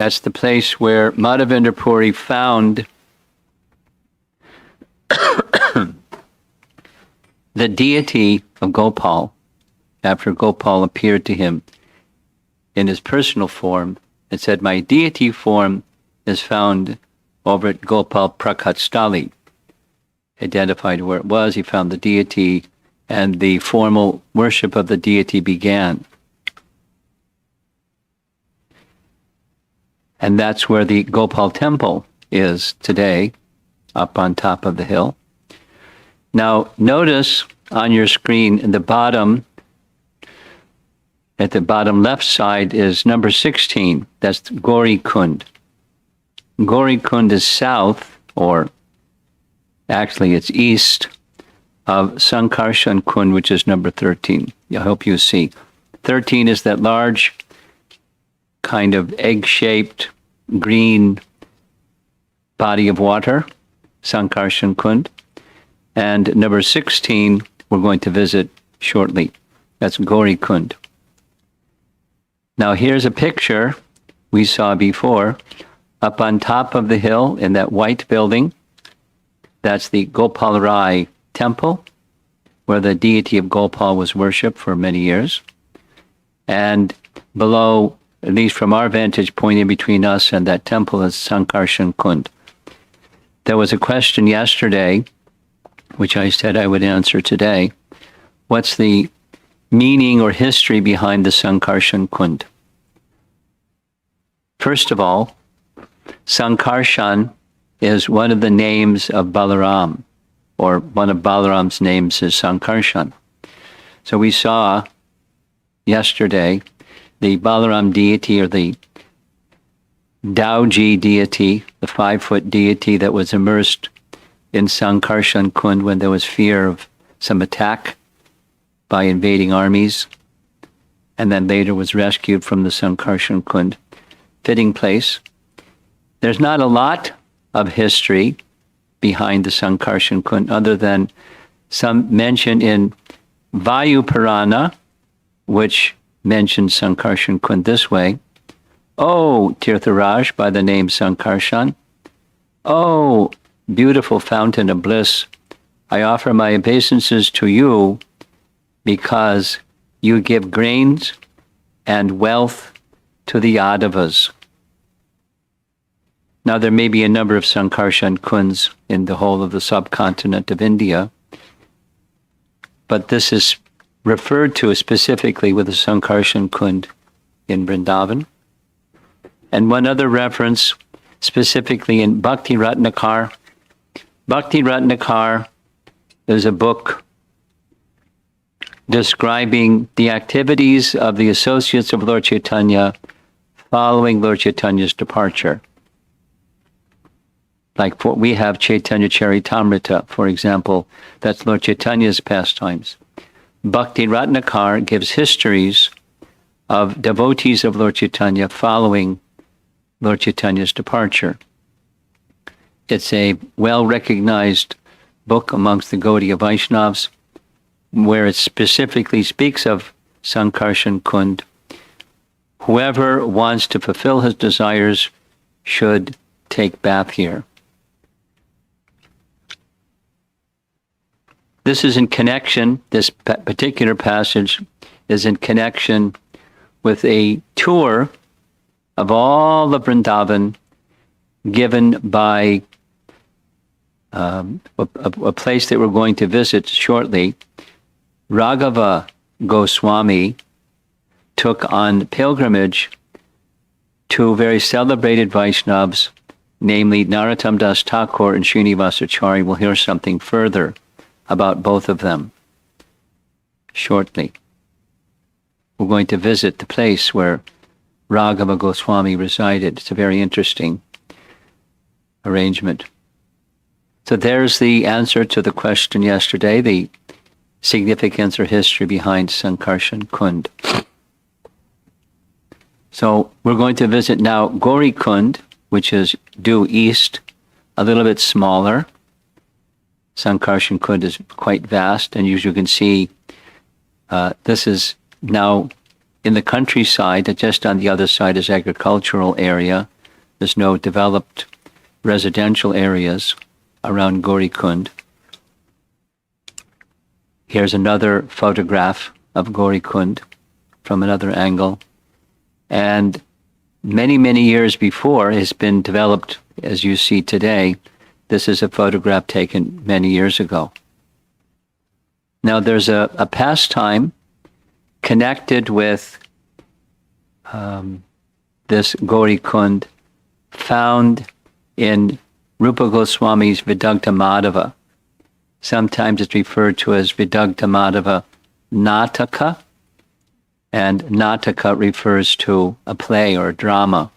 That's the place where Madhavendra Puri found the deity of Gopal after Gopal appeared to him in his personal form and said, "My deity form is found over at Gopal Prakatstali." Identified where it was, he found the deity, and the formal worship of the deity began. And that's where the Gopal temple is today, up on top of the hill. Now, notice on your screen in the bottom, at the bottom left side is number 16. That's Gauri Kund. Gauri Kund is south, or actually it's east, of Sankarshan Kund, which is number 13. I hope you see. 13 is that large, kind of egg-shaped, green body of water, Sankarshan Kund. And number 16, we're going to visit shortly. That's Gauri Kund. Now here's a picture we saw before. Up on top of the hill in that white building, that's the Gopal Rai temple, where the deity of Gopal was worshipped for many years. And below, at least from our vantage point in between us and that temple, is Sankarshan Kund. There was a question yesterday, which I said I would answer today. What's the meaning or history behind the Sankarshan Kund? First of all, Sankarshan is one of the names of Balaram, or one of Balaram's names is Sankarshan. So we saw yesterday the Balaram deity, or the Dauji deity, the 5-foot deity that was immersed in Sankarshan Kund when there was fear of some attack by invading armies, and then later was rescued from the Sankarshan Kund. Fitting place. There's not a lot of history behind the Sankarshan Kund other than some mention in Vayu Purana, which mentions Sankarshan Kund this way. "Oh, Tirtharaj, by the name Sankarshan. Oh, beautiful fountain of bliss, I offer my obeisances to you because you give grains and wealth to the Yadavas." Now, there may be a number of Sankarshan Kunds in the whole of the subcontinent of India, but this is referred to specifically with the Sankarshan Kund in Vrindavan. And one other reference, specifically in Bhakti Ratnakar. Bhakti Ratnakar is a book describing the activities of the associates of Lord Chaitanya following Lord Chaitanya's departure. Like we have Chaitanya Charitamrita, for example, that's Lord Chaitanya's pastimes. Bhakti Ratnakar gives histories of devotees of Lord Chaitanya following Lord Chaitanya's departure. It's a well-recognized book amongst the Gaudiya Vaishnavas, where it specifically speaks of Sankarshan Kund. Whoever wants to fulfill his desires should take bath here. This is in connection, this particular passage is in connection with a tour of all of Vrindavan given by a place that we're going to visit shortly. Raghava Goswami took on pilgrimage two very celebrated Vaishnavas, namely Narottam Das Thakur and Srinivasacharya. We'll hear something further about both of them shortly. We're going to visit the place where Raghava Goswami resided. It's a very interesting arrangement. So there's the answer to the question yesterday, the significance or history behind Sankarshan Kund. So we're going to visit now Gauri Kund, which is due east, a little bit smaller. Sankarshan Kund is quite vast, and as you can see, this is now in the countryside. Just on the other side is agricultural area, There's no developed residential areas around Gauri Kund. Here's another photograph of Gauri Kund from another angle. And many, many years before it's been developed as you see today. This is a photograph taken many years ago. Now there's a pastime connected with this Gauri Kund found in Rupa Goswami's Vidagdha Madhava. Sometimes it's referred to as Vidagdha Madhava Nataka, and Nataka refers to a play or a drama,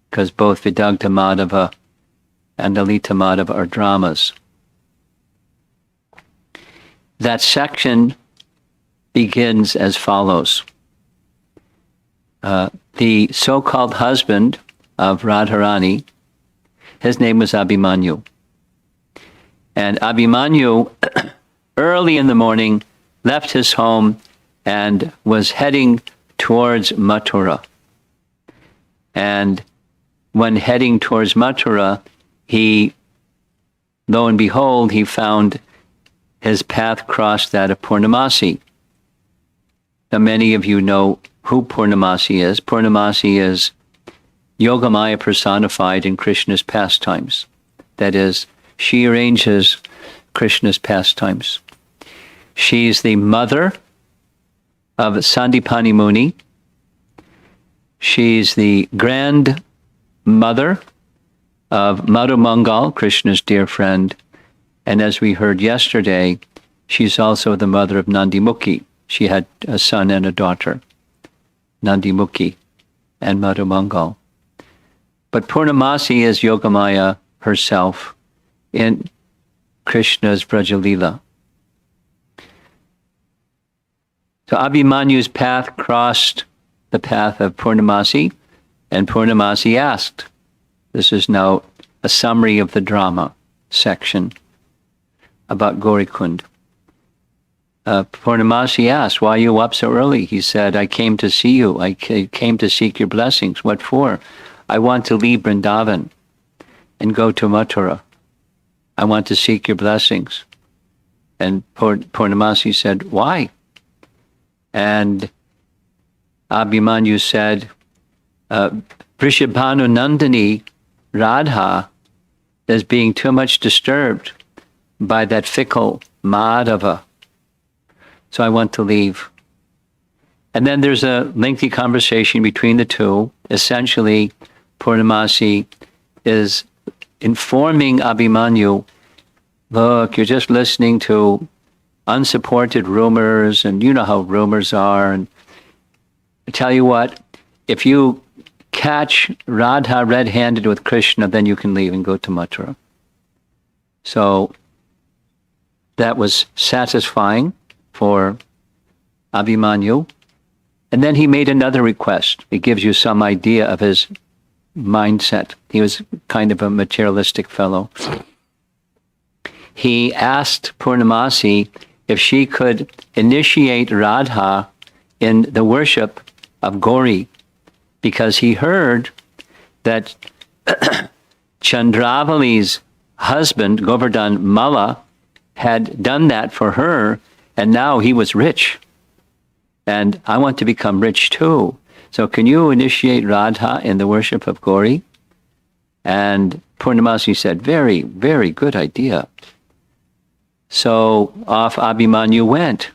because both Vidagdha Madhava and Lalita Madhava are dramas. That section begins as follows. The so-called husband of Radharani, his name was Abhimanyu. And Abhimanyu, early in the morning, left his home and was heading towards Mathura. And when heading towards Mathura, lo and behold, he found his path crossed that of Purnamasi. Now, many of you know who Purnamasi is. Purnamasi is Yogamaya personified in Krishna's pastimes. That is, she arranges Krishna's pastimes. She's the mother of Sandipani Muni. She's the grandmother of Madhu Mangal, Krishna's dear friend. And as we heard yesterday, she's also the mother of Nandimukhi. She had a son and a daughter, Nandimukhi and Madhu Mangal. But Purnamasi is Yogamaya herself in Krishna's Brajalila. So Abhimanyu's path crossed the path of Purnamasi, and Purnamasi asked. This is now a summary of the drama section about Gauri Kund. Purnamasi asked, why are you up so early? He said, I came to see you. I came to seek your blessings. What for? I want to leave Vrindavan and go to Mathura. I want to seek your blessings. And Purnamasi said, why? And Abhimanyu said, Vrishabhanu Nandini Radha is being too much disturbed by that fickle Madhava. So I want to leave. And then there's a lengthy conversation between the two. Essentially, Purnamasi is informing Abhimanyu, look, you're just listening to unsupported rumors, and you know how rumors are. And I tell you what, if you catch Radha red-handed with Krishna, then you can leave and go to Mathura. So that was satisfying for Abhimanyu. And then he made another request. It gives you some idea of his mindset. He was kind of a materialistic fellow. He asked Purnamasi if she could initiate Radha in the worship of Gauri, because he heard that Chandravali's husband, Govardhan Malla, had done that for her, and now he was rich. And I want to become rich too. So can you initiate Radha in the worship of Gauri? And Purnamasi said, very, very good idea. So off Abhimanyu went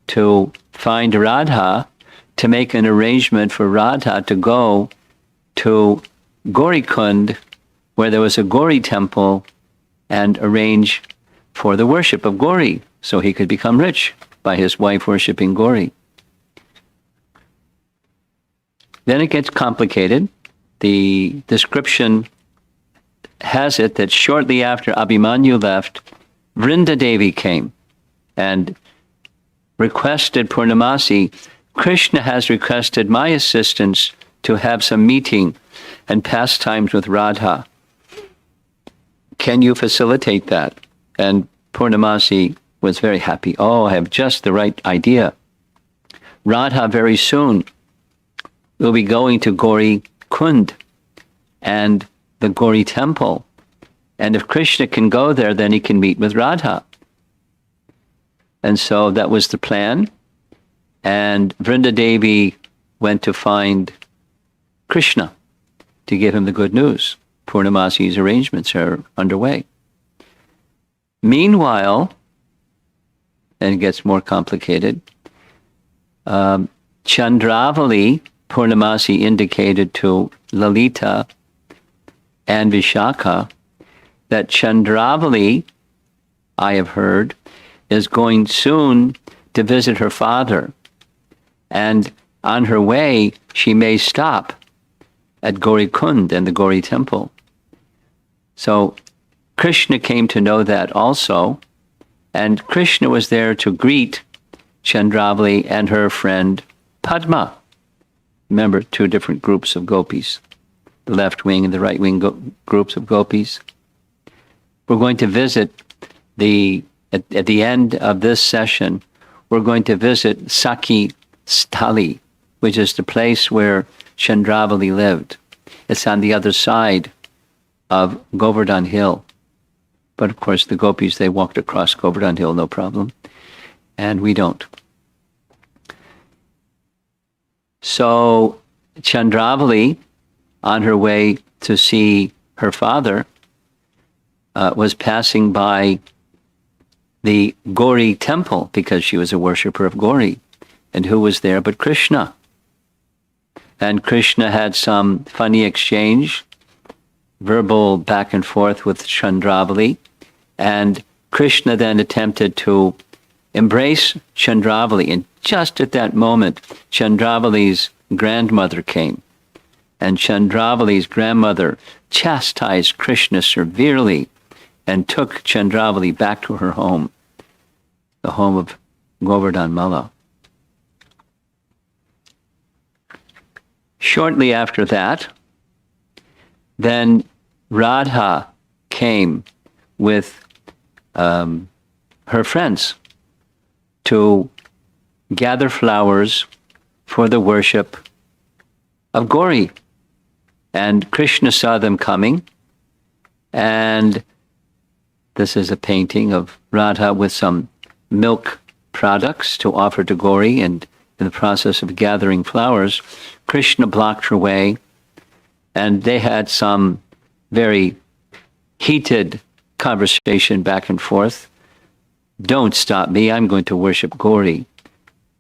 to find Radha, to make an arrangement for Radha to go to Gauri Kund, where there was a Gauri temple, and arrange for the worship of Gauri, so he could become rich by his wife worshipping Gauri. Then it gets complicated. The description has it that shortly after Abhimanyu left, Vrinda Devi came and requested Purnamasi, Krishna has requested my assistance to have some meeting and pastimes with Radha. Can you facilitate that? And Purnamasi was very happy. Oh, I have just the right idea. Radha very soon will be going to Gauri Kund, and the Gauri temple. And if Krishna can go there, then he can meet with Radha. And so that was the plan. And Vrinda Devi went to find Krishna to give him the good news. Purnamasi's arrangements are underway. Meanwhile, and it gets more complicated, Chandravali, Purnamasi indicated to Lalita and Vishaka that Chandravali, I have heard, is going soon to visit her father. And on her way, she may stop at Gauri Kund and the Gauri temple. So Krishna came to know that also. And Krishna was there to greet Chandravali and her friend Padma. Remember, two different groups of gopis, the left wing and the right wing groups of gopis. We're going to visit at the end of this session, we're going to visit Sakhi Sthali, which is the place where Chandravali lived. It's on the other side of Govardhan Hill. But of course, the gopis, they walked across Govardhan Hill, no problem. And we don't. So Chandravali, on her way to see her father, was passing by the Gauri temple because she was a worshipper of Gauri. And who was there but Krishna? And Krishna had some funny exchange, verbal back and forth with Chandravali. And Krishna then attempted to embrace Chandravali. And just at that moment, Chandravali's grandmother came. And Chandravali's grandmother chastised Krishna severely and took Chandravali back to her home, the home of Govardhan Malla. Shortly after that, then Radha came with her friends to gather flowers for the worship of Gauri. And Krishna saw them coming, and this is a painting of Radha with some milk products to offer to Gauri, and in the process of gathering flowers, Krishna blocked her way, and they had some very heated conversation back and forth. Don't stop me, I'm going to worship Gauri.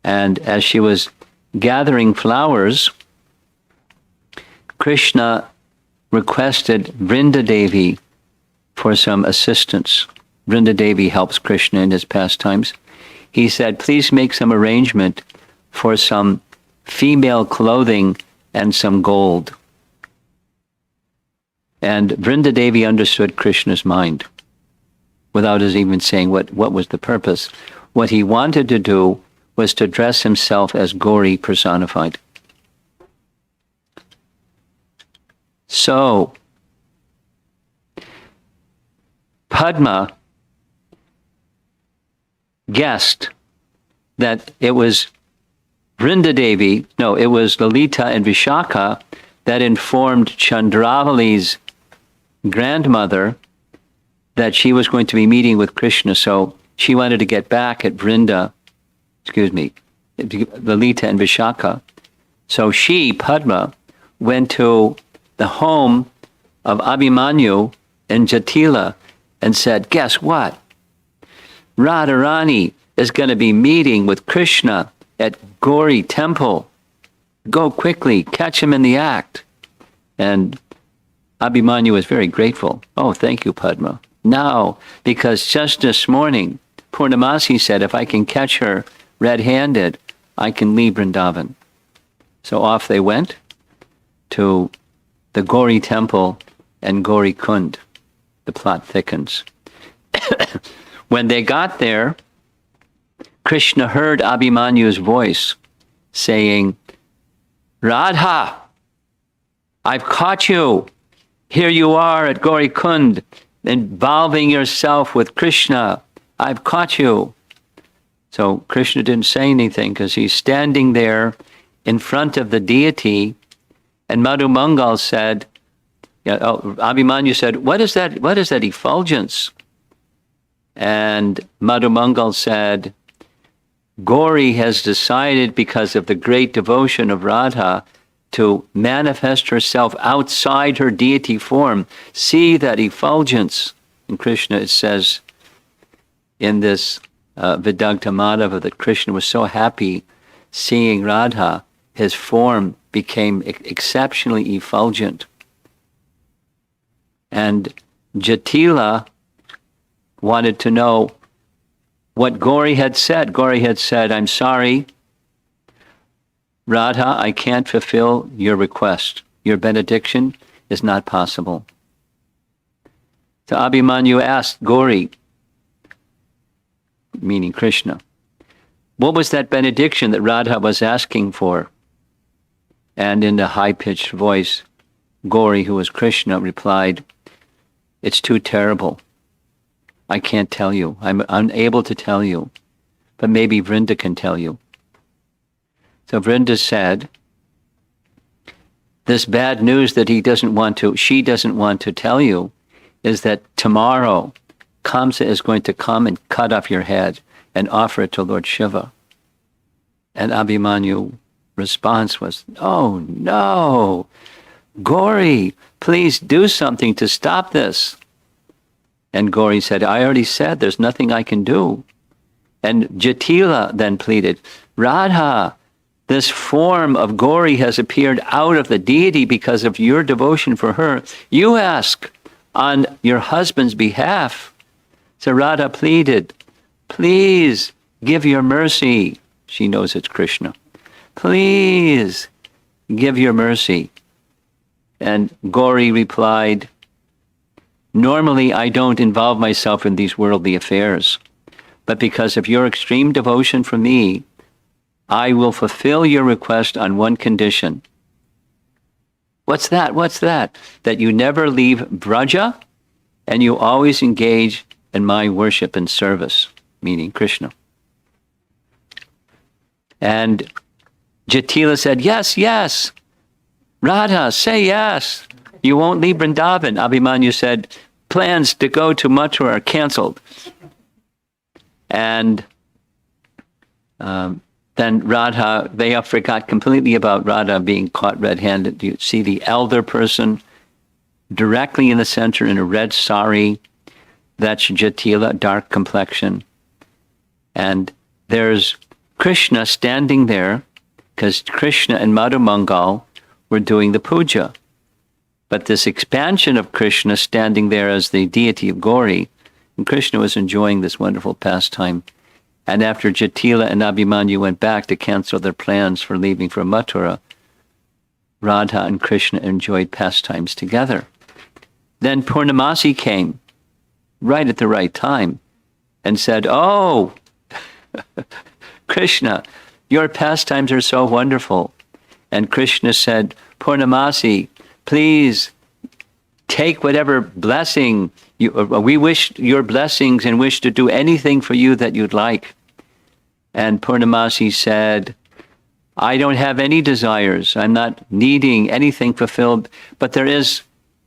And as she was gathering flowers, Krishna requested Vrinda Devi for some assistance. Vrinda Devi helps Krishna in his pastimes. He said, please make some arrangement for some female clothing and some gold. And Vrinda Devi understood Krishna's mind without us even saying what was the purpose. What he wanted to do was to dress himself as Gauri personified. So, Padma guessed that it was Vrinda Devi, no, it was Lalita and Vishaka that informed Chandravali's grandmother that she was going to be meeting with Krishna. So she wanted to get back at Lalita and Vishaka. So she, Padma, went to the home of Abhimanyu in Jatila and said, guess what? Radharani is going to be meeting with Krishna at Gauri temple. Go quickly, catch him in the act. And Abhimanyu was very grateful. Oh, thank you, Padma. Now, because just this morning, Purnamasi said, if I can catch her red-handed, I can leave Vrindavan. So off they went to the Gauri temple and Gauri Kund. The plot thickens. When they got there, Krishna heard Abhimanyu's voice saying, Radha, I've caught you. Here you are at Gauri Kund, involving yourself with Krishna. I've caught you. So Krishna didn't say anything because he's standing there in front of the deity. And Madhu Mangal said, Yeah, Abhimanyu said, what is that? What is that effulgence? And Madhumangal said, Gauri has decided, because of the great devotion of Radha, to manifest herself outside her deity form. See that effulgence. In Krishna, it says in this Vidagdha Madhava that Krishna was so happy seeing Radha, his form became exceptionally effulgent. And Jatila wanted to know what Gauri had said. Gauri had said, I'm sorry, Radha, I can't fulfill your request. Your benediction is not possible. So Abhimanyu asked Gauri, meaning Krishna, what was that benediction that Radha was asking for? And in a high-pitched voice, Gauri, who was Krishna, replied, it's too terrible. I can't tell you. I'm unable to tell you. But maybe Vrinda can tell you. So Vrinda said, this bad news that she doesn't want to tell you is that tomorrow Kamsa is going to come and cut off your head and offer it to Lord Shiva. And Abhimanyu's response was, oh no, Gauri, please do something to stop this. And Gauri said, I already said there's nothing I can do. And Jatila then pleaded, Radha, this form of Gauri has appeared out of the deity because of your devotion for her. You ask on your husband's behalf. So Radha pleaded, please give your mercy. She knows it's Krishna. Please give your mercy. And Gauri replied, normally I don't involve myself in these worldly affairs, but because of your extreme devotion for me, I will fulfill your request on one condition. What's that? What's that? That you never leave Vraja and you always engage in my worship and service, meaning Krishna. And Jatila said, yes, yes. Radha, say yes. You won't leave Vrindavan. Abhimanyu said, plans to go to Mathura are canceled. And then Radha, they forgot completely about Radha being caught red-handed. You see the elder person directly in the center in a red sari. That's Jatila, dark complexion. And there's Krishna standing there because Krishna and Madhumangal were doing the puja. But this expansion of Krishna standing there as the deity of Gauri, and Krishna was enjoying this wonderful pastime. And after Jatila and Abhimanyu went back to cancel their plans for leaving for Mathura, Radha and Krishna enjoyed pastimes together. Then Purnamasi came, right at the right time, and said, oh, Krishna, your pastimes are so wonderful. And Krishna said, Purnamasi, please take whatever blessing we wish your blessings and wish to do anything for you that you'd like. And Purnamasi said, I don't have any desires. I'm not needing anything fulfilled. But there is,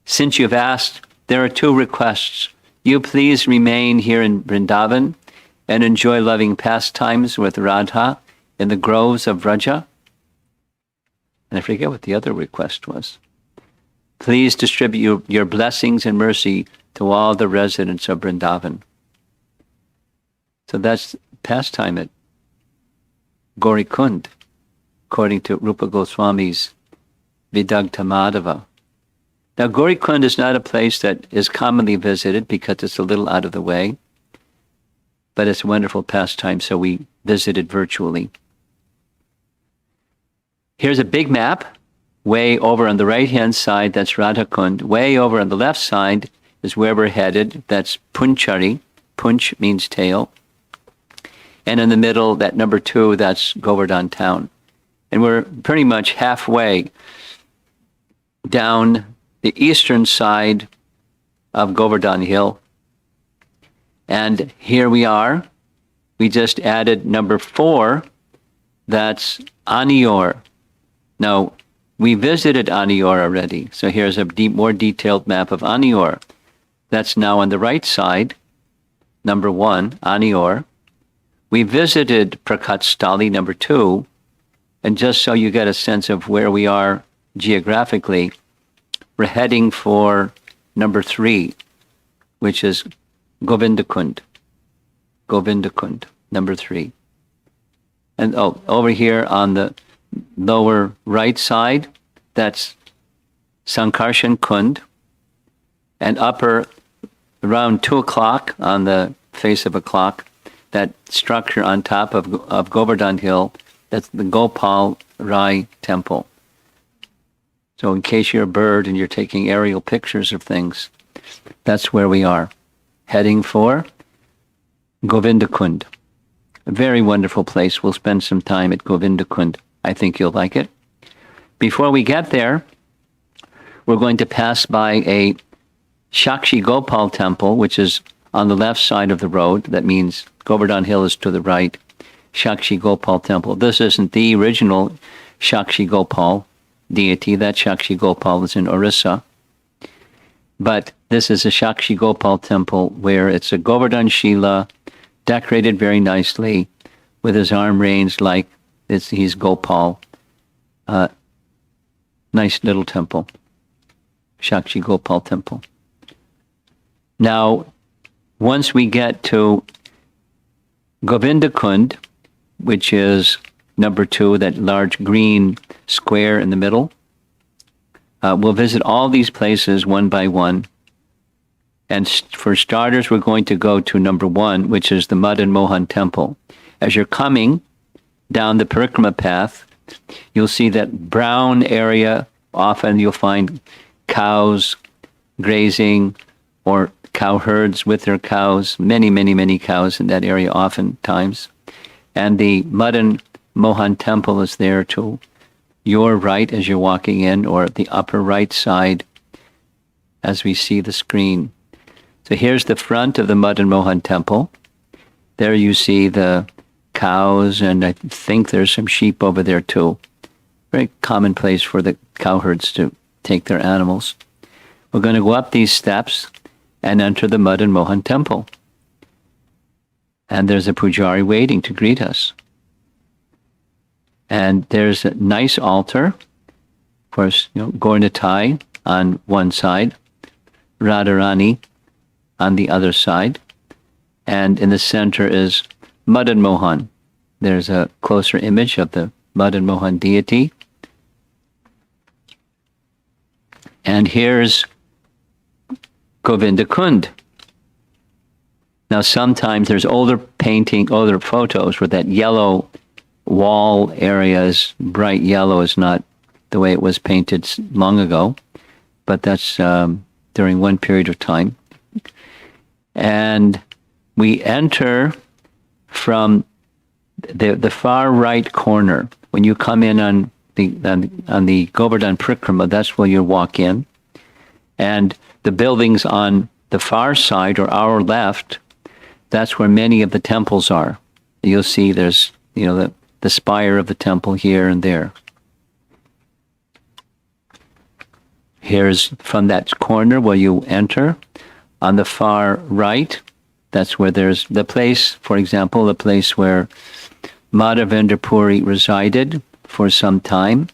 since you've asked, there are two requests. You please remain here in Vrindavan and enjoy loving pastimes with Radha in the groves of Vraja. And I forget what the other request was. Please distribute your blessings and mercy to all the residents of Vrindavan. So that's pastime at Gaurikund, according to Rupa Goswami's Vidagdha Madhava. Now, Gaurikund is not a place that is commonly visited because it's a little out of the way, but it's a wonderful pastime, so we visited virtually. Here's a big map. Way over on the right-hand side, that's Radhakund. Way over on the left side is where we're headed. That's Punchari. Punch means tail. And in the middle, that number 2, that's Govardhan town. And we're pretty much halfway down the eastern side of Govardhan Hill. And here we are. We just added number 4. That's Anior. Now, we visited Anior already. So here's a more detailed map of Anior. That's now on the right side, number 1, Anior. We visited Prakatstali, number 2, and just so you get a sense of where we are geographically, we're heading for number 3, which is Govindakund. Govindakund, number 3. And over here on the lower right side, that's Sankarshan Kund, and upper around 2 o'clock on the face of a clock, that structure on top of Govardhan Hill, that's the Gopal Rai Temple. So in case you're a bird and you're taking aerial pictures of things, that's where we are, heading for Govindakund. A very wonderful place. We'll spend some time at Govindakund. I think you'll like it. Before we get there, we're going to pass by a Shakshi Gopal temple, which is on the left side of the road. That means Govardhan Hill is to the right. Shakshi Gopal temple. This isn't the original Shakshi Gopal deity. That Shakshi Gopal is in Orissa. But this is a Shakshi Gopal temple where it's a Govardhan Shila, decorated very nicely with his arm raised like he's Gopal. Nice little temple. Shakshi Gopal temple. Now, once we get to Govindakund, which is number 2, that large green square in the middle, we'll visit all these places one by one. And for starters, we're going to go to number 1, which is the Madan Mohan Temple. As you're coming down the Parikrama path, you'll see that brown area. Often you'll find cows grazing or cow herds with their cows, many, many, many cows in that area oftentimes. And the Madan Mohan Temple is there to your right as you're walking in, or the upper right side as we see the screen. So here's the front of the Madan Mohan Temple. There you see the cows, and I think there's some sheep over there too. Very common place for the cowherds to take their animals. We're going to go up these steps and enter the Madan Mohan Temple. And there's a pujari waiting to greet us. And there's a nice altar. Of course, Gaurnitai on one side, Radharani on the other side, and in the center is Madan Mohan. There's a closer image of the Madan Mohan deity. And here's Govindakund. Now sometimes there's older photos where that yellow wall area is bright yellow, is not the way it was painted long ago, but that's during one period of time. And we enter from the far right corner. When you come in on the Govardhan Parikrama, that's where you walk in. And the buildings on the far side, or our left, that's where many of the temples are. You'll see there's, the spire of the temple here and there. Here's from that corner where you enter. On the far right, that's where there's the place, for example, the place where Madhavendra Puri resided for some time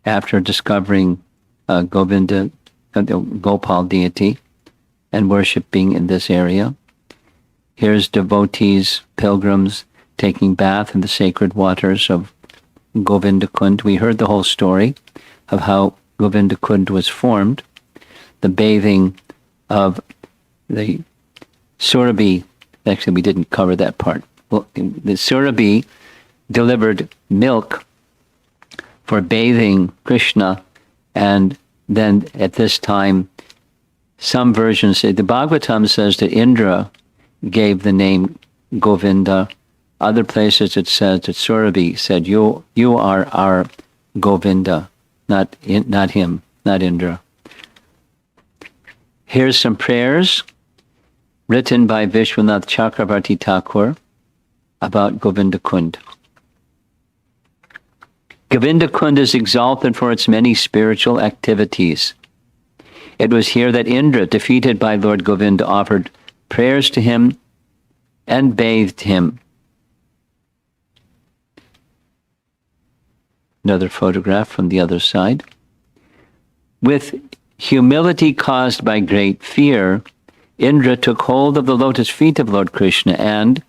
after discovering Govinda, the Gopal deity, and worshipping in this area. Here's devotees, pilgrims, taking bath in the sacred waters of Govindakund. We heard the whole story of how Govindakund was formed, the bathing of the Surabhi. Actually, we didn't cover that part. Well, the Surabhi delivered milk for bathing Krishna, and then at this time, some versions say, the Bhagavatam says that Indra gave the name Govinda. Other places it says that Surabhi said, you are our Govinda, not him, not Indra. Here's some prayers written by Vishwanath Chakravarti Thakur about Govindakund. Govinda Kund is exalted for its many spiritual activities. It was here that Indra, defeated by Lord Govinda, offered prayers to him and bathed him. Another photograph from the other side. With humility caused by great fear, Indra took hold of the lotus feet of Lord Krishna and,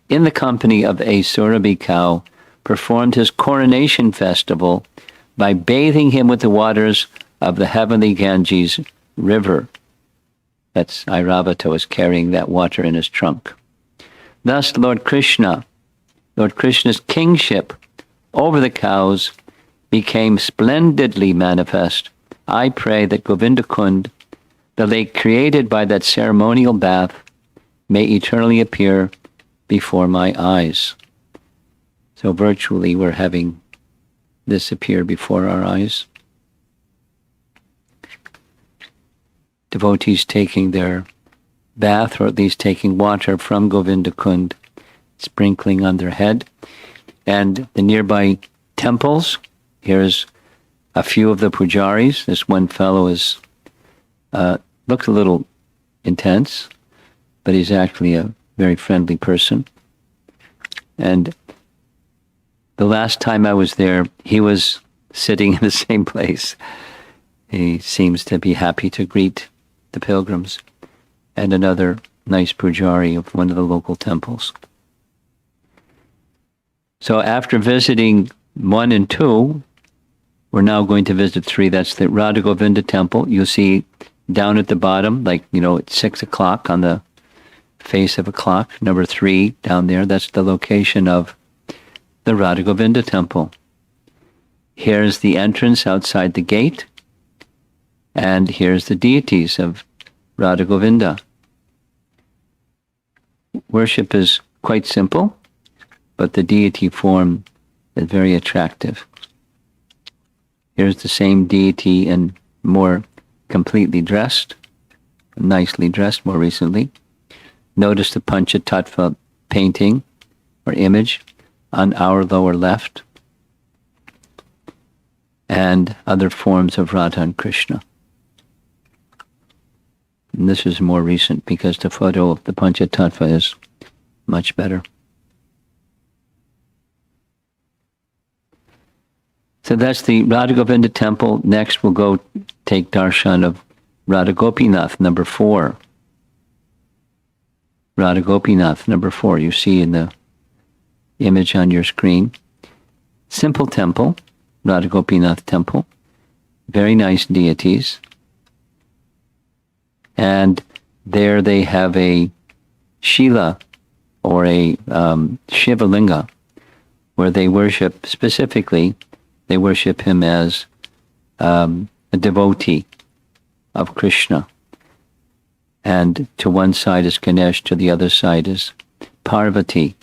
in the company of a Surabhi cow, performed his coronation festival by bathing him with the waters of the heavenly Ganges river. That's Airavata was carrying that water in his trunk. Thus, Lord Krishna's kingship over the cows became splendidly manifest. I pray that Govinda Kund, the lake created by that ceremonial bath, may eternally appear before my eyes. So virtually we're having this appear before our eyes. Devotees taking their bath, or at least taking water from Govinda Kund, sprinkling on their head. And the nearby temples, here's a few of the pujaris. This one fellow looks a little intense, but he's actually a very friendly person. And the last time I was there, he was sitting in the same place. He seems to be happy to greet the pilgrims. And another nice pujari of one of the local temples. So after visiting 1 and 2, we're now going to visit 3. That's the Radha Govinda temple. You'll see down at the bottom, it's 6 o'clock on the face of a clock. Number 3 down there, that's the location of the Radha Govinda temple. Here's the entrance outside the gate. And here's the deities of Radha Govinda. Worship is quite simple, but the deity form is very attractive. Here's the same deity and more completely dressed, nicely dressed more recently. Notice the Panchatattva painting or image on our lower left, and other forms of Radha and Krishna. And this is more recent because the photo of the Panchatattva is much better. So that's the Radha Govinda temple. Next we'll go take darshan of Radha Gopinath, number 4. Radha Gopinath, number 4, you see in the image on your screen. Simple temple, Radha Gopinath temple. Very nice deities. And there they have a Shila, or a Shiva Linga, where they worship, specifically, they worship him as a devotee of Krishna. And to one side is Ganesh, to the other side is Parvati.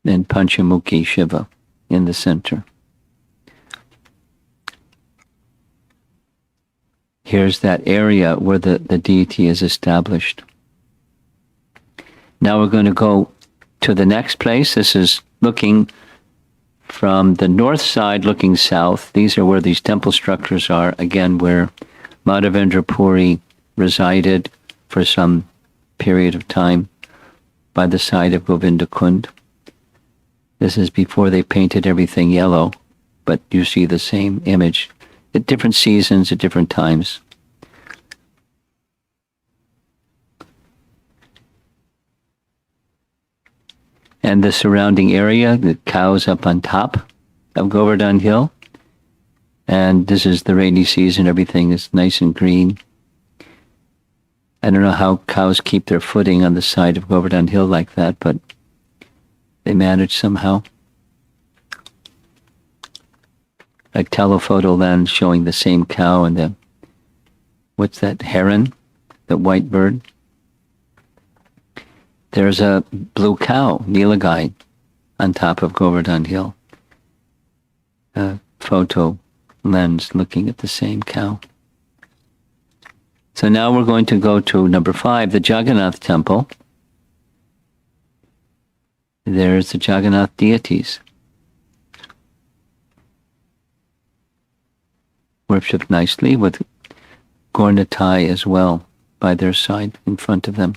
And Panchamukhi Shiva in the center. Here's that area where the deity is established. Now we're going to go to the next place. This is looking from the north side, looking south. These are where these temple structures are, again, where Madhavendra Puri resided for some period of time by the side of Govinda Kund. This is before they painted everything yellow, but you see the same image at different seasons, at different times. And the surrounding area, the cows up on top of Govardhan Hill. And this is the rainy season, everything is nice and green. I don't know how cows keep their footing on the side of Govardhan Hill like that, but they manage somehow. A telephoto lens showing the same cow and what's that, heron, the white bird? There's a blue cow, Nilagai, on top of Govardhan Hill. A photo lens looking at the same cow. So now we're going to go to number 5, the Jagannath Temple. There's the Jagannath deities, worshipped nicely with Gaurnatai as well by their side in front of them.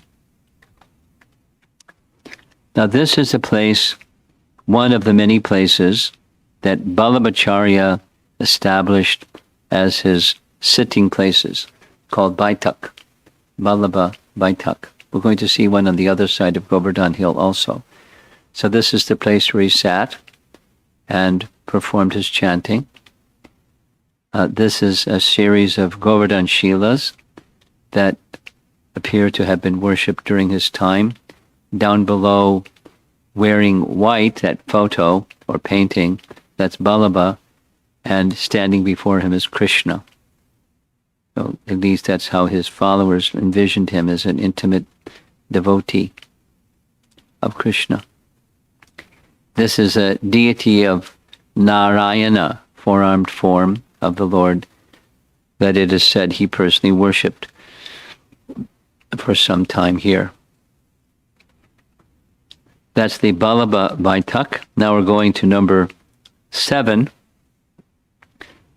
Now this is a place, one of the many places that Vallabhacharya established as his sitting places, called Baitak, Vallabha Baitak. We're going to see one on the other side of Govardhan Hill also. So this is the place where he sat and performed his chanting. This is a series of Govardhan Shilas that appear to have been worshipped during his time. Down below, wearing white, that photo or painting, that's Vallabha, and standing before him is Krishna. So at least that's how his followers envisioned him, as an intimate devotee of Krishna. This is a deity of Narayana, four-armed form of the Lord, that it is said he personally worshipped for some time here. That's the Vallabha Baitak. Now we're going to number 7.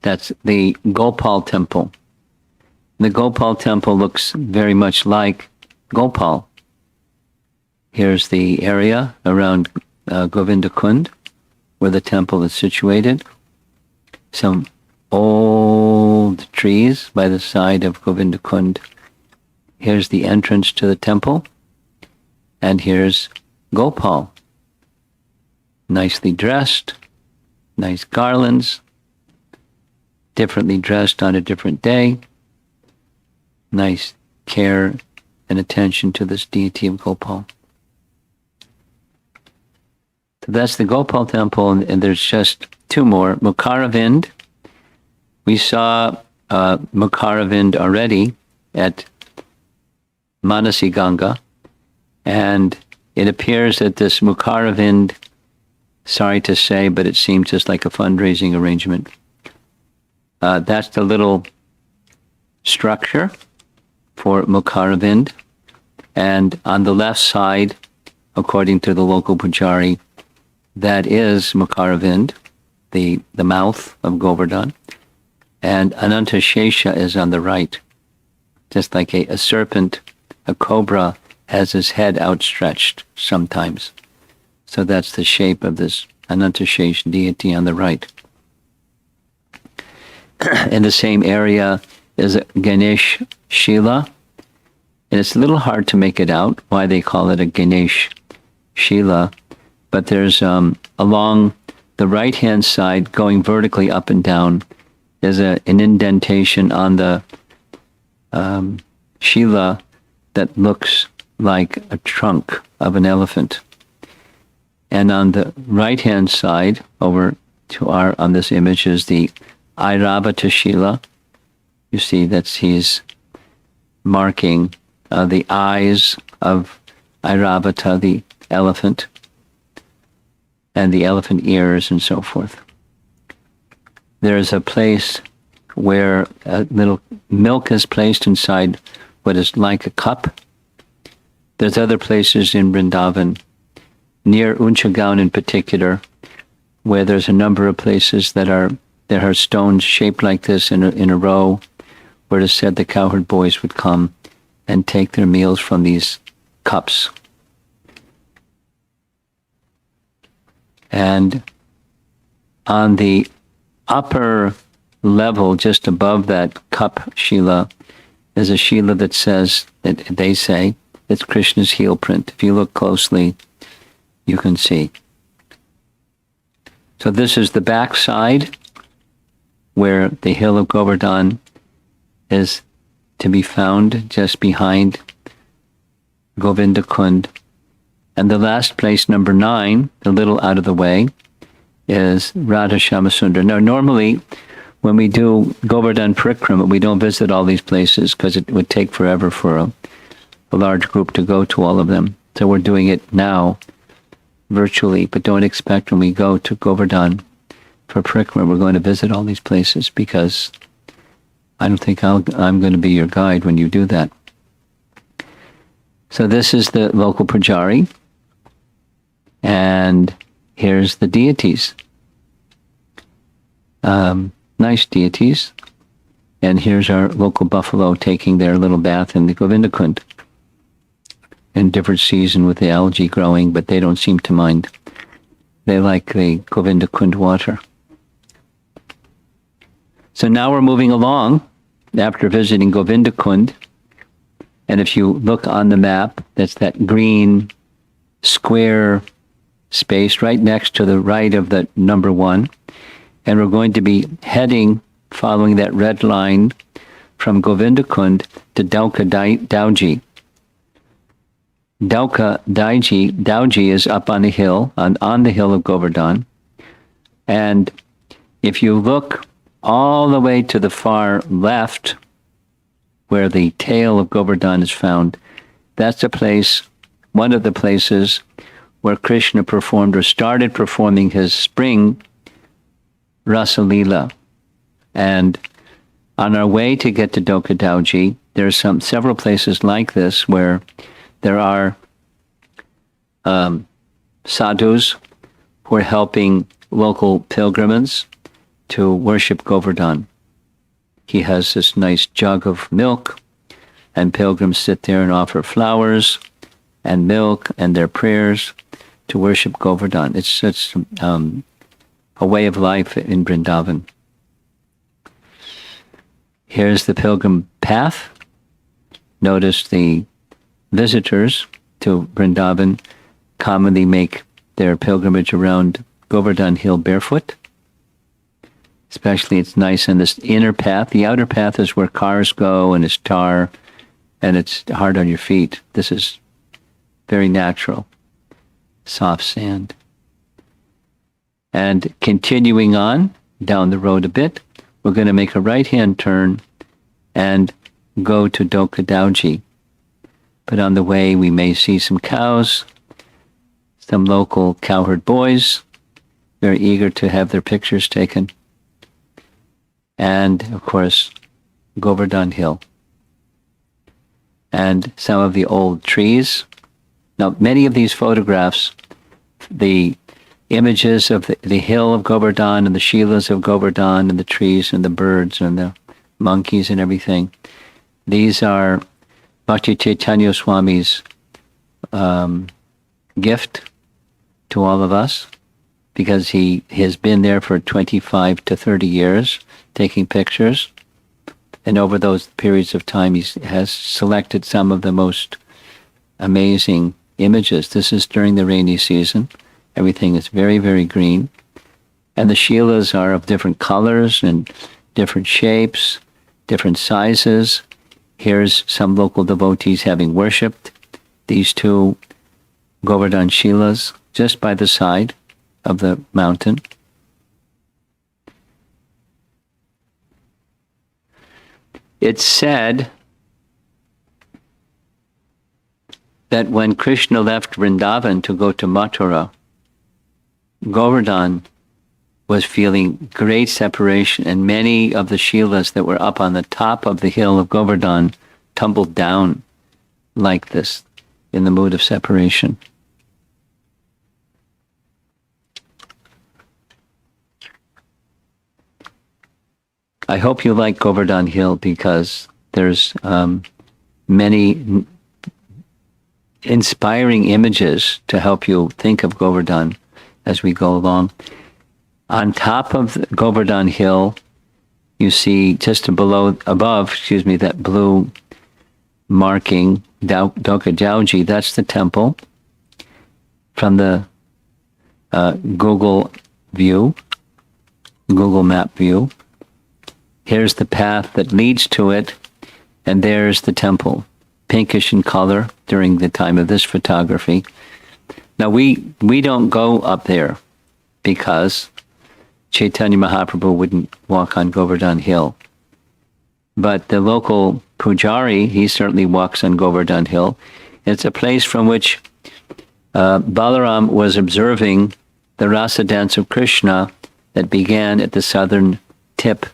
That's the Gopal temple. The Gopal temple looks very much like Gopal. Here's the area around Govinda Kund, where the temple is situated. Some old trees by the side of Govinda Kund. Here's the entrance to the temple, and here's Gopal, nicely dressed, nice garlands, differently dressed on a different day, nice care and attention to this deity of Gopal. So that's the Gopal temple, and there's just 2 more. Mukharavind. We saw Mukharavind already at Manasi Ganga, and it appears that this Mukharavind, sorry to say, but it seemed just like a fundraising arrangement. That's the little structure for Mukharavind, and on the left side, according to the local pujari, that is Mukharavind, the mouth of Govardhan, and Anantashesha is on the right, just like a serpent, a cobra has his head outstretched sometimes. So that's the shape of this Anantashesha deity on the right. In the same area is a Ganesh Shila, and it's a little hard to make it out why they call it a Ganesh Shila, but there's along the right-hand side, going vertically up and down, is an indentation on the Shila that looks like a trunk of an elephant. And on the right-hand side, over to on this image, is the Airavata Shila. You see that he's marking the eyes of Airavata, the elephant, and the elephant ears and so forth. There's a place where a little milk is placed inside what is like a cup. There's other places in Vrindavan, near Unchagaon in particular, where there's a number of places that are there are stones shaped like this in a row, where it is said the cowherd boys would come and take their meals from these cups. And on the upper level, just above that cup Shila, is a Shila that says, that they say, it's Krishna's heel print. If you look closely, you can see. So this is the back side, where the hill of Govardhan is to be found just behind Govinda Kund. And the last place, number 9, a little out of the way, is Radha Shamasundar. Now, normally, when we do Govardhan Parikrama, we don't visit all these places because it would take forever for a large group to go to all of them. So we're doing it now, virtually, but don't expect when we go to Govardhan for Parikrama, we're going to visit all these places, because I don't think I'm going to be your guide when you do that. So this is the local pujari. And here's the deities. Nice deities. And here's our local buffalo taking their little bath in the Govindakund. In different season with the algae growing, but they don't seem to mind. They like the Govindakund water. So now we're moving along after visiting Govindakund. And if you look on the map, that's that green square space right next to the right of the number 1. And we're going to be heading, following that red line, from Govindakund to Dauka Dauji. Dauka Dauji is up on the hill, on the hill of Govardhan. And if you look all the way to the far left, where the tail of Govardhan is found, that's a place, one of the places where Krishna performed or started performing his spring Rasa Leela. And on our way to get to Dauka Dauji, there's several places like this where there are sadhus who are helping local pilgrims to worship Govardhan. He has this nice jug of milk, and pilgrims sit there and offer flowers and milk and their prayers to worship Govardhan. It's a way of life in Vrindavan. Here's the pilgrim path. Notice the visitors to Vrindavan commonly make their pilgrimage around Govardhan Hill barefoot. Especially it's nice on this inner path. The outer path is where cars go and it's tar and it's hard on your feet. This is very natural, soft sand. And continuing on down the road a bit, we're going to make a right-hand turn and go to Dauka Dauji. But on the way, we may see some cows, some local cowherd boys, very eager to have their pictures taken. And, of course, Govardhan Hill. And some of the old trees. Now, many of these photographs, the images of the hill of Govardhan and the Shilas of Govardhan and the trees and the birds and the monkeys and everything, these are Bhakti Chaitanya Swami's gift to all of us, because he has been there for 25 to 30 years taking pictures. And over those periods of time, he has selected some of the most amazing images. This is during the rainy season. Everything is very, very green. And the Shilas are of different colors and different shapes, different sizes. Here's some local devotees having worshipped these two Govardhan Shilas just by the side of the mountain. It's said that when Krishna left Vrindavan to go to Mathura, Govardhan was feeling great separation, and many of the Shilas that were up on the top of the hill of Govardhan tumbled down like this in the mood of separation. I hope you like Govardhan Hill, because there's many inspiring images to help you think of Govardhan as we go along. On top of Govardhan Hill, you see just above, that blue marking, Dauka Dauji, that's the temple from the Google map view. Here's the path that leads to it, and there's the temple, pinkish in color during the time of this photography. Now, we don't go up there because Chaitanya Mahaprabhu wouldn't walk on Govardhan Hill. But the local pujari, he certainly walks on Govardhan Hill. It's a place from which Balaram was observing the rasa dance of Krishna that began at the southern tip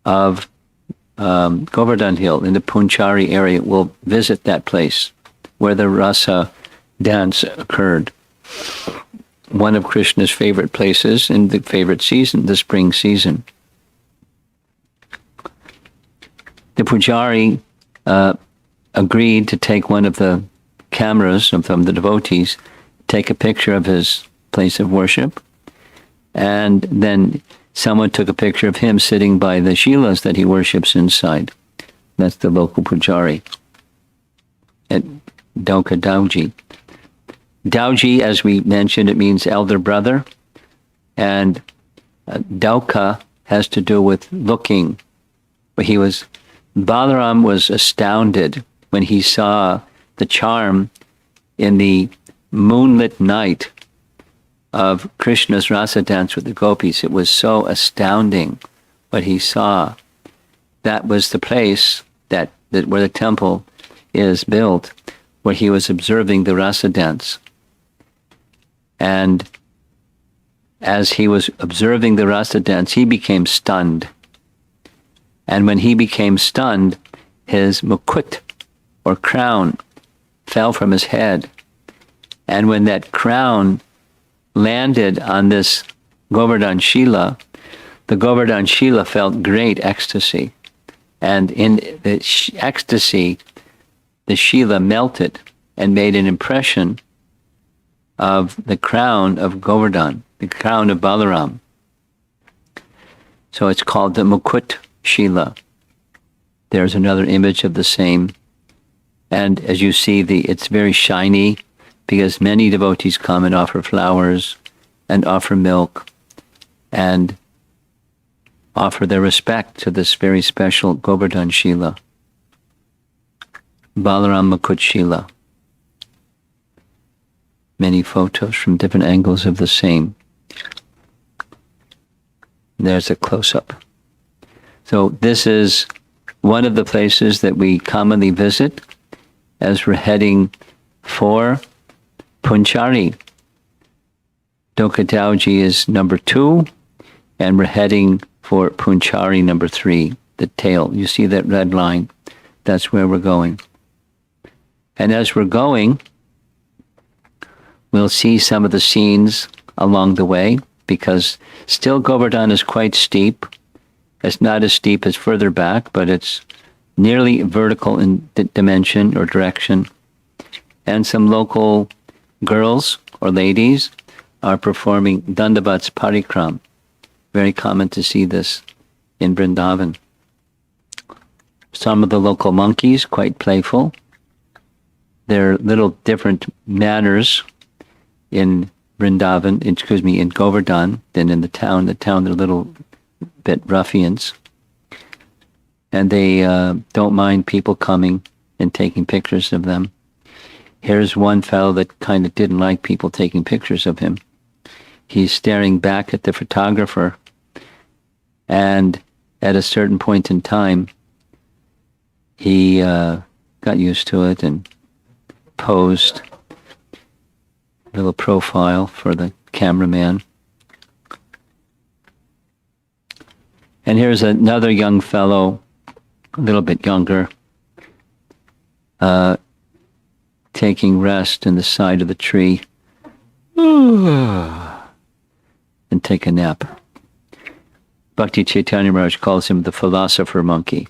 of Govardhan Hill in the Punchari area. We'll visit that place where the rasa dance occurred. one of Krishna's favorite places in the favorite season, the spring season. The pujari agreed to take one of the cameras from the devotees, take a picture of his place of worship, and then someone took a picture of him sitting by the shilas that he worships inside. That's the local pujari at Dauka Dauji. Dauji, as we mentioned, it means elder brother, and Dauka has to do with looking. Balaram was astounded when he saw the charm in the moonlit night of Krishna's rasa dance with the gopis. It was so astounding what he saw. That was the place that where the temple is built, where he was observing the rasa dance. And as he was observing the rasa dance, he became stunned. And when he became stunned, his mukut, or crown, fell from his head. And when that crown landed on this Govardhan Shila, the Govardhan Shila felt great ecstasy. And in the ecstasy, the Shila melted and made an impression of the crown of Govardhan, the crown of Balaram. So it's called the Mukut Shila. There's another image of the same. And as you see, it's very shiny because many devotees come and offer flowers and offer milk and offer their respect to this very special Govardhan Shila, Balaram Mukut Shila. Many photos from different angles of the same. There's a close-up. So this is one of the places that we commonly visit as we're heading for Punchari. Dokadauji is number 2, and we're heading for Punchari number 3, the tail. You see that red line? That's where we're going. And as we're going, we'll see some of the scenes along the way, because still Govardhan is quite steep. It's not as steep as further back, but it's nearly vertical in dimension or direction. And some local girls or ladies are performing Dandavat's Parikrama. Very common to see this in Vrindavan. Some of the local monkeys, quite playful. There are little different manners in Vrindavan, in Govardhan than in the town. The town, they're a little bit ruffians. And they don't mind people coming and taking pictures of them. Here's one fellow that kind of didn't like people taking pictures of him. He's staring back at the photographer, and at a certain point in time, he got used to it and posed a little profile for the cameraman. And here's another young fellow, a little bit younger, taking rest in the side of the tree and take a nap. Bhakti Chaitanya Maharaj calls him the philosopher monkey.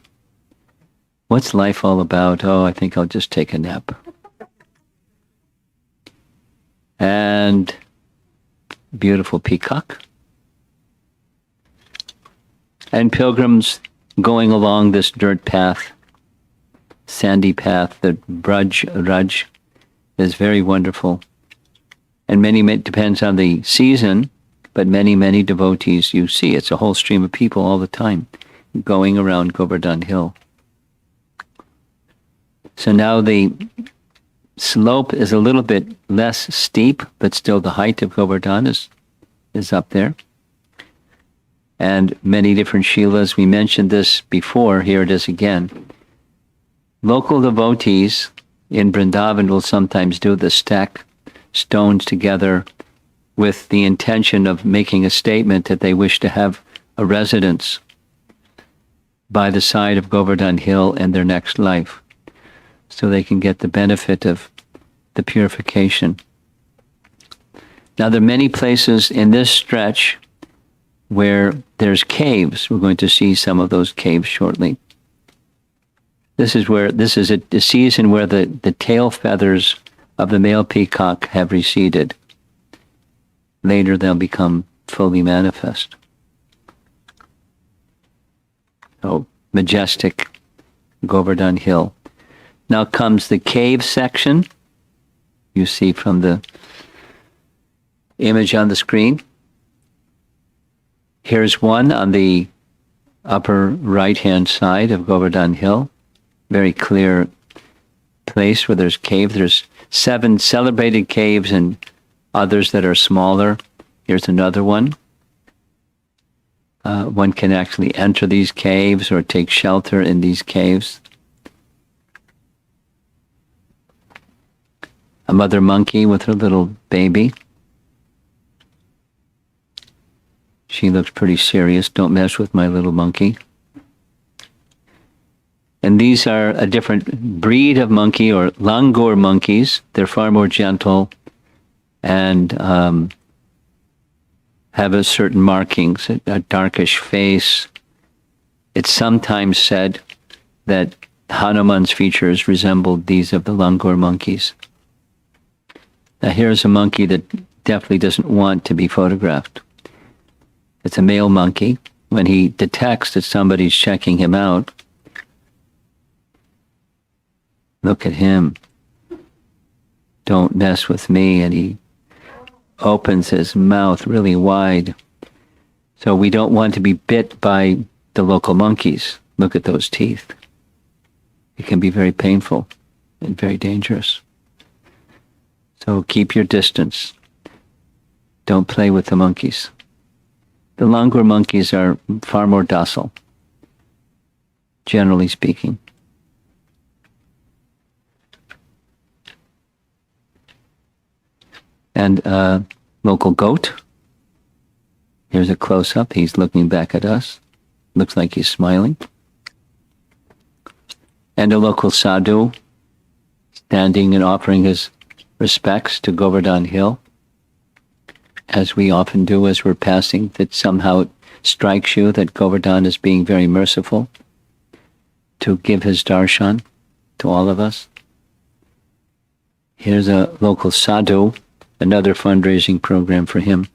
What's life all about? Oh, I think I'll just take a nap. And beautiful peacock. And pilgrims going along this dirt path, sandy path, the Raj is very wonderful. And it depends on the season, but many devotees you see. It's a whole stream of people all the time going around Govardhan Hill. So now the slope is a little bit less steep, but still the height of Govardhan is up there. And many different shilas. We mentioned this before. Here it is again. Local devotees in Vrindavan will sometimes do this, stack stones together with the intention of making a statement that they wish to have a residence by the side of Govardhan Hill in their next life, so they can get the benefit of the purification. Now, there are many places in this stretch where there's caves. We're going to see some of those caves shortly. This is a season where the tail feathers of the male peacock have receded. Later, they'll become fully manifest. So, majestic Govardhan Hill. Now comes the cave section. You see from the image on the screen. Here's one on the upper right-hand side of Govardhan Hill. Very clear place where there's cave. There's 7 celebrated caves and others that are smaller. Here's another one. One can actually enter these caves or take shelter in these caves. A mother monkey with her little baby. She looks pretty serious. Don't mess with my little monkey. And these are a different breed of monkey, or langur monkeys. They're far more gentle and have a certain markings, a darkish face. It's sometimes said that Hanuman's features resembled these of the langur monkeys. Now here's a monkey that definitely doesn't want to be photographed. It's a male monkey. When he detects that somebody's checking him out, look at him. Don't mess with me. And he opens his mouth really wide. So we don't want to be bit by the local monkeys. Look at those teeth. It can be very painful and very dangerous. So keep your distance. Don't play with the monkeys. The langur monkeys are far more docile, generally speaking. And local goat. Here's a close-up. He's looking back at us. Looks like he's smiling. And a local sadhu standing and offering his respects to Govardhan Hill, as we often do as we're passing, that somehow it strikes you that Govardhan is being very merciful to give his darshan to all of us. Here's a local sadhu, another fundraising program for him.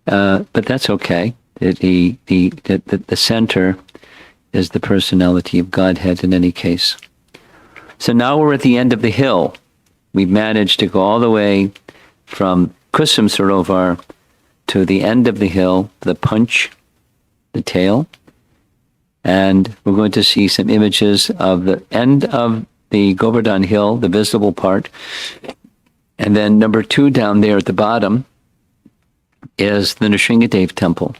But that's okay. The center is the personality of Godhead in any case. So now we're at the end of the hill. We've managed to go all the way from Kusum Sarovar to the end of the hill, the punch, the tail. And we're going to see some images of the end of the Govardhan Hill, the visible part. And then number 2 down there at the bottom is the Nrsingadev temple.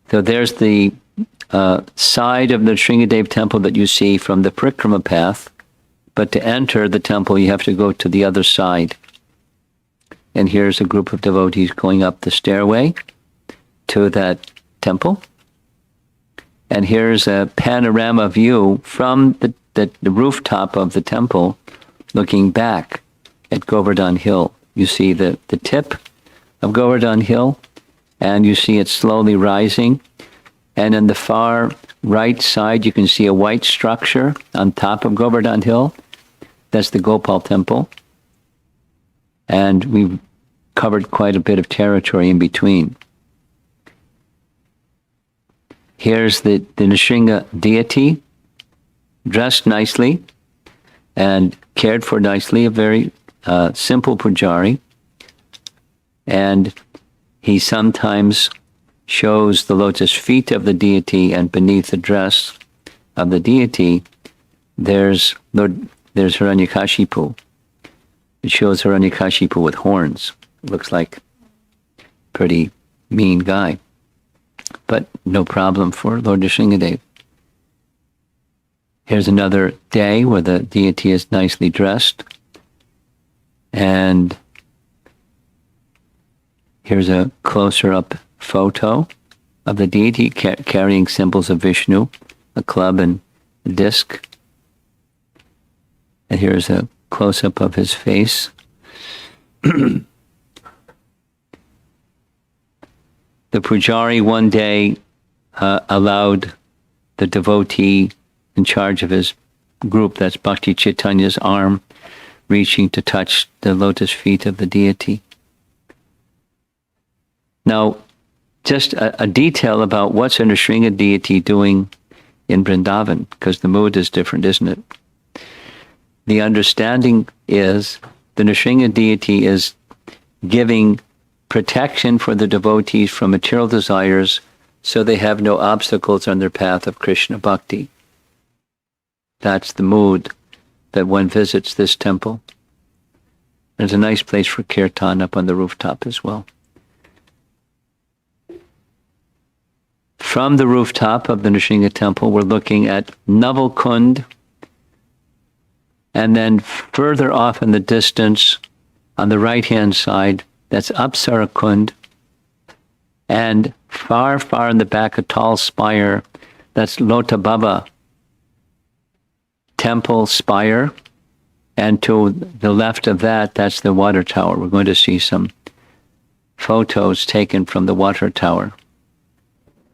So there's the side of the Nrsingadev temple that you see from the Parikrama path. But to enter the temple, you have to go to the other side. And here's a group of devotees going up the stairway to that temple. And here's a panorama view from the rooftop of the temple looking back at Govardhan Hill. You see the tip of Govardhan Hill, and you see it slowly rising. And in the far right side, you can see a white structure on top of Govardhan Hill. That's the Gopal temple. And we've covered quite a bit of territory in between. Here's the Nrsinga deity, dressed nicely and cared for nicely, a very simple pujari. And he sometimes shows the lotus feet of the deity, and beneath the dress of the deity, there's Hiranyakashipu. It shows Hiranyakashipu with horns. Looks like a pretty mean guy, but no problem for Lord Nrsingadev. Here's another day where the deity is nicely dressed. And here's a closer-up photo of the deity carrying symbols of Vishnu, a club and a disc. And here's a close-up of his face. The pujari one day allowed the devotee in charge of his group, that's Bhakti Chaitanya's arm, reaching to touch the lotus feet of the deity. Now, just a detail about what's a Nrsimha deity doing in Vrindavan, because the mood is different, isn't it? The understanding is the Nrsimha deity is giving protection for the devotees from material desires so they have no obstacles on their path of Krishna bhakti. That's the mood that one visits this temple. There's a nice place for kirtan up on the rooftop as well. From the rooftop of the Nrsimha temple, we're looking at Naval Kund, and then further off in the distance, on the right-hand side, that's Apsara Kund, and far, far in the back, a tall spire, that's Lota Baba temple spire, and to the left of that, that's the water tower. We're going to see some photos taken from the water tower.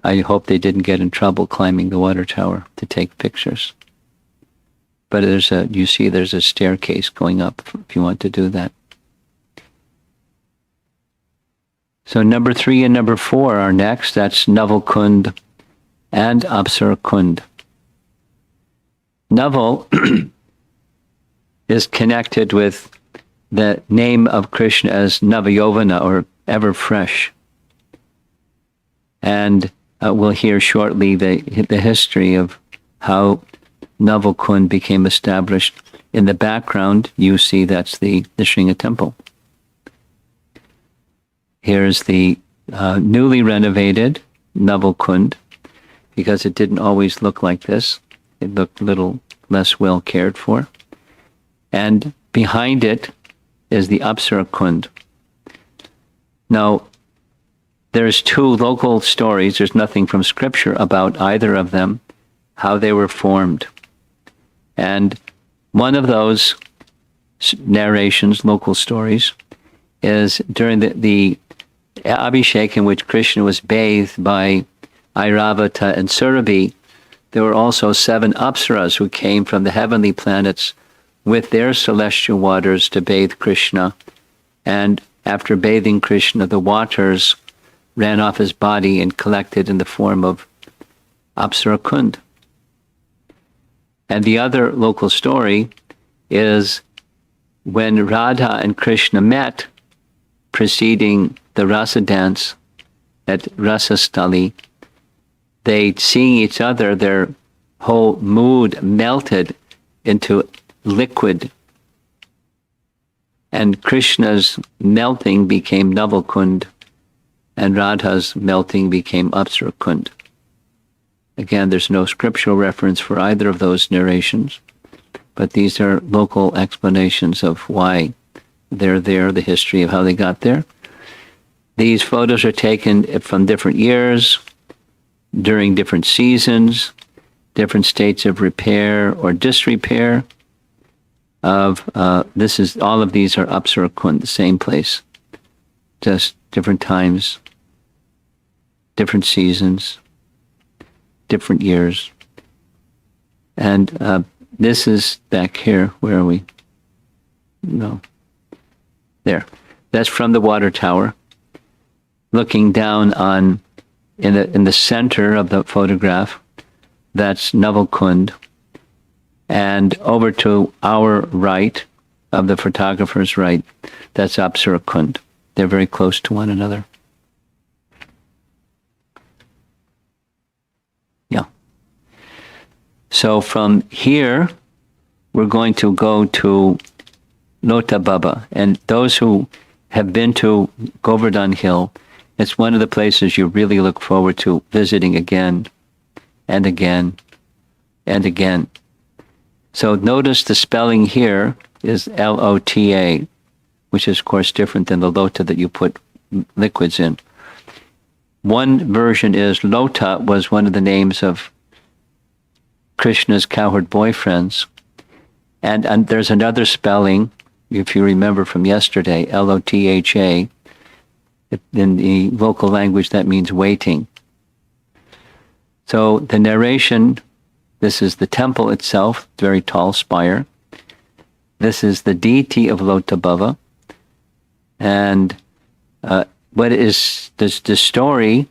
I hope they didn't get in trouble climbing the water tower to take pictures. But you see there's a staircase going up if you want to do that. So number 3 and number 4 are next. That's Naval Kund and Apsara Kund. Naval is connected with the name of Krishna as Navayovana, or ever fresh. And we'll hear shortly the history of how Naval Kund became established. In the background, you see that's the Nrsimha temple. Here's the newly renovated Naval Kund, because it didn't always look like this. It looked a little less well cared for. And behind it is the Apsara Kund. Now, there's 2 local stories. There's nothing from scripture about either of them, how they were formed. And one of those narrations, local stories, is during the Abhishek in which Krishna was bathed by Airavata and Surabhi. There were also 7 Apsaras who came from the heavenly planets with their celestial waters to bathe Krishna. And after bathing Krishna, the waters ran off his body and collected in the form of Apsara Kund. And the other local story is when Radha and Krishna met, preceding the Rasa dance at Rasastali, they, seeing each other, their whole mood melted into liquid. And Krishna's melting became Naval Kund, and Radha's melting became Apsara Kund. Again, there's no scriptural reference for either of those narrations, but these are local explanations of why they're there, the history of how they got there. These photos are taken from different years, during different seasons, different states of repair or disrepair. All of these are Apsara Kund, the same place, just different times, different seasons, different years. And this is back here. Where are we? No. There. That's from the water tower. Looking down on, in the center of the photograph, that's Naval Kund. And over to our right, of the photographer's right, that's Apsara Kund. They're very close to one another. Yeah. So from here, we're going to go to Lota Baba. And those who have been to Govardhan Hill, it's one of the places you really look forward to visiting again and again and again. So notice the spelling here is Lota, which is, of course, different than the lota that you put liquids in. One version is Lota was one of the names of Krishna's cowherd boyfriends, And there's another spelling, if you remember from yesterday, Lotha. In the local language, that means waiting. So the narration, this is the temple itself, very tall spire. This is the deity of Lotabhava. And what is the story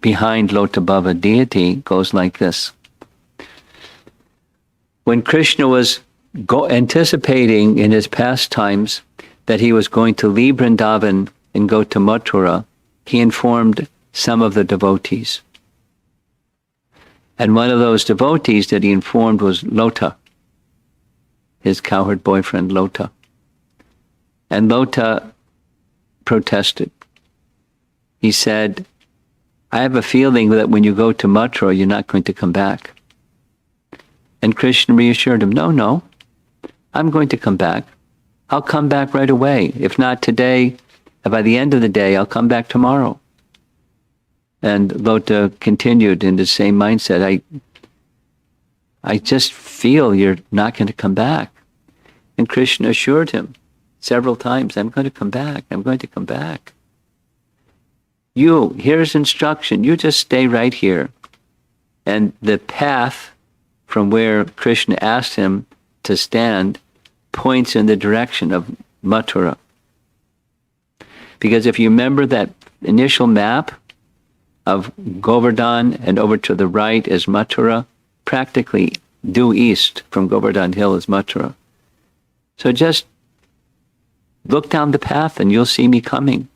behind Lotabhava deity goes like this. When Krishna was anticipating in his pastimes that he was going to leave Vrindavan and go to Mathura, he informed some of the devotees. And one of those devotees that he informed was Lota, his cowherd boyfriend Lota. And Lota protested. He said, I have a feeling that when you go to Mathura, you're not going to come back. And Krishna reassured him, no, I'm going to come back. I'll come back right away. If not today, by the end of the day, I'll come back tomorrow. And Lota continued in the same mindset. I just feel you're not going to come back. And Krishna assured him several times, I'm going to come back. I'm going to come back. Here's instruction. You just stay right here. And the path from where Krishna asked him to stand points in the direction of Mathura. Because if you remember that initial map of Govardhan and over to the right is Mathura, practically due east from Govardhan Hill is Mathura. So just look down the path and you'll see me coming.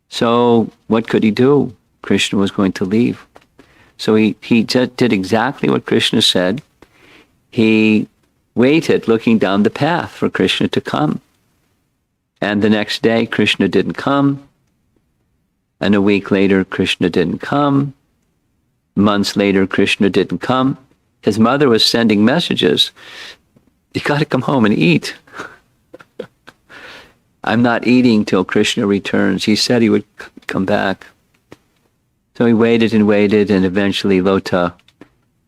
So what could he do? Krishna was going to leave. So he just did exactly what Krishna said. He waited looking down the path for Krishna to come. And the next day, Krishna didn't come. And a week later, Krishna didn't come. Months later, Krishna didn't come. His mother was sending messages. You got to come home and eat. I'm not eating till Krishna returns. He said he would come back. So he waited, and eventually Lota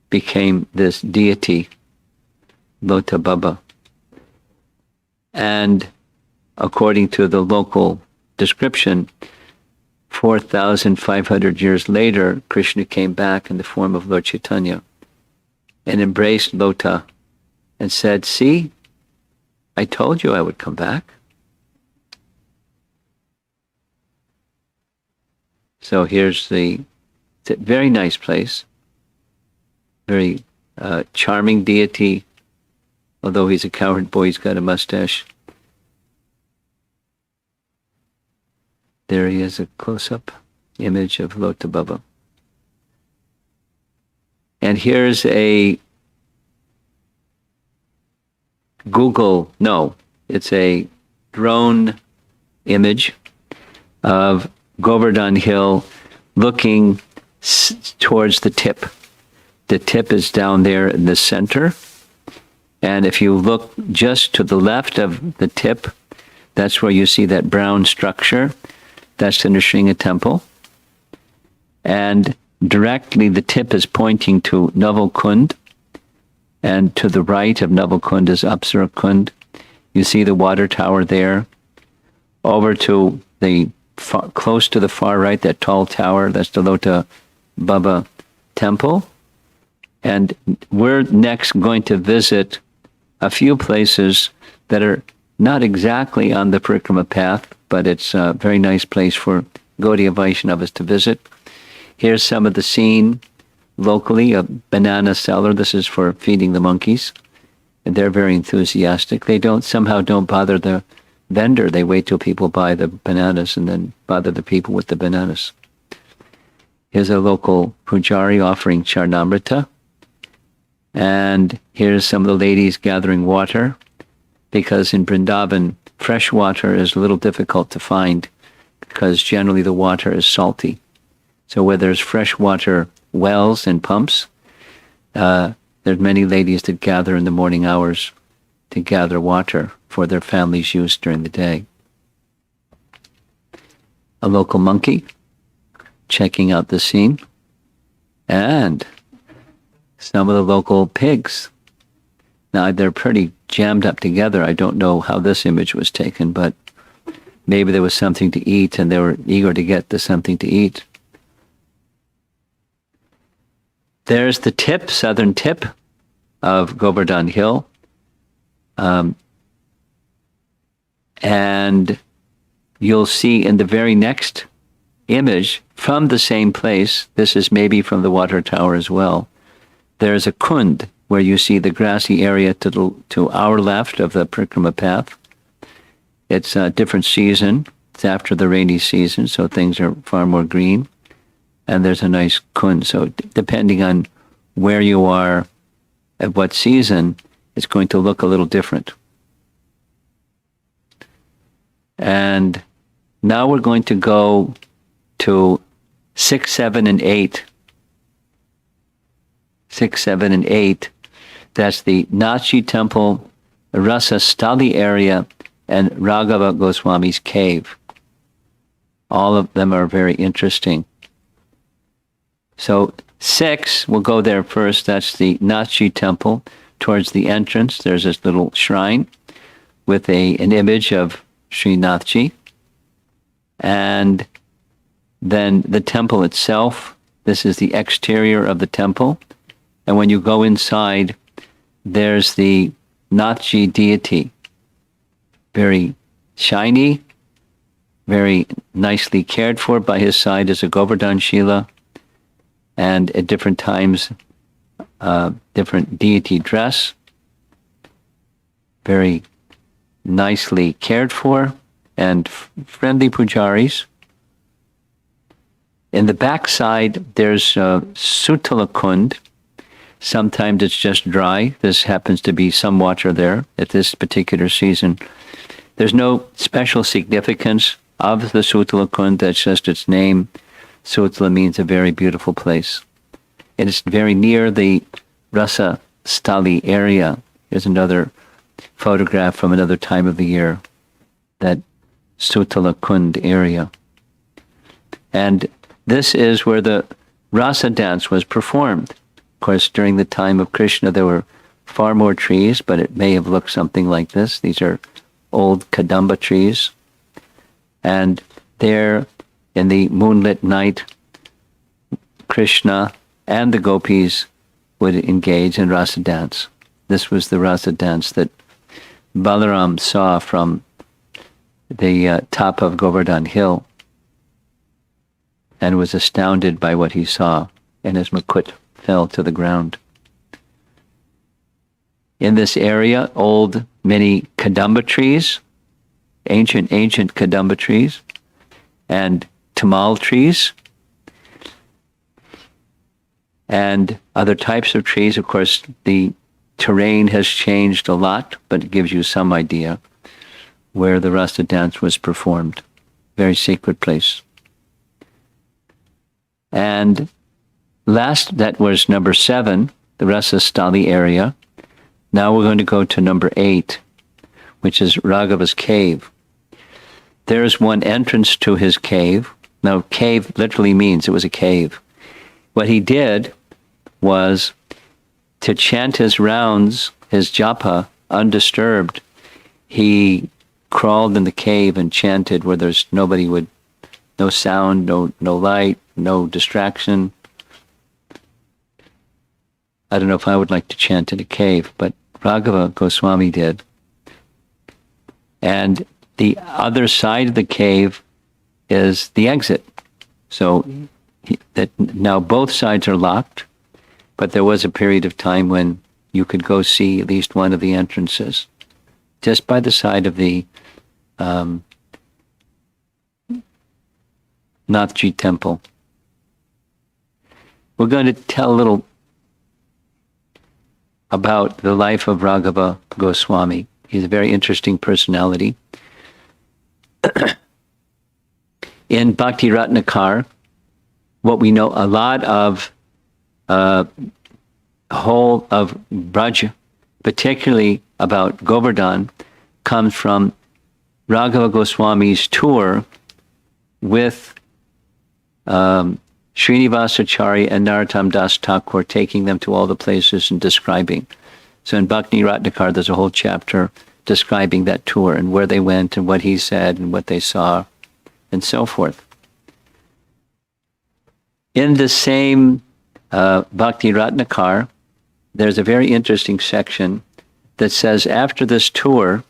became this deity, Lotabhava. And according to the local description, 4,500 years later, Krishna came back in the form of Lord Chaitanya and embraced Lota and said, see, I told you I would come back. So here's it's a very nice place, very charming deity. Although he's a cowherd boy, he's got a mustache. There he is, a close-up image of Lotabhava. And here's a it's a drone image of Govardhan Hill looking towards the tip. The tip is down there in the center. And if you look just to the left of the tip, that's where you see that brown structure. That's the Nrsimha temple. And directly the tip is pointing to Naval Kund. And to the right of Naval Kund is Apsara Kund. You see the water tower there. Over to close to the far right, that tall tower, that's the Lotabhava temple. And we're next going to visit a few places that are not exactly on the Parikrama path, but it's a very nice place for Gaudiya Vaishnavas to visit. Here's some of the scene locally, a banana seller. This is for feeding the monkeys. And they're very enthusiastic. They somehow don't bother the vendor. They wait till people buy the bananas and then bother the people with the bananas. Here's a local pujari offering charnamrita. And here's some of the ladies gathering water, because in Vrindavan, fresh water is a little difficult to find because generally the water is salty. So where there's fresh water wells and pumps, there's many ladies that gather in the morning hours to gather water for their family's use during the day. A local monkey checking out the scene, and some of the local pigs Now, they're pretty jammed up together. I don't know how this image was taken, but maybe there was something to eat and they were eager to get to something to eat. There's the tip, southern tip of Govardhan Hill. And you'll see in the very next image from the same place, this is maybe from the water tower as well, there's a kund where you see the grassy area to our left of the Parikrama path. It's a different season. It's after the rainy season, so things are far more green. And there's a nice kund. So depending on where you are at what season, it's going to look a little different. And now we're going to go to 6, 7, and 8. 6, 7, and 8. That's the Nachi Temple, Rasa Stali area, and Raghava Goswami's cave. All of them are very interesting. So 6, we'll go there first. That's the Nachi Temple. Towards the entrance, there's this little shrine with an image of Sri Nathji. And then the temple itself, this is the exterior of the temple. And when you go inside, there's the Nathji deity. Very shiny, very nicely cared for. By his side is a Govardhan Shila. And at different times, different deity dress. Very nicely cared for, and friendly pujaris. In the backside, there's Sutala Kund. Sometimes it's just dry. This happens to be some water there at this particular season. There's no special significance of the Sutala Kund. That's just its name. Sutala means a very beautiful place. And it's very near the Rasa Stali area. Here's another photograph from another time of the year, that Sutala Kund area. And this is where the rasa dance was performed. Of course, during the time of Krishna, there were far more trees, but it may have looked something like this. These are old Kadamba trees. And there, in the moonlit night, Krishna and the gopis would engage in rasa dance. This was the rasa dance that Balaram saw from the top of Govardhan Hill and was astounded by what he saw, and his mukut fell to the ground. In this area, many Kadamba trees, ancient Kadamba trees, and Tamal trees, and other types of trees. Of course, the terrain has changed a lot, but it gives you some idea where the rasa dance was performed. Very sacred place. And last, that was number 7, the Rasa Stali area. Now we're going to go to number 8, which is Raghava's cave. There's one entrance to his cave. Now, cave literally means it was a cave. What he did was to chant his rounds, his japa, undisturbed. He crawled in the cave and chanted where there's no sound, no light, no distraction. I don't know if I would like to chant in a cave, but Raghava Goswami did. And the other side of the cave is the exit. So now both sides are locked, but there was a period of time when you could go see at least one of the entrances, just by the side of the Nathji temple. We're going to tell a little about the life of Raghava Goswami. He's a very interesting personality. In Bhakti Ratnakar, what we know a lot of whole of Braj, particularly about Govardhan, comes from Raghava Goswami's tour with Srinivasacharya and Narottam Das Thakur, taking them to all the places and describing. So in Bhakti Ratnakar, there's a whole chapter describing that tour and where they went and what he said and what they saw and so forth. In the same Bhakti Ratnakar, there's a very interesting section that says after this tour,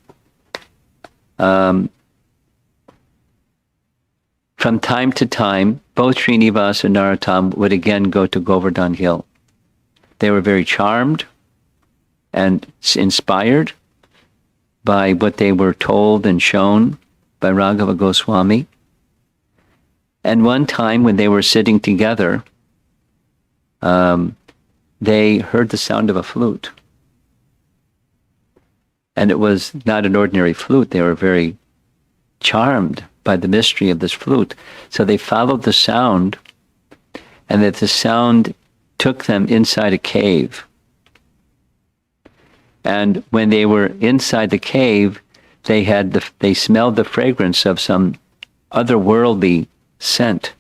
from time to time, both Srinivas and Narottam would again go to Govardhan Hill. They were very charmed and inspired by what they were told and shown by Raghava Goswami. And one time when they were sitting together, they heard the sound of a flute. And it was not an ordinary flute. They were very charmed by the mystery of this flute. So they followed the sound, and that the sound took them inside a cave. And when they were inside the cave, they smelled the fragrance of some otherworldly scent.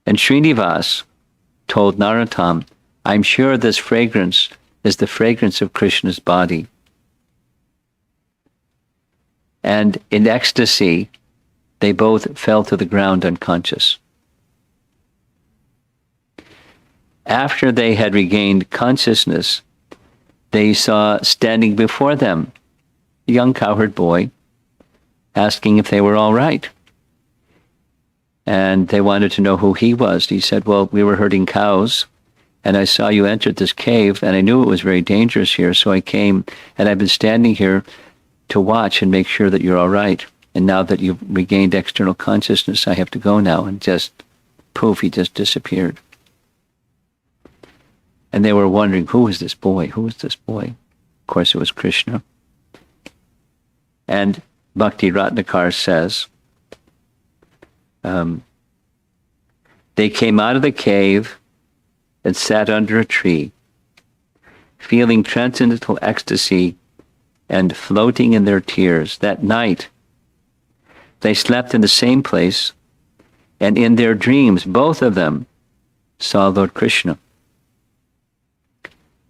And Srinivas told Narottam, I'm sure this fragrance is the fragrance of Krishna's body. And in ecstasy, they both fell to the ground unconscious. After they had regained consciousness, they saw standing before them a young cowherd boy asking if they were all right. And they wanted to know who he was. He said, well, we were herding cows, and I saw you entered this cave, and I knew it was very dangerous here, so I came, and I've been standing here to watch and make sure that you're all right. And now that you've regained external consciousness, I have to go now. And just, poof, he just disappeared. And they were wondering, who is this boy? Who is this boy? Of course, it was Krishna. And Bhakti Ratnakar says, they came out of the cave and sat under a tree, feeling transcendental ecstasy and floating in their tears. That night, they slept in the same place, and in their dreams, both of them saw Lord Krishna,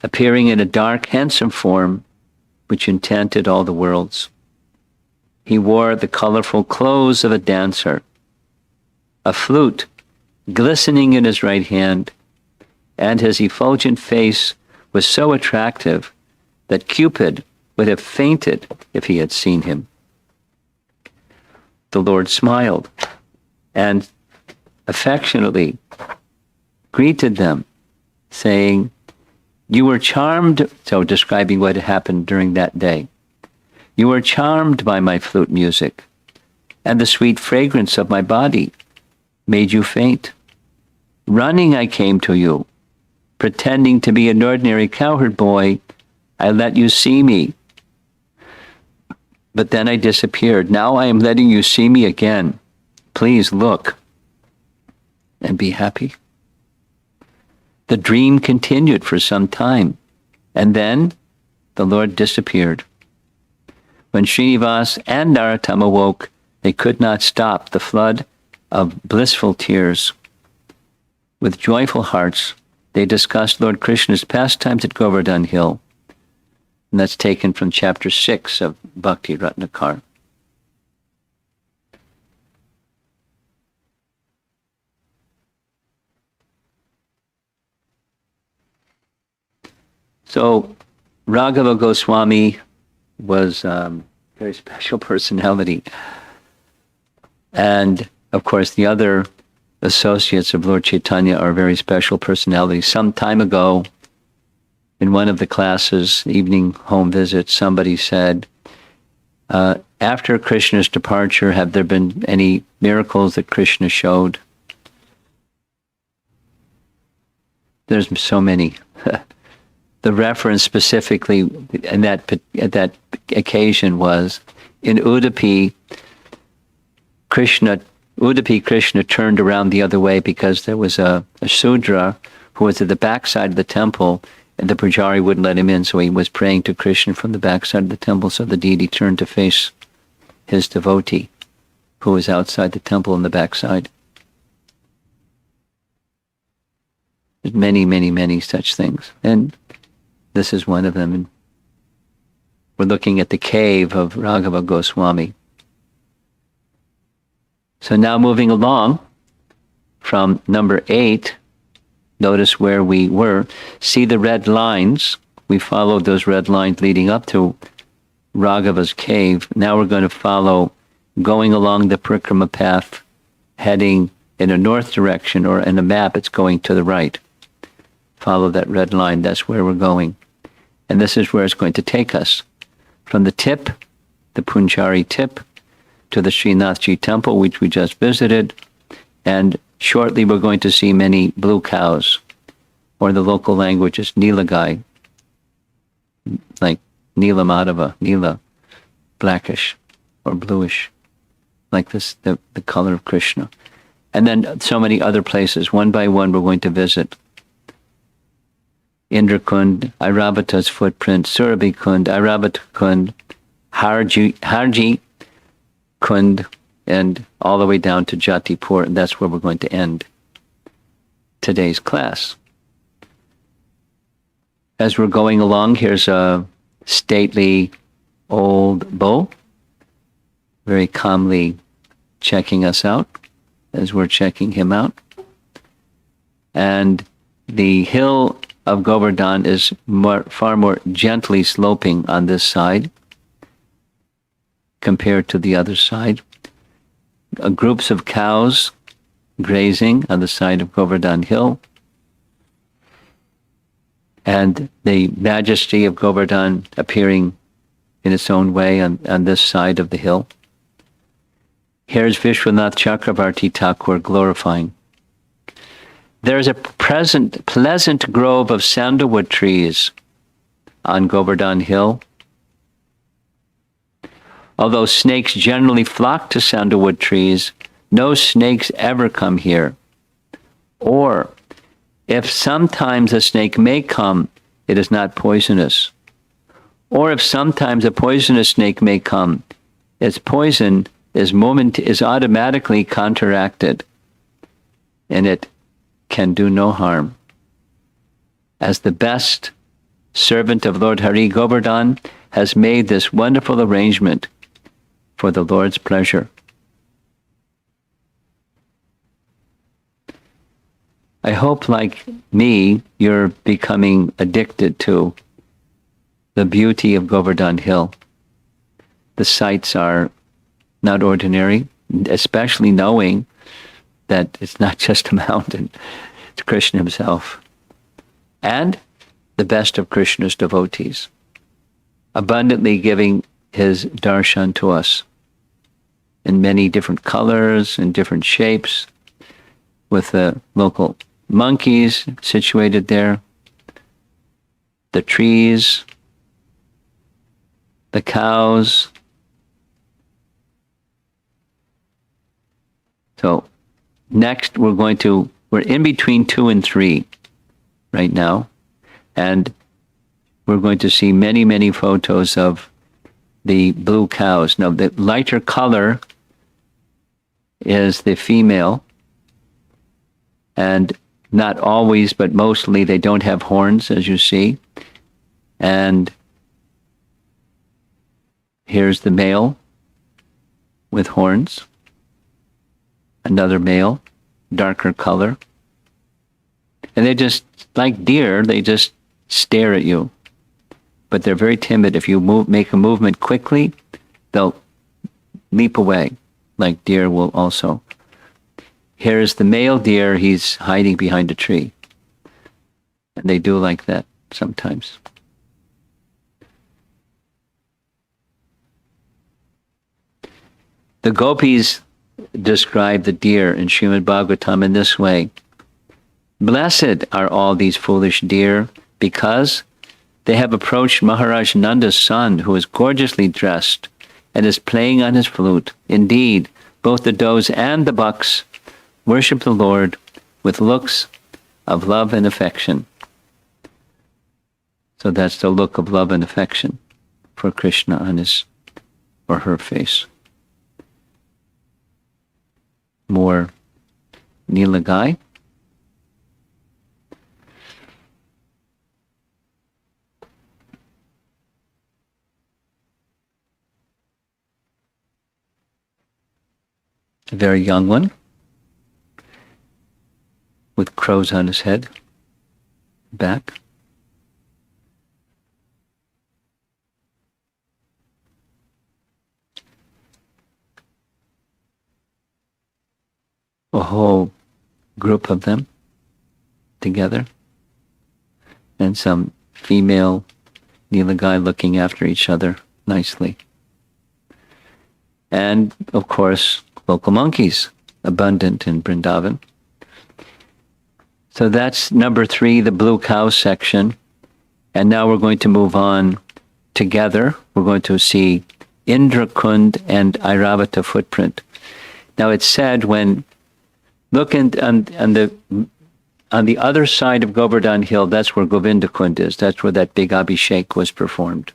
appearing in a dark, handsome form which enchanted all the worlds. He wore the colorful clothes of a dancer, a flute glistening in his right hand, and his effulgent face was so attractive that Cupid would have fainted if he had seen him. The Lord smiled and affectionately greeted them, saying, you were charmed, so describing what happened during that day. You were charmed by my flute music, and the sweet fragrance of my body made you faint. Running I came to you, pretending to be an ordinary cowherd boy. I let you see me, but then I disappeared. Now I am letting you see me again. Please look and be happy. The dream continued for some time, and then the Lord disappeared. When Srinivas and Narottam awoke, they could not stop the flood of blissful tears. With joyful hearts, they discussed Lord Krishna's pastimes at Govardhan Hill. And that's taken from chapter 6 of Bhakti Ratnakar. So Raghava Goswami was a very special personality. And of course, the other associates of Lord Chaitanya are very special personalities. Some time ago, in one of the classes, evening home visit, somebody said, after Krishna's departure, have there been any miracles that Krishna showed? There's so many. The reference specifically at that occasion was in Udupi, Krishna turned around the other way because there was a Sudra who was at the backside of the temple, and the Pujari wouldn't let him in, so he was praying to Krishna from the backside of the temple, so the deity turned to face his devotee, who was outside the temple in the backside. There's many, many, many such things. And this is one of them. And we're looking at the cave of Raghava Goswami. So now moving along from number 8, notice where we were. See the red lines. We followed those red lines leading up to Raghava's cave. Now we're going to follow, going along the Parikrama path, heading in a north direction, or in a map it's going to the right. Follow that red line. That's where we're going. And this is where it's going to take us. From the tip, the Punjari tip, to the Srinathji temple, which we just visited. And shortly we're going to see many blue cows, or in the local language is Nilagai, like Nila Madhava, Nila, blackish or bluish, like this, the color of Krishna. And then so many other places. One by one we're going to visit. Indrakund, Airavata's footprint, Surabhi Kund, Airavata Kund, Harji Kund, and all the way down to Jatipur, and that's where we're going to end today's class. As we're going along, here's a stately old bull, very calmly checking us out as we're checking him out. And the hill of Govardhan is far more gently sloping on this side compared to the other side. Groups of cows grazing on the side of Govardhan Hill. And the majesty of Govardhan appearing in its own way on this side of the hill. Here's Vishwanath Chakravarti Thakur glorifying. There is a pleasant grove of sandalwood trees on Govardhan Hill. Although snakes generally flock to sandalwood trees, no snakes ever come here. Or, if sometimes a snake may come, it is not poisonous. Or if sometimes a poisonous snake may come, its poison is automatically counteracted, and it can do no harm. As the best servant of Lord Hari, Govardhan has made this wonderful arrangement for the Lord's pleasure. I hope, like me, you're becoming addicted to the beauty of Govardhan Hill. The sights are not ordinary, especially knowing that it's not just a mountain, it's Krishna himself. And the best of Krishna's devotees, abundantly giving his darshan to us in many different colors and different shapes, with the local monkeys situated there, the trees, the cows. So next we're in between 2 and 3 right now, and we're going to see many, many photos of the blue cows. Now, the lighter color is the female, and not always, but mostly they don't have horns, as you see. And here's the male with horns. Another male, darker color. And they just, like deer, they just stare at you. But they're very timid. If you make a movement quickly, they'll leap away, like deer will also. Here's the male deer, he's hiding behind a tree. And they do like that sometimes. The gopis describe the deer in Srimad Bhagavatam in this way. Blessed are all these foolish deer, because they have approached Maharaj Nanda's son, who is gorgeously dressed and is playing on his flute. Indeed, both the does and the bucks worship the Lord with looks of love and affection. So that's the look of love and affection for Krishna on his or her face. More Nilagai. a very young one, with crows on his head, back. A whole group of them together, and some female Nilagai looking after each other nicely. And, of course, local monkeys, abundant in Vrindavan. So that's number 3, the blue cow section. And now we're going to move on together. We're going to see Indrakund and Airavata footprint. Now it's said when looking on the other side of Govardhan Hill, that's where Govindakund is. That's where that big Abhishek was performed.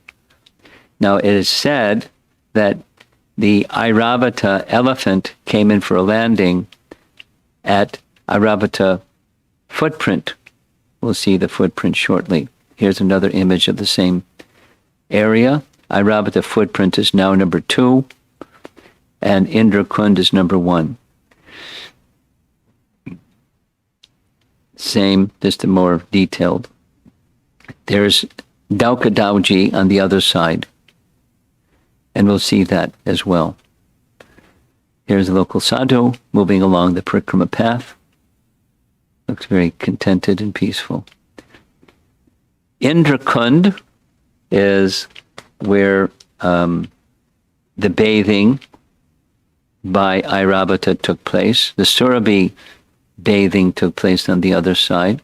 Now it is said that the Airavata elephant came in for a landing at Airavata footprint. We'll see the footprint shortly. Here's another image of the same area. Airavata footprint is now number 2, and Indrakund is number 1. Same, just a more detailed. There's Daukadauji on the other side, and we'll see that as well. Here's a local sadhu moving along the Parikrama path. Looks very contented and peaceful. Indrakund is where the bathing by Airavata took place. The Surabhi bathing took place on the other side.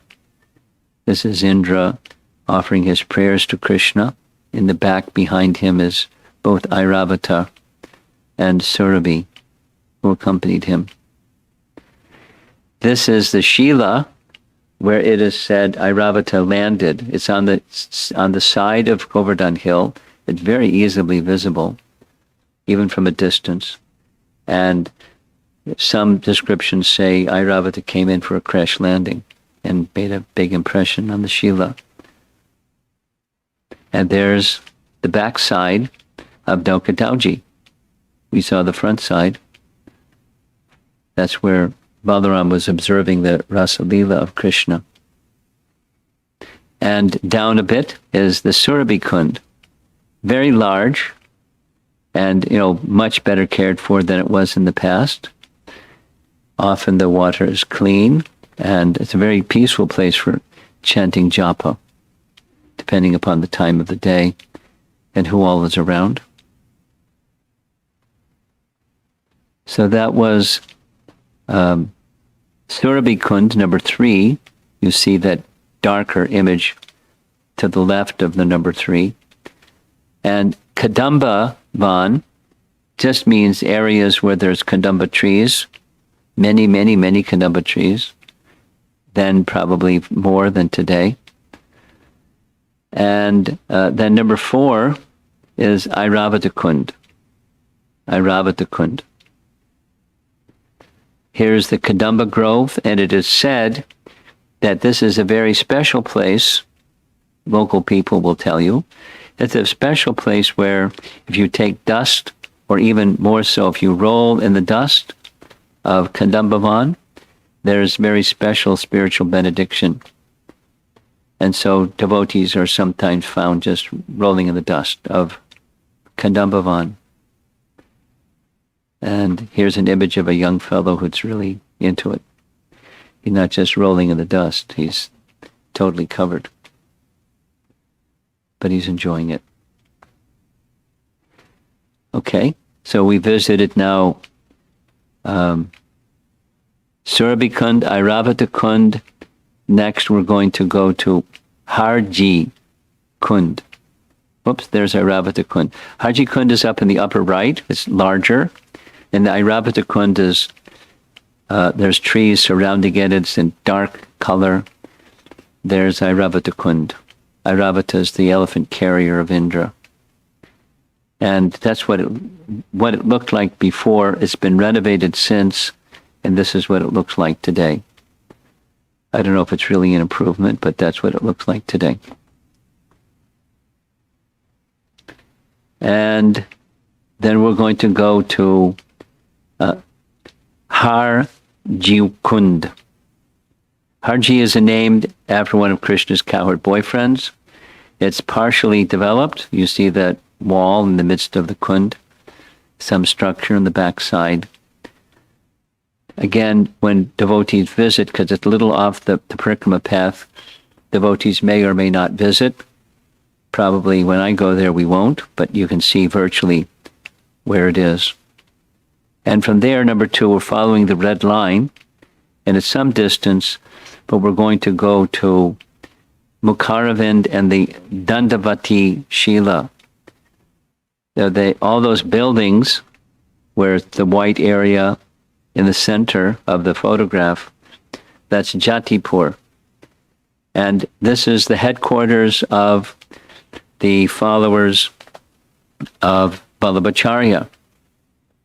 This is Indra offering his prayers to Krishna. In the back behind him is both Airavata and Surabhi, who accompanied him. This is the Shila, where it is said Airavata landed. It's on the side of Govardhan Hill. It's very easily visible, even from a distance. And some descriptions say Airavata came in for a crash landing and made a big impression on the Shila. And there's the back side of Daukadauji. We saw the front side. That's where Balaram was observing the Rasa Leela of Krishna. And down a bit is the Surabhi Kund. Very large and, much better cared for than it was in the past. Often the water is clean, and it's a very peaceful place for chanting japa, depending upon the time of the day and who all is around. So that was Surabhi Kund, number 3. You see that darker image to the left of the number 3. And Kadamba Van just means areas where there's Kadamba trees, many, many, many Kadamba trees, then probably more than today. And then number 4 is Airavata Kund. Airavata Kund. Here's the Kadamba Grove, and it is said that this is a very special place. Local people will tell you. It's a special place where if you take dust, or even more so if you roll in the dust of Kadambavan, there's very special spiritual benediction. And so devotees are sometimes found just rolling in the dust of Kadambavan. And here's an image of a young fellow who's really into it. He's not just rolling in the dust, he's totally covered. But he's enjoying it. Okay, so we visited now Surabhi Kund, Airavata Kund. Next we're going to go to Harji Kund. Whoops, there's Airavata Kund. Harji Kund is up in the upper right. It's larger. And the Airavata Kund is, there's trees surrounding it. It's in dark color. There's Airavata Kund. Airavata is the elephant carrier of Indra. And that's what it looked like before. It's been renovated since, and this is what it looks like today. I don't know if it's really an improvement, but that's what it looks like today. And then we're going to go to Harji-kund. Harji is a name after one of Krishna's cowherd boyfriends. It's partially developed. You see that wall in the midst of the kund, some structure on the backside. Again, when devotees visit, because it's a little off the Parikrama path, devotees may or may not visit. Probably when I go there, we won't, but you can see virtually where it is. And from there, number 2, we're following the red line, and it's some distance, but we're going to go to Mukharavind and the Dandavati Shila. All those buildings where the white area in the center of the photograph, that's Jatipur. And this is the headquarters of the followers of Vallabhacharya.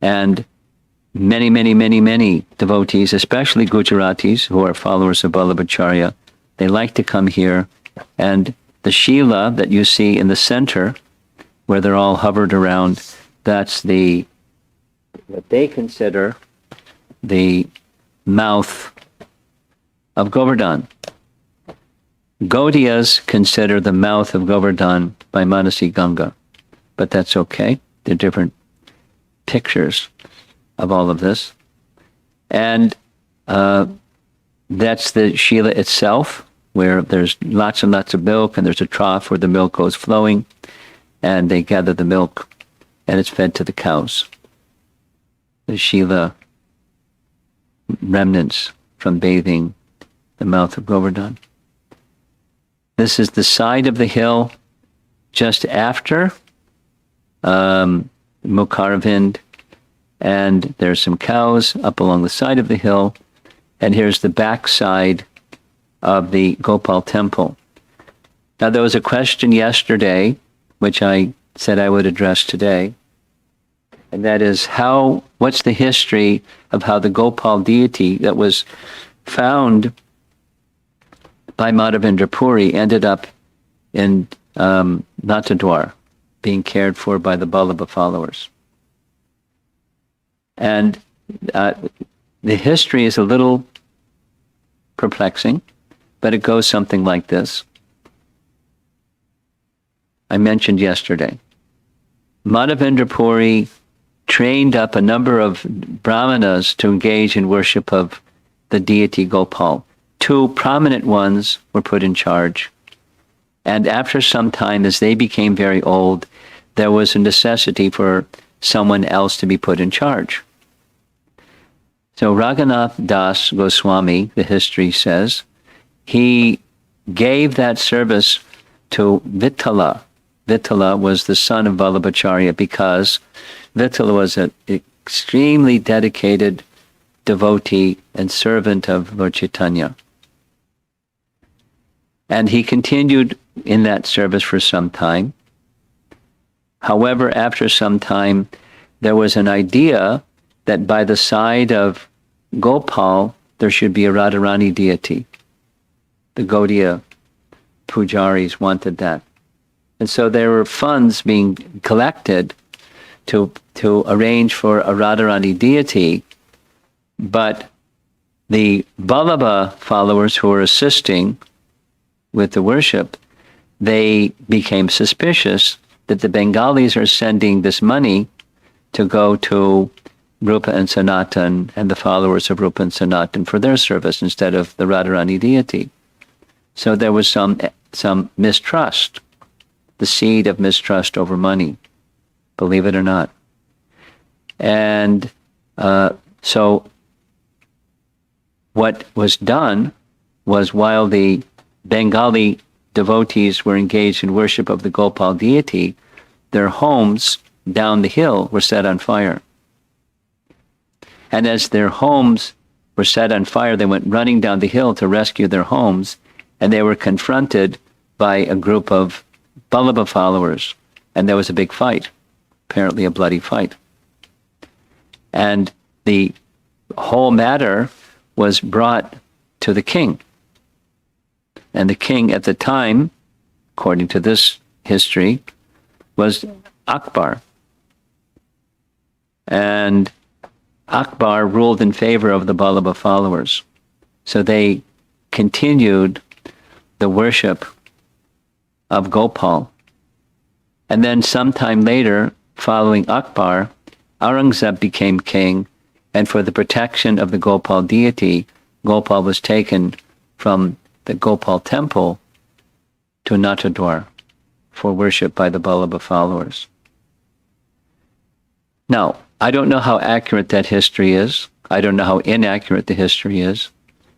And many devotees, especially Gujaratis who are followers of Vallabhacharya, they like to come here. And the Shila that you see in the center, where they're all hovered around, that's what they consider the mouth of Govardhan. Gaudiyas consider the mouth of Govardhan by Manasi Ganga, but that's okay. They're different pictures of all of this. And that's the Shila itself, where there's lots and lots of milk, and there's a trough where the milk goes flowing, and they gather the milk, and it's fed to the cows. The Shila remnants from bathing the mouth of Govardhan. This is the side of the hill just after Mukharavind, and there's some cows up along the side of the hill, and here's the back side of the Gopal temple. Now, there was a question yesterday, which I said I would address today, and that is what's the history of how the Gopal deity that was found by Madhavendra Puri ended up in Natadwar, being cared for by the Vallabha followers. And the history is a little perplexing, but it goes something like this. I mentioned yesterday, Madhavendra Puri trained up a number of brahmanas to engage in worship of the deity Gopal. 2 prominent ones were put in charge. And after some time, as they became very old, there was a necessity for someone else to be put in charge. So Raghunath Das Goswami, the history says, he gave that service to Vittala. Vittala was the son of Vallabhacharya because Vittala was an extremely dedicated devotee and servant of Lord Chaitanya. And he continued in that service for some time. However, after some time, there was an idea that by the side of Gopal, there should be a Radharani deity. The Gaudiya pujaris wanted that. And so there were funds being collected to arrange for a Radharani deity, but the Vallabha followers who were assisting with the worship, they became suspicious that the Bengalis are sending this money to go to Rupa and Sanatan and the followers of Rupa and Sanatan for their service instead of the Radharani deity. So there was some mistrust, the seed of mistrust over money, believe it or not. And so what was done was, while the Bengali devotees were engaged in worship of the Gopal deity, their homes down the hill were set on fire. And as their homes were set on fire, they went running down the hill to rescue their homes, and they were confronted by a group of Vallabha followers, and there was a big fight, apparently a bloody fight. And the whole matter was brought to the king. And the king at the time, according to this history, was Akbar. And Akbar ruled in favor of the Vallabha followers. So they continued the worship of Gopal. And then sometime later, following Akbar, Aurangzeb became king, and for the protection of the Gopal deity, Gopal was taken from the Gopal temple to Natadwar for worship by the Vallabha followers. Now, I don't know how accurate that history is. I don't know how inaccurate the history is,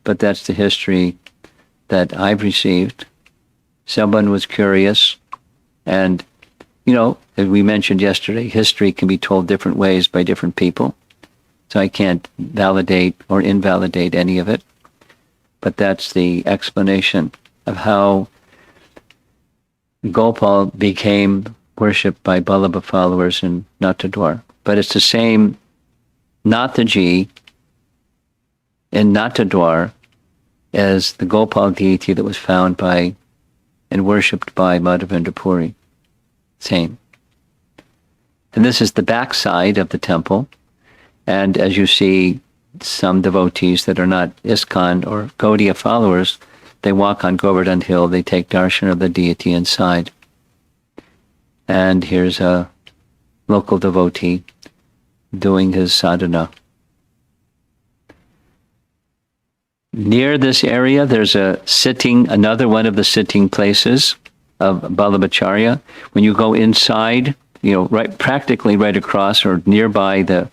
but that's the history that I've received. Someone was curious, and, as we mentioned yesterday, history can be told different ways by different people. So I can't validate or invalidate any of it. But that's the explanation of how Gopal became worshipped by Vallabha followers in Natadwar. But it's the same Nathaji in Natadwar as the Gopal deity that was found by and worshipped by Madhavendra Puri. Same. And this is the backside of the temple. And as you see, some devotees that are not ISKCON or Gaudiya followers, they walk on Govardhan Hill, they take darshan of the deity inside. And here's a local devotee doing his sadhana. Near this area, there's another one of the sitting places of Vallabhacharya. When you go inside, practically right across or nearby the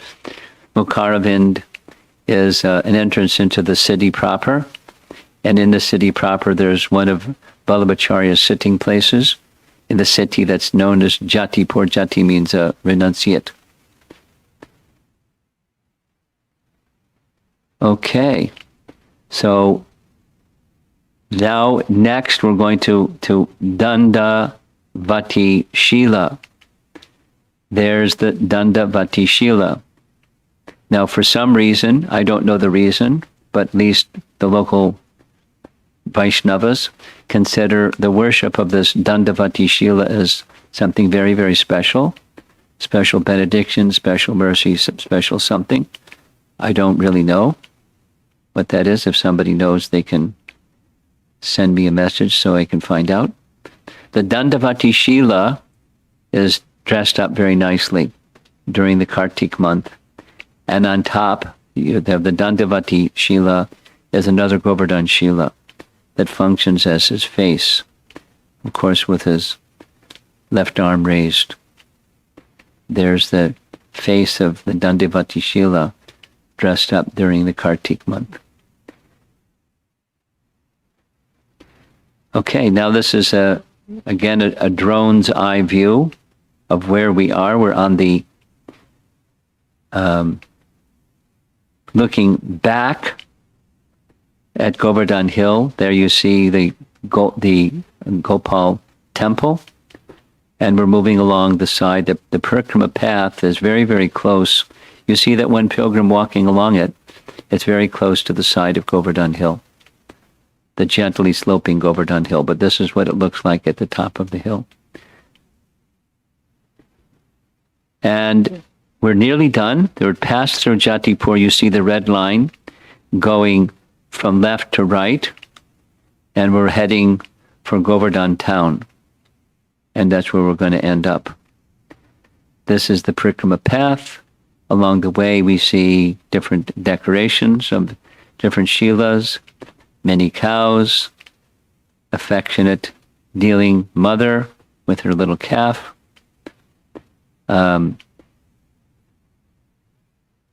Mukharavind is an entrance into the city proper. And in the city proper, there's one of Vallabhacharya's sitting places in the city that's known as Jatipur. Jati means renunciate. Okay. So now next we're going to Dandavati Shila. There's the Dandavati Shila. Now, for some reason, I don't know the reason, but at least the local Vaishnavas consider the worship of this Dandavati Shila as something very, very special. Special benediction, special mercy, special something. I don't really know what that is. If somebody knows, they can send me a message so I can find out. The Dandavati Shila is dressed up very nicely during the Kartik month. And on top, you have the Dandavati Shila is another Govardhan Shila that functions as his face, of course, with his left arm raised. There's the face of the Dandavati Shila dressed up during the Kartik month. Okay, now this is again a drone's eye view of where we are. We're on the looking back at Govardhan Hill. There you see the Gopal temple, and we're moving along the side. The Parikrama path is very, very close. You see that one pilgrim walking along it. It's very close to the side of Govardhan Hill, the gently sloping Govardhan Hill. But this is what it looks like at the top of the hill. And we're nearly done. We're passed through Jatipur. You see the red line going from left to right, and we're heading for Govardhan town. And that's where we're going to end up. This is the Parikrama path. Along the way, we see different decorations of different shilas, many cows, affectionate, kneeling mother with her little calf.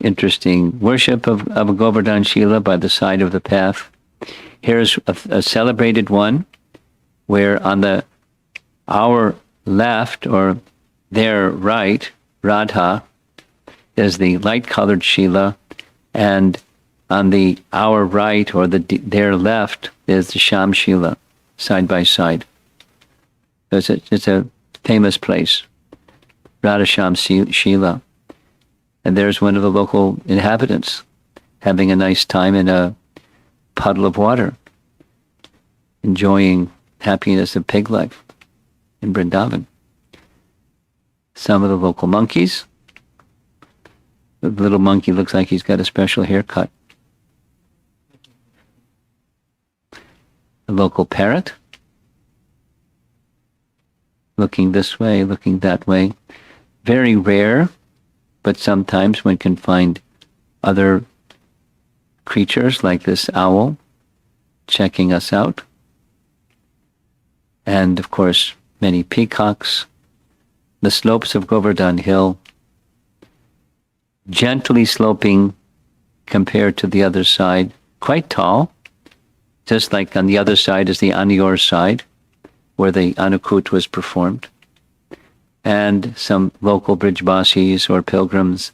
Interesting worship of a Govardhan Shila by the side of the path. Here's a celebrated one where on our left or their right, Radha, is the light-colored Shila, and on our right or their left is the Sham Shila, side by side. So it's a famous place, Radha Sham Shila. And there's one of the local inhabitants having a nice time in a puddle of water, enjoying happiness of pig life in Vrindavan. Some of the local monkeys. The little monkey looks like he's got a special haircut. The local parrot, looking this way, looking that way. Very rare, but sometimes one can find other creatures like this owl checking us out. And of course, many peacocks. The slopes of Govardhan Hill, gently sloping compared to the other side, quite tall, just like on the other side is the Anior side, where the Anukut was performed. And some local Brijbasis or pilgrims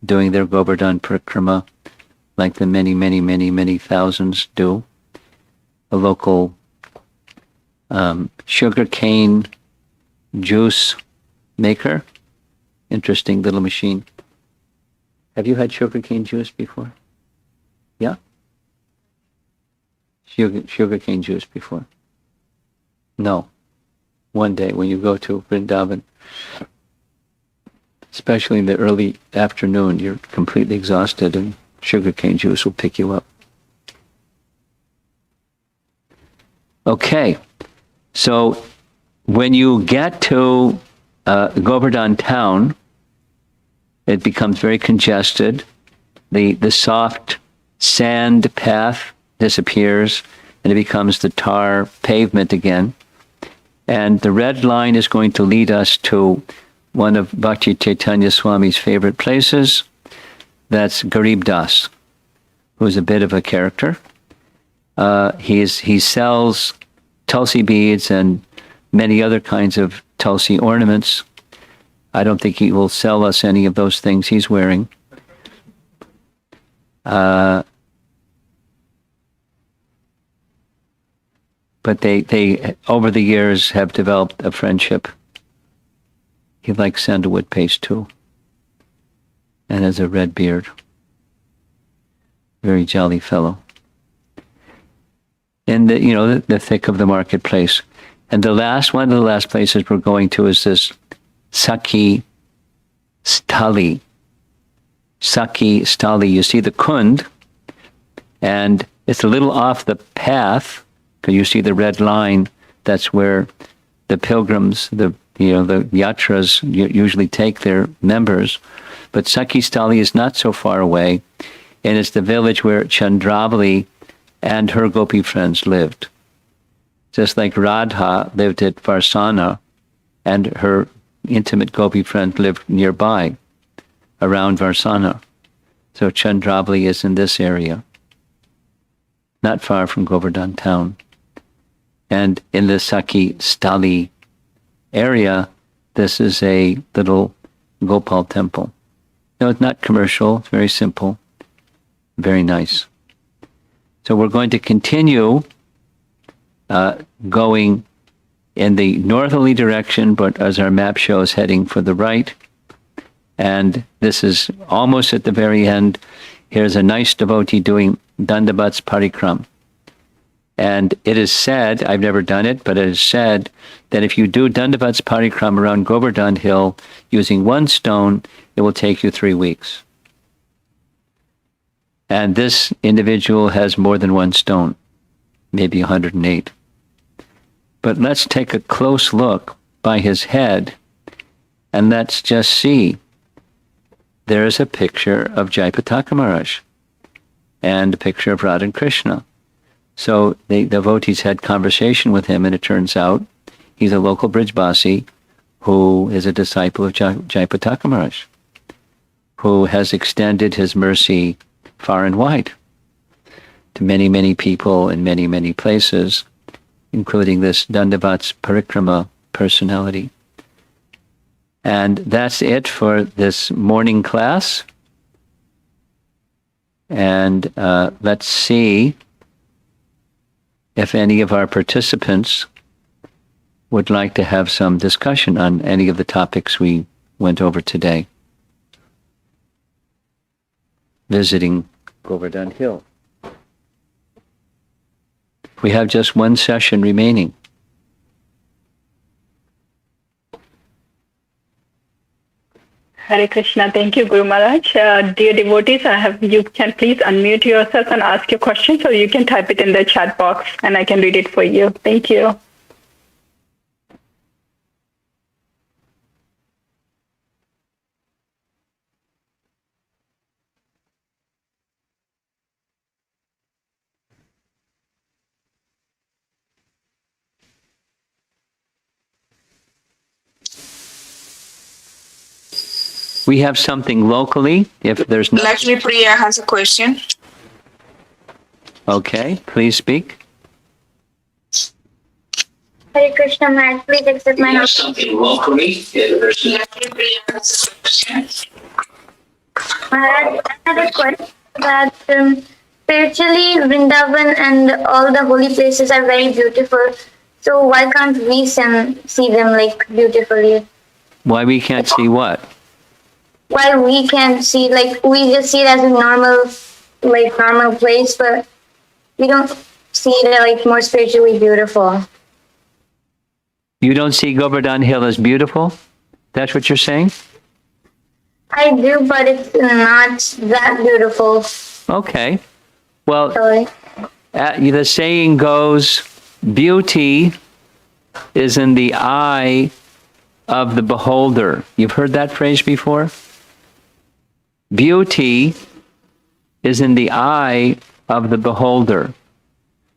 doing their Govardhan Parikrama, like the many thousands do. A local sugarcane juice maker. Interesting little machine. Have you had sugarcane juice before? Yeah? Sugarcane juice before? No. One day when you go to Vrindavan, especially in the early afternoon, you're completely exhausted and sugarcane juice will pick you up. Okay, so when you get to Govardhan town, it becomes very congested. The soft sand path disappears and it becomes the tar pavement again. And the red line is going to lead us to one of Bhakti Chaitanya Swami's favorite places. That's Garib Das, who's a bit of a character. He sells Tulsi beads and many other kinds of Tulsi ornaments. I don't think he will sell us any of those things he's wearing. But they over the years have developed a friendship. He likes sandalwood paste too, and has a red beard. Very jolly fellow. In the thick of the marketplace. And one of the last places we're going to is this Sakhi Stali. Sakhi Stali. You see the Kund, and it's a little off the path, because you see the red line. That's where the pilgrims, the yatras usually take their members. But Sakhi Stali is not so far away, and it's the village where Chandravali and her gopi friends lived. Just like Radha lived at Varsana, and her intimate gopi friend lived nearby, around Varsana. So Chandravali is in this area, not far from Govardhan town. And in the Sakhi Stali area, this is a little Gopal temple. No, it's not commercial, it's very simple, very nice. So we're going to continue going in the northerly direction, but as our map shows, heading for the right. And this is almost at the very end. Here's a nice devotee doing Dandavat's Parikrama. And it is said, I've never done it, but it is said that if you do Dandavat's Parikrama around Govardhan Hill using one stone, it will take you 3 weeks. And this individual has more than one stone, maybe 108. But let's take a close look by his head, and let's just see. There is a picture of Jaipataka Maharaj and a picture of Radha and Krishna. So the devotees had conversation with him, and it turns out he's a local Brijbasi who is a disciple of Jaipataka Maharaj, who has extended his mercy far and wide to many people in many places, including this Dandavat's Parikrama personality. And that's it for this morning class. And let's see if any of our participants would like to have some discussion on any of the topics we went over today. Visiting Govardhan Hill. We have just one session remaining. Hare Krishna. Thank you, Guru Maharaj. Dear devotees, you can please unmute yourself and ask your questions, or you can type it in the chat box and I can read it for you. Thank you. We have something locally. If there's no, Lakshmi Priya has a question. okay, please speak. Hare Krishna, Maharaj, please accept my Have something locally. If there's no, Lakshmi Priya has a question. Maharaj, I had a question that spiritually Vrindavan and all the holy places are very beautiful. So why can't we see them like beautifully? why we can't see what? While we can see, like, we just see it as a normal place, but we don't see it like more spiritually beautiful. You don't see Govardhan Hill as beautiful? That's what you're saying? I do, but it's not that beautiful. Okay. Well, Sorry. the saying goes, beauty is in the eye of the beholder. You've heard that phrase before? Beauty is in the eye of the beholder.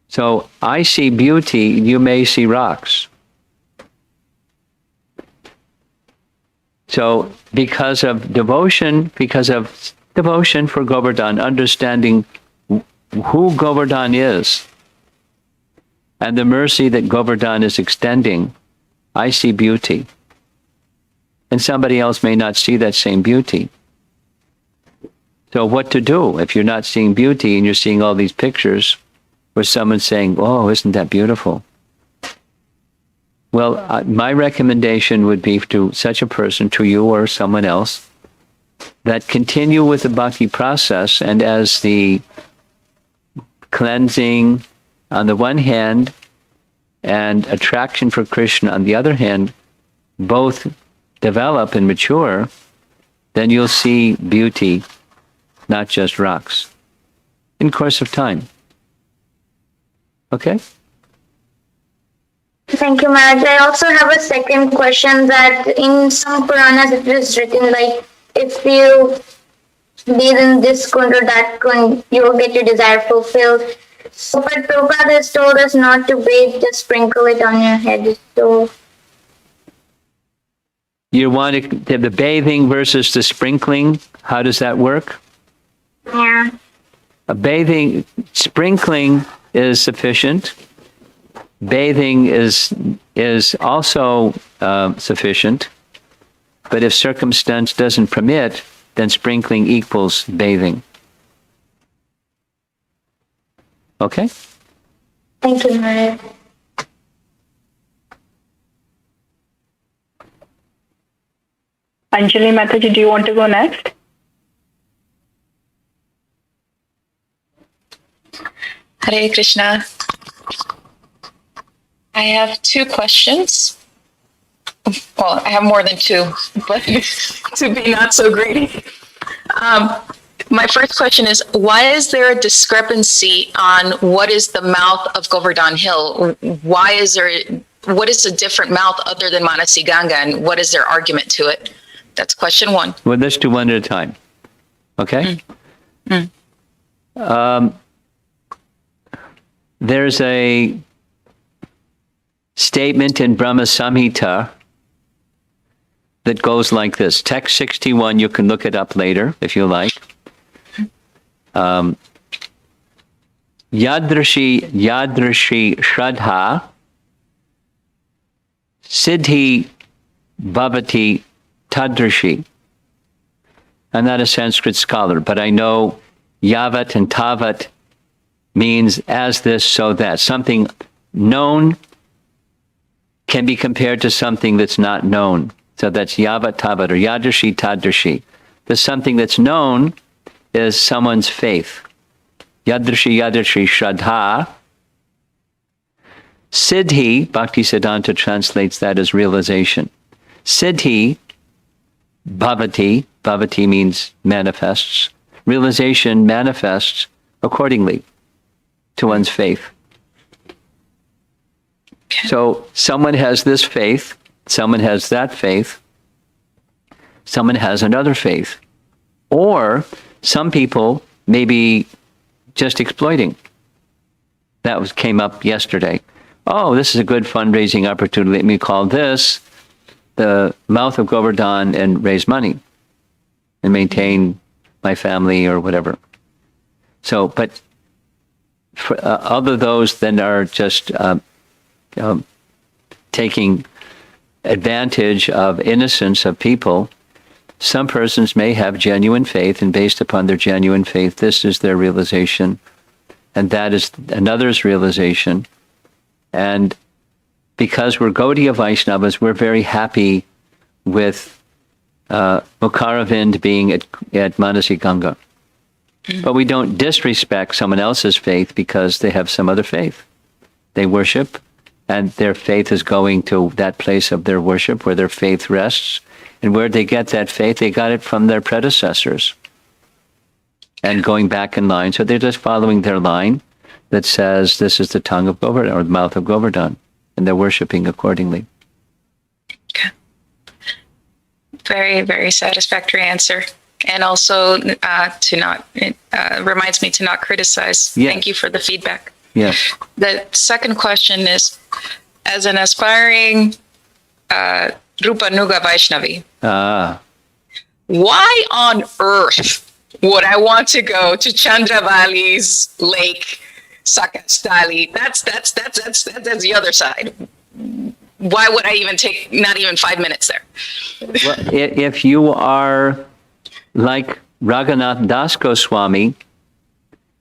So I see beauty, you may see rocks. So because of devotion for Govardhan, understanding who Govardhan is and the mercy that Govardhan is extending, I see beauty. And somebody else may not see that same beauty. So what to do if you're not seeing beauty and you're seeing all these pictures where someone's saying, oh, isn't that beautiful? Well, my recommendation would be to such a person, to you or someone else, that continue with the bhakti process, and as the cleansing on the one hand and attraction for Krishna on the other hand both develop and mature, then you'll see beauty, not just rocks, in course of time. Okay? Thank you, Maharaj. I also have a second question that in some Puranas it is written like, if you bathe in this kund or that kund, you will get your desire fulfilled. So, but Prabhupada has told us not to bathe, just sprinkle it on your head. So, You want to, the bathing versus the sprinkling, how does that work? yeah. Sprinkling is sufficient. Bathing is also sufficient, but if circumstance doesn't permit, then sprinkling equals bathing. Okay? Thank you, Maharaj. Anjali Mataji, do you want to go next? Hare Krishna. I have two questions. Well, I have more than two, but to be not so greedy. My first question is, why is there a discrepancy on what is the mouth of Govardhan Hill? What is a different mouth other than Manasi Ganga, and what is their argument to it? That's question one. Well, let's do one at a time. Okay? There's a statement in Brahma Samhita that goes like this. Text 61, you can look it up later if you like. Yadrashi Shraddha Siddhi Bhavati Tadrashi. I'm not a Sanskrit scholar, but I know Yavat and Tavat means as this, so that. Something known can be compared to something that's not known. So that's Yavat Tavat or Yadrashi Tadrashi. The something that's known is someone's faith. Yadrashi Shraddha. Siddhi, Bhakti Siddhanta translates that as realization. Siddhi bhavati. Bhavati means manifests. Realization manifests accordingly to one's faith. So someone has this faith, someone has that faith, someone has another faith. Or some people may be just exploiting. That came up yesterday. Oh, this is a good fundraising opportunity. Let me call this the mouth of Govardhan and raise money and maintain my family or whatever. So, but for, other those then are just taking advantage of innocence of people. Some persons may have genuine faith, and based upon their genuine faith, this is their realization, and that is another's realization. And because we're Gaudiya Vaishnavas, we're very happy with Mukharavind being at Manasi Ganga. But we don't disrespect someone else's faith because they have some other faith. They worship, and their faith is going to that place of their worship where their faith rests. And where they get that faith, they got it from their predecessors. And going back in line, so they're just following their line that says this is the tongue of Govardhan or the mouth of Govardhan, and they're worshiping accordingly. Okay. Very, very satisfactory answer. And also reminds me to not criticize. Yes. Thank you for the feedback. Yes. The second question is, as an aspiring Rupa Nuga Vaishnavi, why on earth would I want to go to Chandravali's lake, Sakastali? That's the other side. Why would I even take not even 5 minutes there? Well, if you are like Raghunath Das Goswami,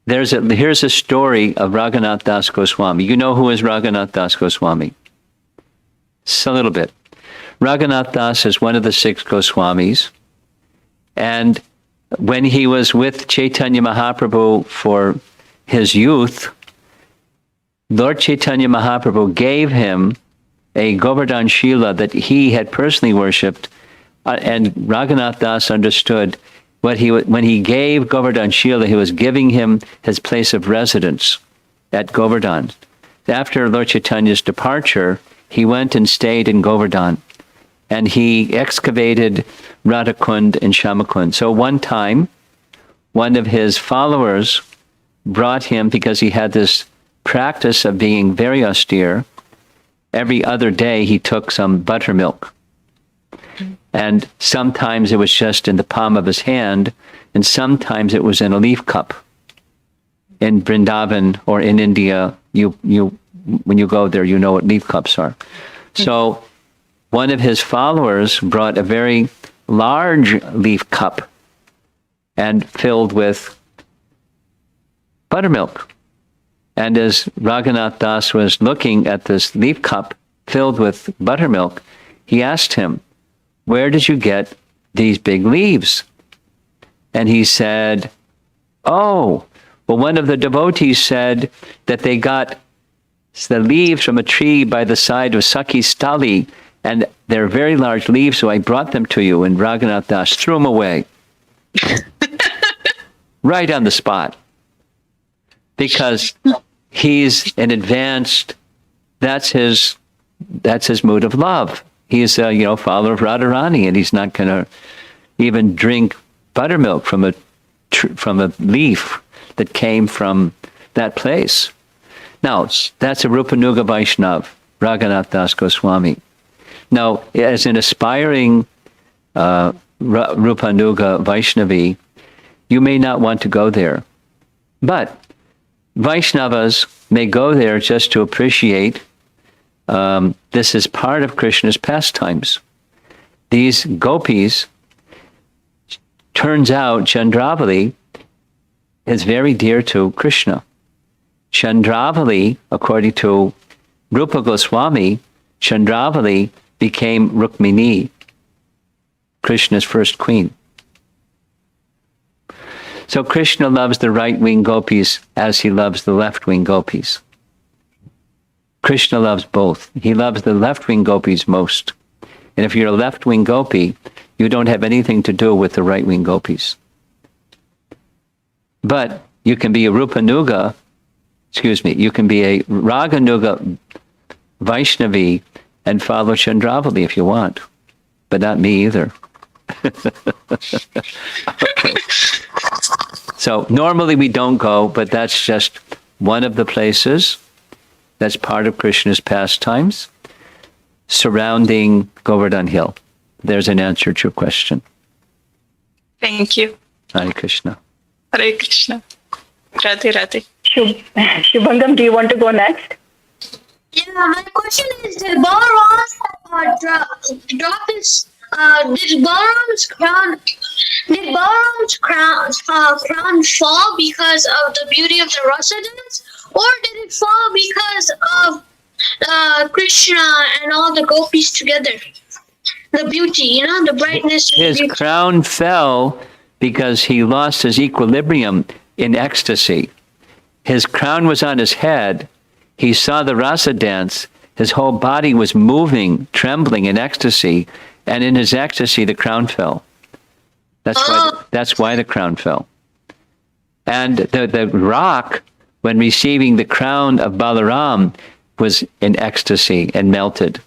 here's a story of Raghunath Das Goswami. You know who is Raghunath Das Goswami? Just a little bit. Raghunath Das is one of the 6 Goswamis. And when he was with Chaitanya Mahaprabhu for his youth, Lord Chaitanya Mahaprabhu gave him a Govardhan Shila that he had personally worshipped. And Raghunath Das understood when he gave Govardhan Shila, he was giving him his place of residence at Govardhan. After Lord Chaitanya's departure, he went and stayed in Govardhan. And he excavated Radhakund and Shamakund. So one time, one of his followers brought him, because he had this practice of being very austere, every other day he took some buttermilk. And sometimes it was just in the palm of his hand, and sometimes it was in a leaf cup. In Vrindavan or in India, when you go there, you know what leaf cups are. So one of his followers brought a very large leaf cup and filled with buttermilk. And as Raghunath Das was looking at this leaf cup filled with buttermilk, he asked him, "Where did you get these big leaves?" And he said, "Oh, well, one of the devotees said that they got the leaves from a tree by the side of Sakhi Stali, and they're very large leaves, so I brought them to you." And Raghunath Das threw them away. Right on the spot. Because he's an advanced, that's his mood of love. He's a follower of Radharani, and he's not going to even drink buttermilk from a leaf that came from that place. Now, that's a Rupanuga Vaishnav, Raghunath Das Goswami. Now, as an aspiring Rupanuga Vaishnavi, you may not want to go there. But Vaishnavas may go there just to appreciate this is part of Krishna's pastimes. These gopis, turns out Chandravali is very dear to Krishna. Chandravali, according to Rupa Goswami, Chandravali became Rukmini, Krishna's first queen. So Krishna loves the right-wing gopis as he loves the left-wing gopis. Krishna loves both. He loves the left-wing gopis most. And if you're a left-wing gopi, You don't have anything to do with the right-wing gopis. But you can be a Rupanuga, you can be a Raganuga Vaishnavi and follow Chandravali if you want, but not me either. Okay. So normally we don't go, but that's just one of the places that's part of Krishna's pastimes surrounding Govardhan Hill. There's an answer to your question. Thank you. Hare Krishna. Hare Krishna. Radhe Radhe. Shubhangam, do you want to go next? Yeah, my question is, did Balaram drop his, did Balaram's crown fall because of the beauty of the Rasa dance, or did it fall because of Krishna and all the gopis together? The beauty, the brightness. His crown fell because he lost his equilibrium in ecstasy. His crown was on his head. He saw the rasa dance. His whole body was moving, trembling in ecstasy. And in his ecstasy, the crown fell. That's why the crown fell. And the rock, when receiving the crown of Balaram, was in ecstasy and melted,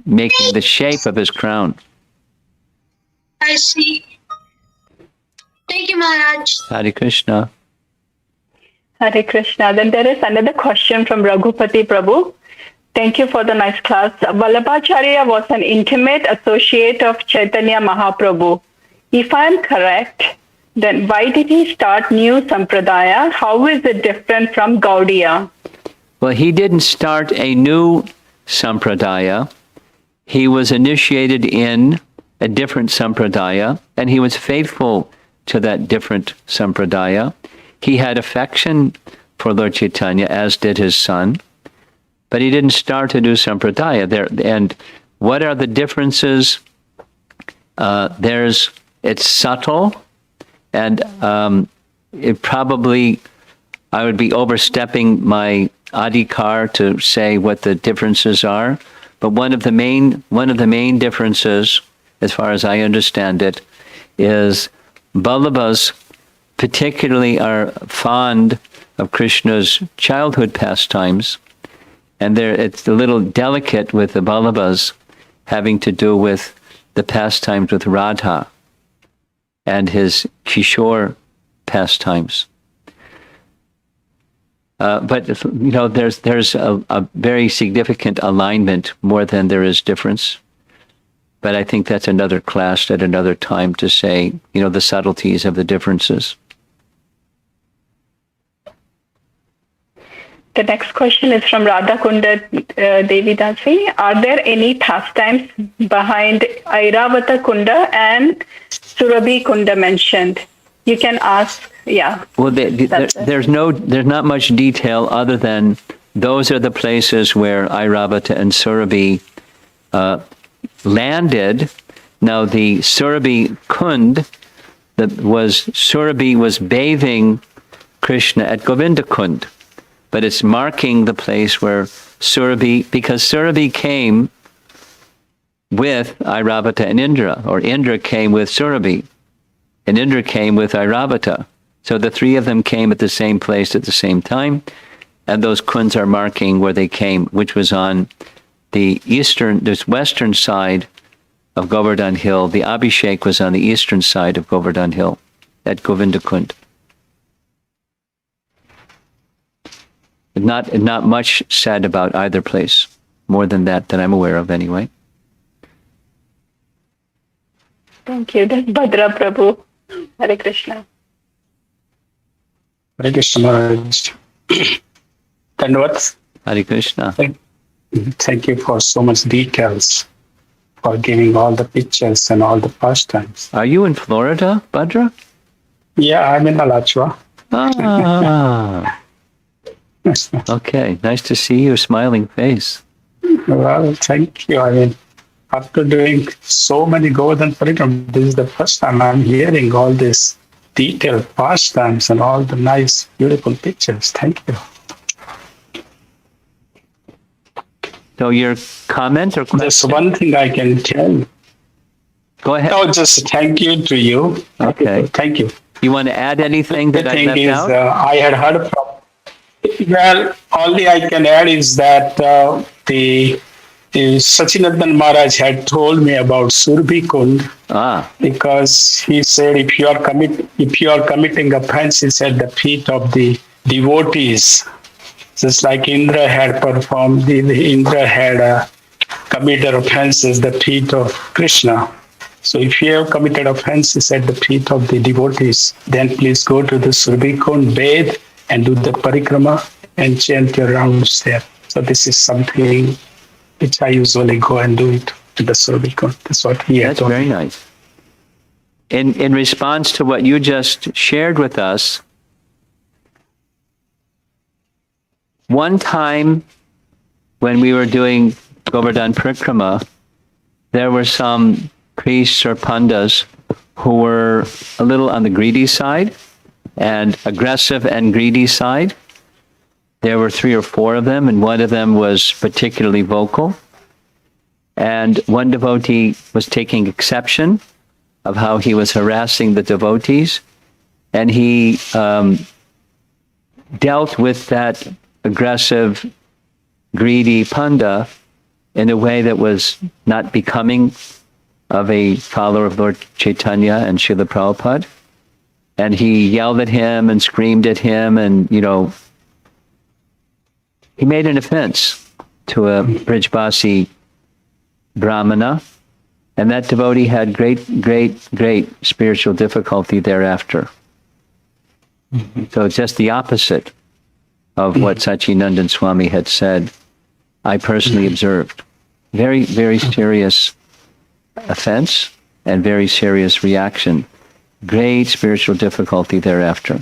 making the shape of his crown. I see. Thank you, Maharaj. Hare Krishna. Hare Krishna. Then there is another question from Raghupati Prabhu. Thank you for the nice class. Vallabhacharya was an intimate associate of Chaitanya Mahaprabhu. If I am correct, then why did he start new sampradaya? How is it different from Gaudiya? Well, he didn't start a new sampradaya. He was initiated in a different sampradaya, and he was faithful to that different sampradaya. He had affection for Lord Chaitanya, as did his son, but he didn't start a new sampradaya. And what are the differences? It's subtle, and it probably, I would be overstepping my adhikar to say what the differences are. But one of the main differences, as far as I understand it, is Vallabhas particularly are fond of Krishna's childhood pastimes, and it's a little delicate with the Vallabhas having to do with the pastimes with Radha and his Kishore pastimes. But there's a very significant alignment more than there is difference. But I think that's another class at another time to say, the subtleties of the differences. The next question is from Radha Kunda Devi Dasi. Are there any pastimes behind Airavata Kunda and Surabhi Kunda mentioned? You can ask, yeah. Well, there's not much detail other than those are the places where Airavata and Surabhi landed. Now, the Surabhi Kund, Surabhi was bathing Krishna at Govinda Kund. But it's marking the place where Surabhi, because Surabhi came with Airavata and Indra, or Indra came with Surabhi, and Indra came with Airavata. So the three of them came at the same place at the same time, and those kunds are marking where they came, which was on the western side of Govardhan Hill. The Abhishek was on the eastern side of Govardhan Hill, at Govinda Kund. Not much said about either place, more than that I'm aware of anyway. Thank you. That's Bhadra Prabhu. Hare Krishna. Hare Krishna Maharaj. Dandavats. Hare Krishna. Thank you for so much details, for giving all the pictures and all the pastimes. Are you in Florida, Bhadra? Yeah, I'm in Alachua. Ah. Okay, nice to see your smiling face. Well, thank you. I mean, after doing so many Govardhan Parikrama, this is the first time I'm hearing all these detailed pastimes and all the nice, beautiful pictures. Thank you. So your comment or question? There's one thing I can tell. Go ahead. No, just thank you to you. Okay. Thank you. You want to add anything The that I thing left is, out? I had heard from. Well, only I can add is that the Sachinandan Maharaj had told me about Surbhi Kund Ah, because he said if you are committing offenses at the feet of the devotees, just like Indra had performed, Indra had committed offenses at the feet of Krishna. So if you have committed offenses at the feet of the devotees, then please go to the Surbhi Kund, bathe, and do the Parikrama and chant your rounds there. So this is something which I usually go and do it to the Surbhi Kund. That's what he had that's told very me. nice. In response to what you just shared with us, one time when we were doing Govardhan Parikrama, there were some priests or pandas who were a little on the greedy side and aggressive and greedy side. There were 3 or 4 of them, and one of them was particularly vocal. And one devotee was taking exception of how he was harassing the devotees, and he dealt with that aggressive, greedy panda in a way that was not becoming of a follower of Lord Chaitanya and Srila Prabhupada. And he yelled at him and screamed at him, and, he made an offense to a Brijbasi Brahmana, and that devotee had great spiritual difficulty thereafter. So just the opposite of what Sachinandan Swami had said, I personally observed. Very, very serious offense and very serious reaction. Great spiritual difficulty thereafter,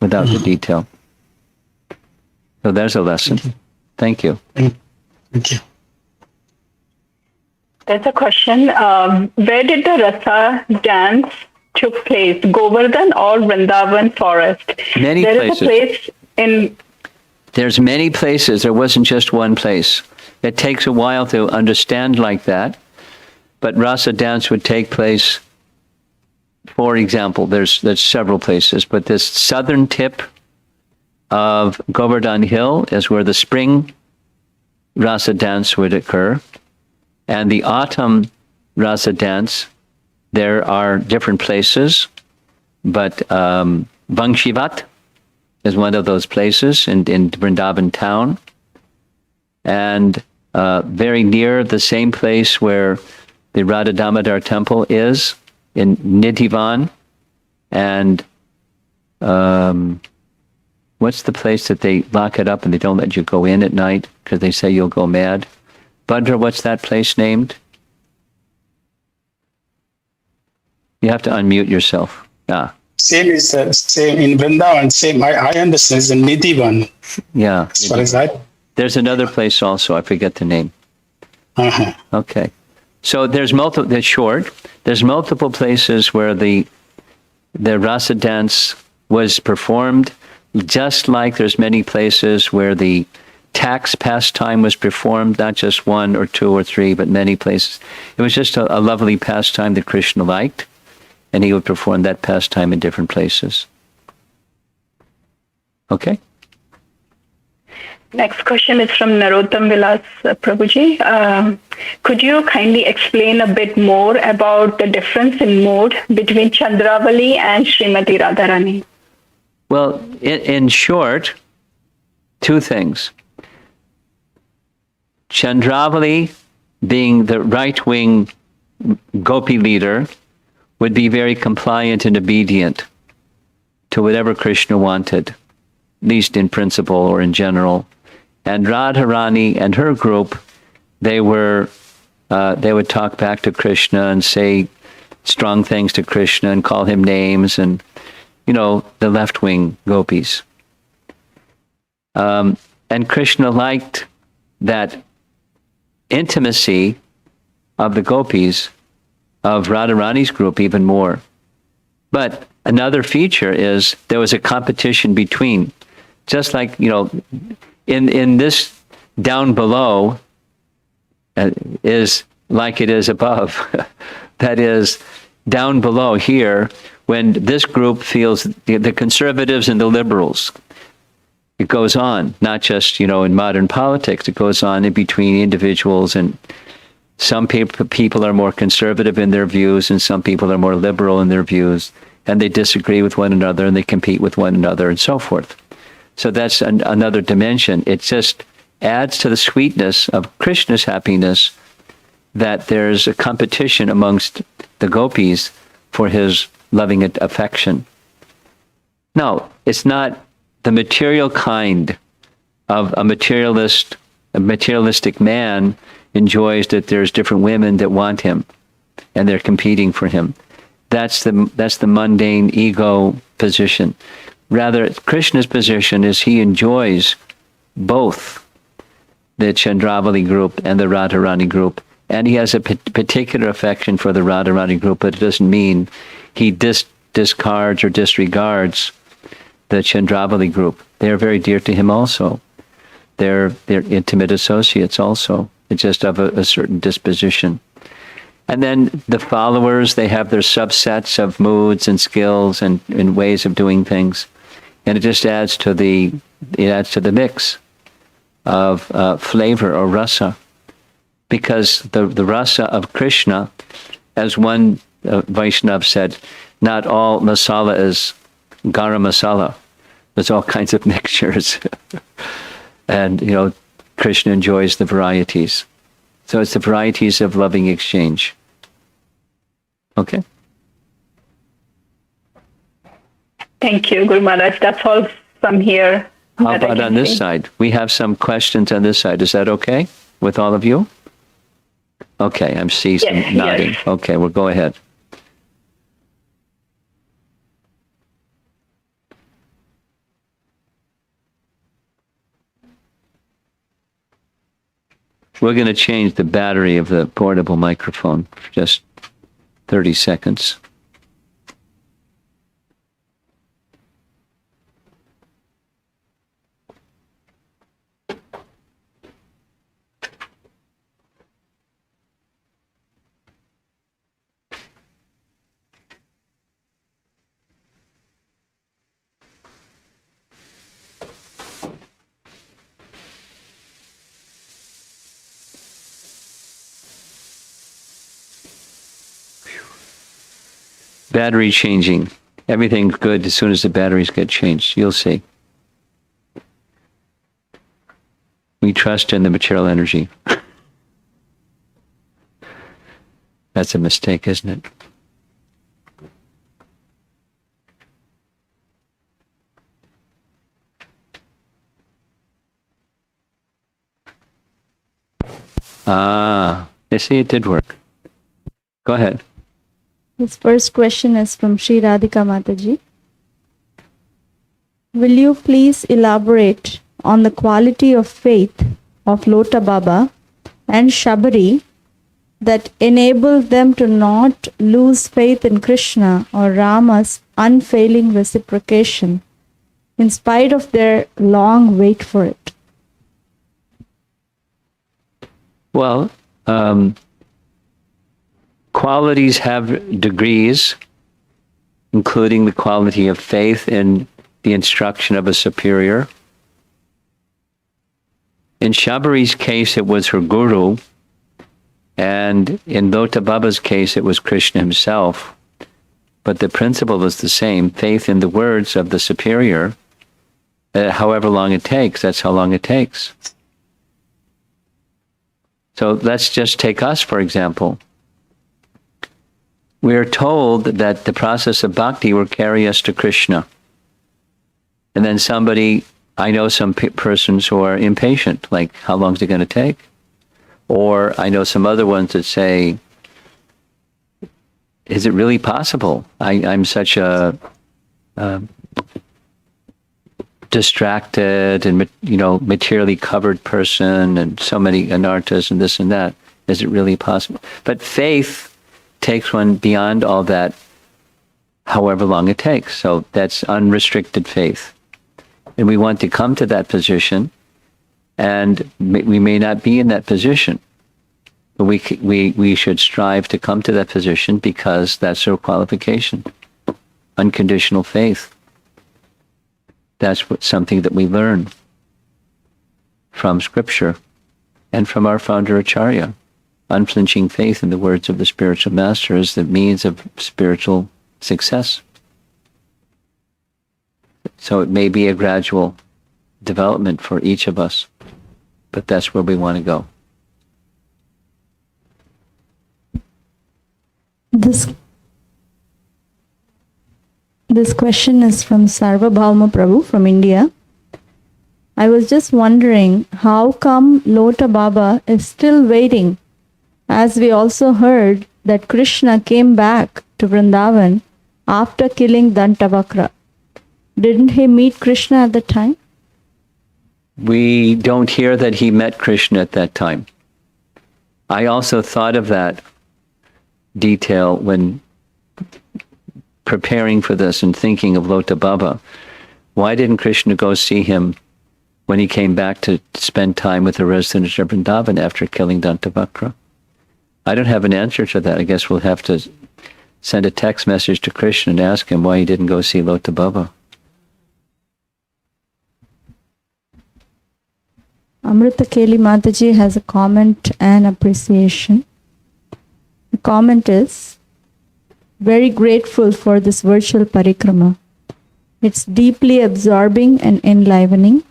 without the detail. So there's a lesson. Thank you. Thank you. There's a question. Where did the Rasa dance took place? Govardhan or Vrindavan forest? Many There places. is a place in. There's many places. There wasn't just one place. It takes a while to understand like that. But Rasa dance would take place, for example, there's several places, but this southern tip of Govardhan Hill is where the spring Rasa dance would occur. And the autumn Rasa dance, there are different places, but Bangshivat is one of those places in Vrindavan town. And very near the same place where the Radha Damodar temple is, in Nidhivan. And what's the place that they lock it up and they don't let you go in at night because they say you'll go mad? Bhadra, what's that place named? You have to unmute yourself. Ah, Same is same in Vrindavan. Same. I understand. It's a Nidhi one. yeah. As far as I. There's another place also. I forget the name. Uh-huh. Okay. So there's multiple, that's short. There's multiple places where the rasa dance was performed, just like there's many places where the tax pastime was performed, not just 1 or 2 or 3, but many places. It was just a lovely pastime that Krishna liked, and he would perform that pastime in different places. Okay? Next question is from Narottam Vilas Prabhuji. Could you kindly explain a bit more about the difference in mode between Chandravali and Srimati Radharani? Well, in short, 2 things. Chandravali, being the right-wing gopi leader, would be very compliant and obedient to whatever Krishna wanted, at least in principle or in general. And Radharani and her group, they would talk back to Krishna and say strong things to Krishna and call him names, and, the left-wing gopis. And Krishna liked that intimacy of the gopis, of Radharani's group even more. But another feature is there was a competition between, just like, in this down below is like it is above. That is, down below here, when this group feels the conservatives and the liberals, it goes on, not just, in modern politics, it goes on in between individuals, and some people are more conservative in their views and some people are more liberal in their views, and they disagree with one another and they compete with one another and so forth. So that's another dimension. It just adds to the sweetness of Krishna's happiness that there's a competition amongst the gopis for his loving affection. No, it's not the material kind of a materialistic man enjoys that there's different women that want him and they're competing for him. That's the mundane ego position. Rather, Krishna's position is he enjoys both the Chandravali group and the Radharani group, and he has a particular affection for the Radharani group, but it doesn't mean he discards or disregards the Chandravali group. They're very dear to him also. They're intimate associates also. It's just of a certain disposition. And then the followers, they have their subsets of moods and skills and ways of doing things. And it just adds to the mix of flavor or rasa. Because the rasa of Krishna, as one Vaishnav said, not all masala is garam masala. There's all kinds of mixtures. And, Krishna enjoys the varieties. So it's the varieties of loving exchange. Okay? Thank you, Guru Maharaj. That's all from here. How about on this side? We have some questions on this side. Is that okay with all of you? Okay, I'm seeing some nodding. Yes. Okay, we'll go ahead. We're going to change the battery of the portable microphone for just 30 seconds. Battery changing. Everything's good as soon as the batteries get changed. You'll see. We trust in the material energy. That's a mistake, isn't it? You see, it did work. Go ahead. His first question is from Sri Radhika Mataji. Will you please elaborate on the quality of faith of Lota Baba and Shabari that enabled them to not lose faith in Krishna or Rama's unfailing reciprocation in spite of their long wait for it? Well, qualities have degrees, including the quality of faith in the instruction of a superior. In Shabari's case, it was her guru, and in Lota Baba's case, it was Krishna himself. But the principle is the same, faith in the words of the superior. However long it takes, that's how long it takes. So let's just take us, for example. We are told that the process of bhakti will carry us to Krishna. And then I know some persons who are impatient, like, how long is it going to take? Or I know some other ones that say, is it really possible? I'm such a distracted and, materially covered person, and so many anarthas and this and that. Is it really possible? But faith takes one beyond all that, however long it takes. So that's unrestricted faith. And we want to come to that position, and we may not be in that position. But we should strive to come to that position because that's our qualification. Unconditional faith. That's something that we learn from Scripture and from our founder Acharya. Unflinching faith, in the words of the spiritual master, is the means of spiritual success. So it may be a gradual development for each of us, but that's where we want to go. This question is from Sarvabhauma Prabhu from India. I was just wondering, how come Lota Baba is still waiting, as we also heard that Krishna came back to Vrindavan after killing Dantavakra? Didn't he meet Krishna at the time? We don't hear that he met Krishna at that time. I also thought of that detail when preparing for this and thinking of Lota Baba. Why didn't Krishna go see him when he came back to spend time with the residents of Vrindavan after killing Dantavakra? I don't have an answer to that. I guess we'll have to send a text message to Krishna and ask him why he didn't go see Lota Baba. Amrita Keli Mataji has a comment and appreciation. The comment is, very grateful for this virtual parikrama. It's deeply absorbing and enlivening,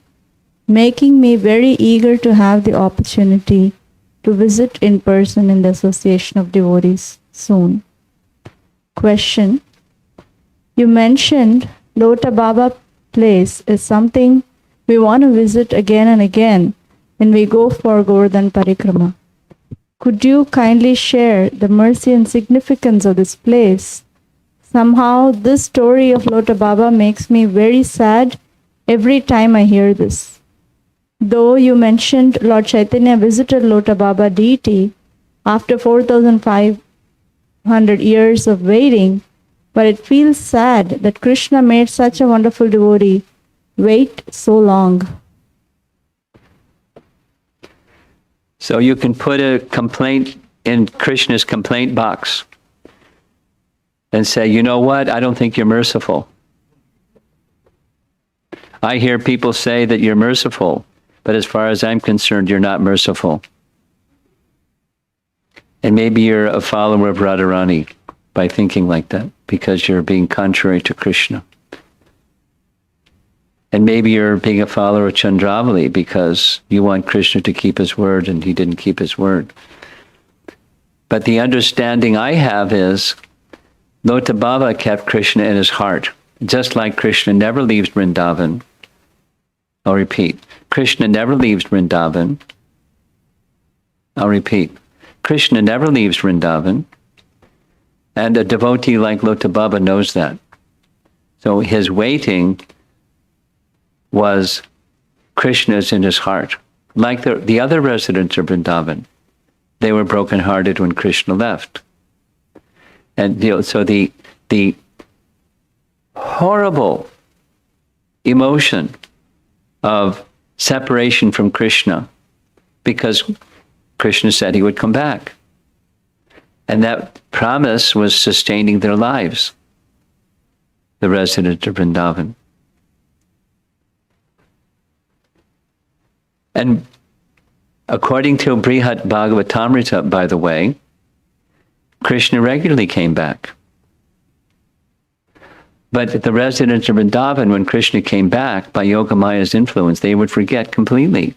making me very eager to have the opportunity to visit in person in the Association of Devotees soon. Question. You mentioned Lota Baba place is something we want to visit again and again when we go for Govardhan Parikrama. Could you kindly share the mercy and significance of this place? Somehow this story of Lota Baba makes me very sad every time I hear this. Though you mentioned Lord Chaitanya visited Lota Baba deity after 4,500 years of waiting, but it feels sad that Krishna made such a wonderful devotee wait so long. So you can put a complaint in Krishna's complaint box and say, you know what, I don't think you're merciful. I hear people say that you're merciful, but as far as I'm concerned, you're not merciful. And maybe you're a follower of Radharani by thinking like that, because you're being contrary to Krishna. And maybe you're being a follower of Chandravali because you want Krishna to keep his word and he didn't keep his word. But the understanding I have is Lota Baba kept Krishna in his heart. Just like Krishna never leaves Vrindavan. I'll repeat. Krishna never leaves Vrindavan. I'll repeat. Krishna never leaves Vrindavan. And a devotee like Lota Baba knows that. So his waiting was Krishna's in his heart. Like the other residents of Vrindavan, they were brokenhearted when Krishna left. And so the horrible emotion of separation from Krishna, because Krishna said he would come back. And that promise was sustaining their lives, the residents of Vrindavan. And according to Brihat Bhagavatamrita, by the way, Krishna regularly came back. But the residents of Vrindavan, when Krishna came back, by Yogamaya's influence, they would forget completely.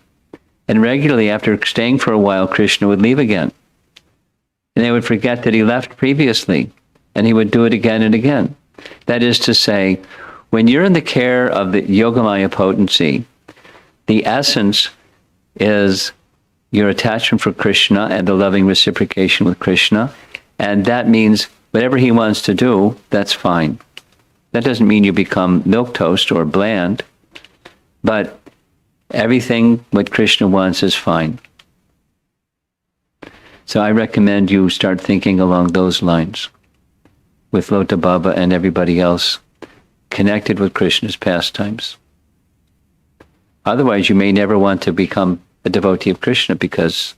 And regularly, after staying for a while, Krishna would leave again. And they would forget that he left previously, and he would do it again and again. That is to say, when you're in the care of the Yogamaya potency, the essence is your attachment for Krishna and the loving reciprocation with Krishna. And that means whatever he wants to do, that's fine. That doesn't mean you become milquetoast or bland, but everything what Krishna wants is fine. So I recommend you start thinking along those lines with Lota Baba and everybody else connected with Krishna's pastimes. Otherwise, you may never want to become a devotee of Krishna, because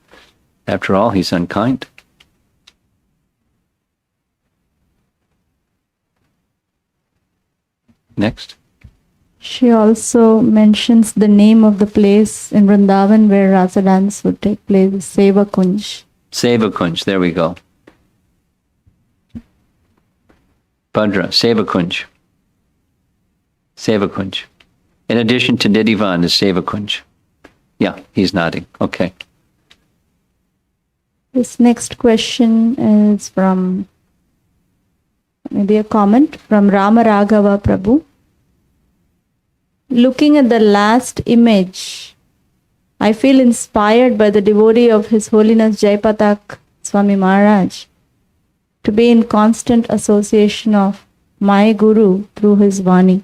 After all, he's unkind. Next. She also mentions the name of the place in Vrindavan where Rasa dance would take place, Seva Kunj. Seva Kunj, there we go. Bhadra, Seva Kunj. Seva Kunj. In addition to Nidhivan is Seva Kunj. Yeah, he's nodding. Okay. This next question is from, maybe a comment from Rama Raghava Prabhu. Looking at the last image, I feel inspired by the devotee of His Holiness Jaipatak Swami Maharaj to be in constant association of my Guru through his Vani.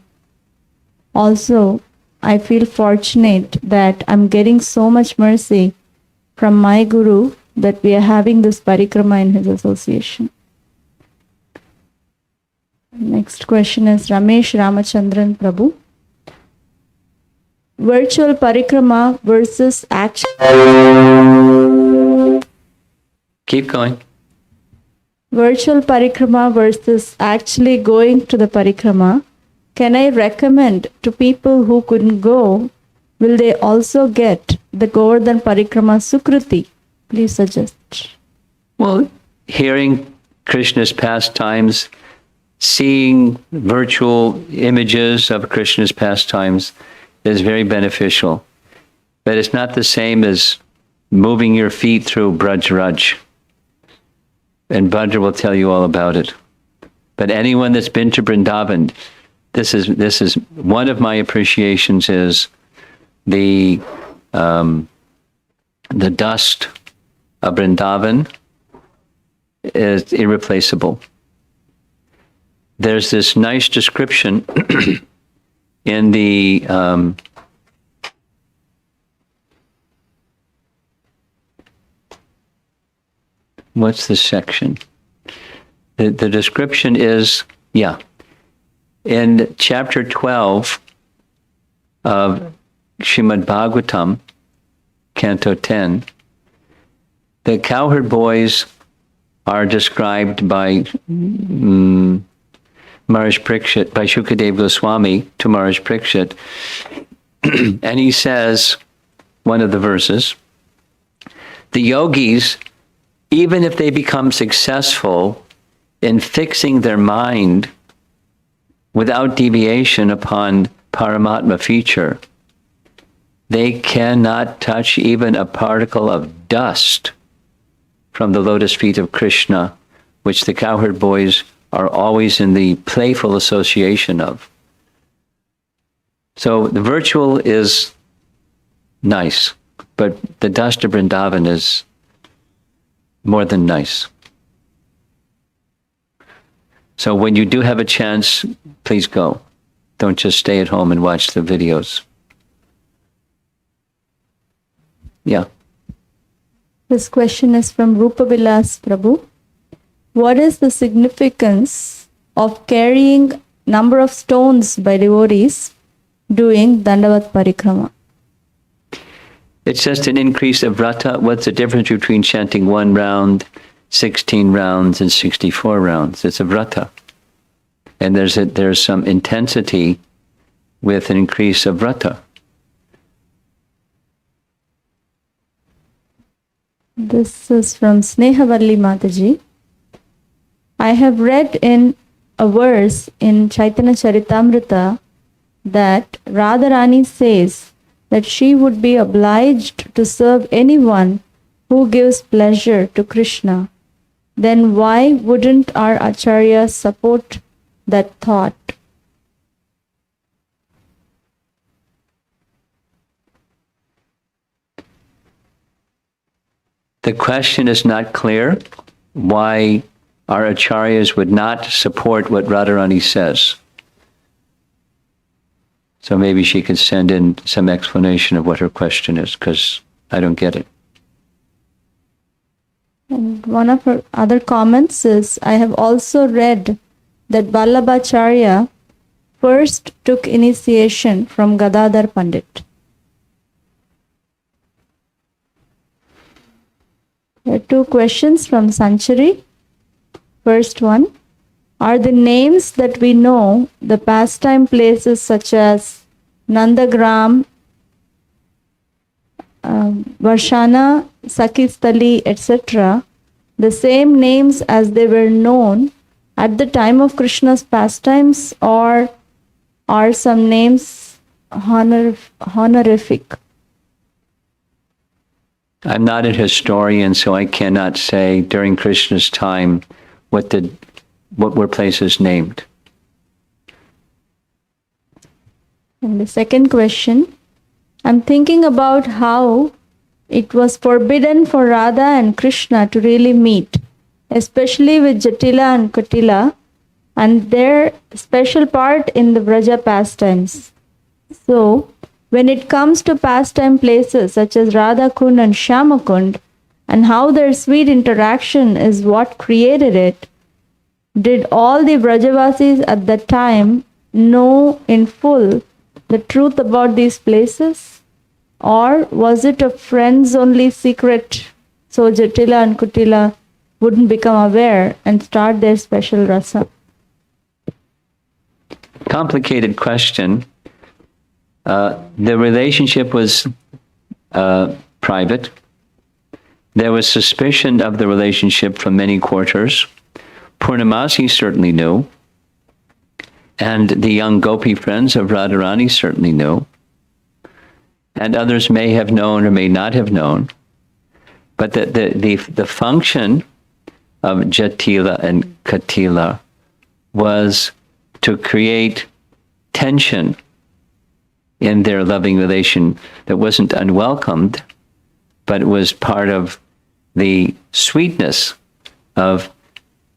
Also, I feel fortunate that I'm getting so much mercy from my Guru that we are having this Parikrama in his association. Next question is Ramesh Ramachandran Prabhu. Virtual Parikrama versus actual. Keep going. Virtual Parikrama versus actually going to the Parikrama. Can I recommend to people who couldn't go, will they also get the Govardhan Parikrama Sukruti? Please suggest. Well, hearing Krishna's pastimes, seeing virtual images of Krishna's pastimes is very beneficial. But it's not the same as moving your feet through Braj Raj. And Bhadra will tell you all about it. But anyone that's been to Vrindavan, this is one of my appreciations is the dust of Vrindavan is irreplaceable. There's this nice description in the what's the section? The description is, in chapter 12 of Srimad Bhagavatam, Canto 10, the cowherd boys are described by Maharaj Parikshit, by Shukadev Goswami to Maharaj Parikshit, and he says, one of the verses, the yogis, even if they become successful in fixing their mind without deviation upon Paramatma feature, they cannot touch even a particle of dust from the lotus feet of Krishna, which the cowherd boys are always in the playful association of. So the virtual is nice, but the dust of Vrindavan is more than nice. So when you do have a chance, please go. Don't just stay at home and watch the videos. Yeah. This question is from Rupa Vilas Prabhu. What is the significance of carrying number of stones by devotees doing Dandavat Parikrama? It's just an increase of vrata. What's the difference between chanting 1 round, 16 rounds, and 64 rounds? It's a vrata. And there's some intensity with an increase of vrata. This is from Snehavalli Mataji. I have read in a verse in Chaitanya Charitamrita that Radharani says that she would be obliged to serve anyone who gives pleasure to Krishna. Then why wouldn't our Acharya support that thought? The question is not clear why our acharyas would not support what Radharani says. So maybe she could send in some explanation of what her question is, because I don't get it. And one of her other comments is, I have also read that Vallabhacharya first took initiation from Gadadhar Pandit. two questions from Sanchari. First one, are the names that we know, the pastime places such as Nandagram, Varshana, Sakistali, etc., the same names as they were known at the time of Krishna's pastimes, or are some names honorific? I'm not a historian, so I cannot say during Krishna's time what were places named. And the second question, I'm thinking about how it was forbidden for Radha and Krishna to really meet, especially with Jatila and Kutila and their special part in the Vraja pastimes. So, when it comes to pastime places such as Radha Kund and Shyamakund, and how their sweet interaction is what created it, did all the Vrajavasis at that time know in full the truth about these places? Or was it a friends only secret so Jatila and Kutila wouldn't become aware and start their special rasa? Complicated question. The relationship was private. There was suspicion of the relationship from many quarters. Purnamasi certainly knew. And the young gopi friends of Radharani certainly knew. And others may have known or may not have known. But the function of Jatila and Katila was to create tension in their loving relation that wasn't unwelcomed, but it was part of the sweetness of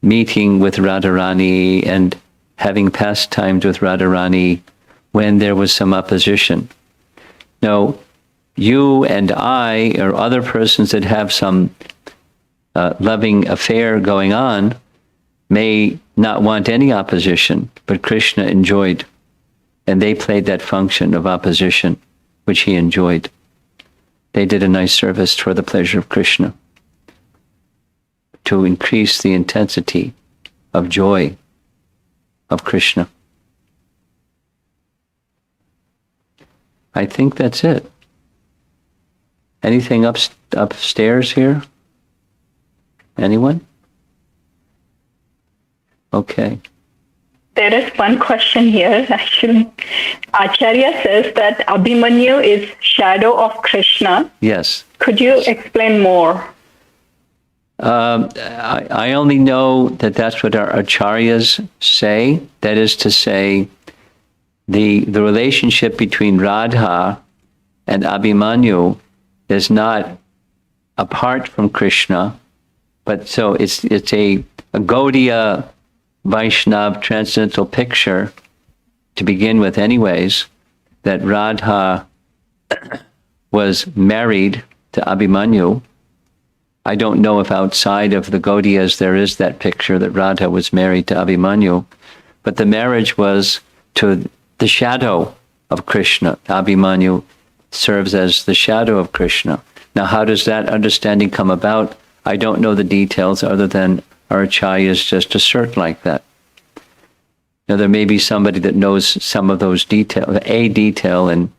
meeting with Radharani and having pastimes with Radharani when there was some opposition. Now, you and I or other persons that have some loving affair going on may not want any opposition, but Krishna enjoyed. And they played that function of opposition, which he enjoyed. They did a nice service for the pleasure of Krishna to increase the intensity of joy of Krishna. I think that's it. Anything upstairs here? Anyone? Okay. There is one question here, actually. Acharya says that Abhimanyu is shadow of Krishna. Yes. Could you explain more? I only know that that's what our acharyas say. That is to say, the relationship between Radha and Abhimanyu is not apart from Krishna, but so it's a Gaudiya Vaishnav transcendental picture to begin with anyways, that Radha was married to Abhimanyu. I don't know if outside of the Gaudiyas there is that picture that Radha was married to Abhimanyu, but the marriage was to the shadow of Krishna. Abhimanyu serves as the shadow of Krishna. Now, how does that understanding come about? I don't know the details other than our acharyas just assert like that. Now, there may be somebody that knows some of those details, a detail in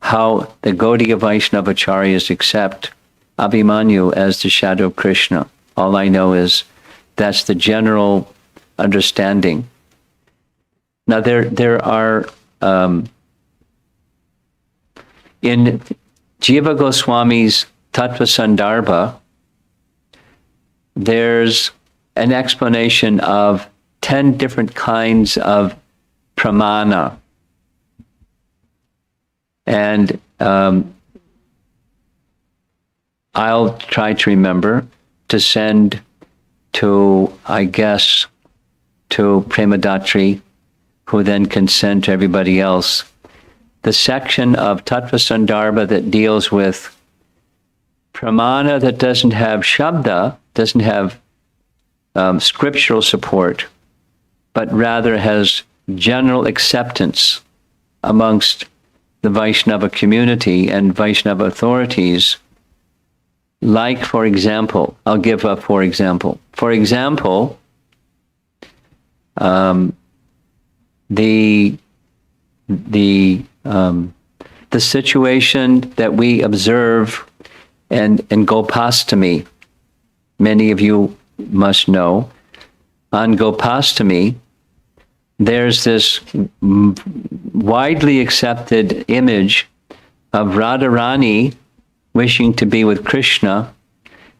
how the Gaudiya Vaishnava acharyas accept Abhimanyu as the shadow of Krishna. All I know is that's the general understanding. Now, there are, in Jiva Goswami's Tattva Sandarbha, there's an explanation of 10 different kinds of pramana. And I'll try to remember to send to, I guess, to Premadatri, who then can send to everybody else, the section of Tattva Sandarbha that deals with pramana that doesn't have shabda, doesn't have scriptural support, but rather has general acceptance amongst the Vaishnava community and Vaishnava authorities, Like, for example, I'll give a for example. For example, the situation that we observe in Gopastami, many of you must know. On Gopastami, there's this widely accepted image of Radharani wishing to be with Krishna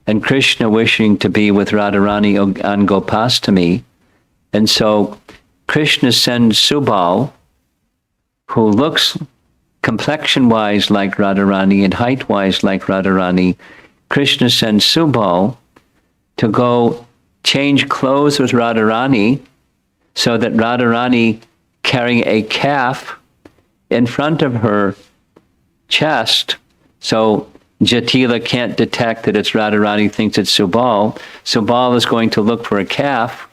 and Krishna wishing to be with Radharani on Gopastami. And so Krishna sends Subal, who looks complexion-wise like Radharani and height-wise like Radharani. Krishna sends Subal to go change clothes with Radharani so that Radharani, carrying a calf in front of her chest, so Jatila can't detect that it's Radharani, thinks it's Subal. Subal is going to look for a calf.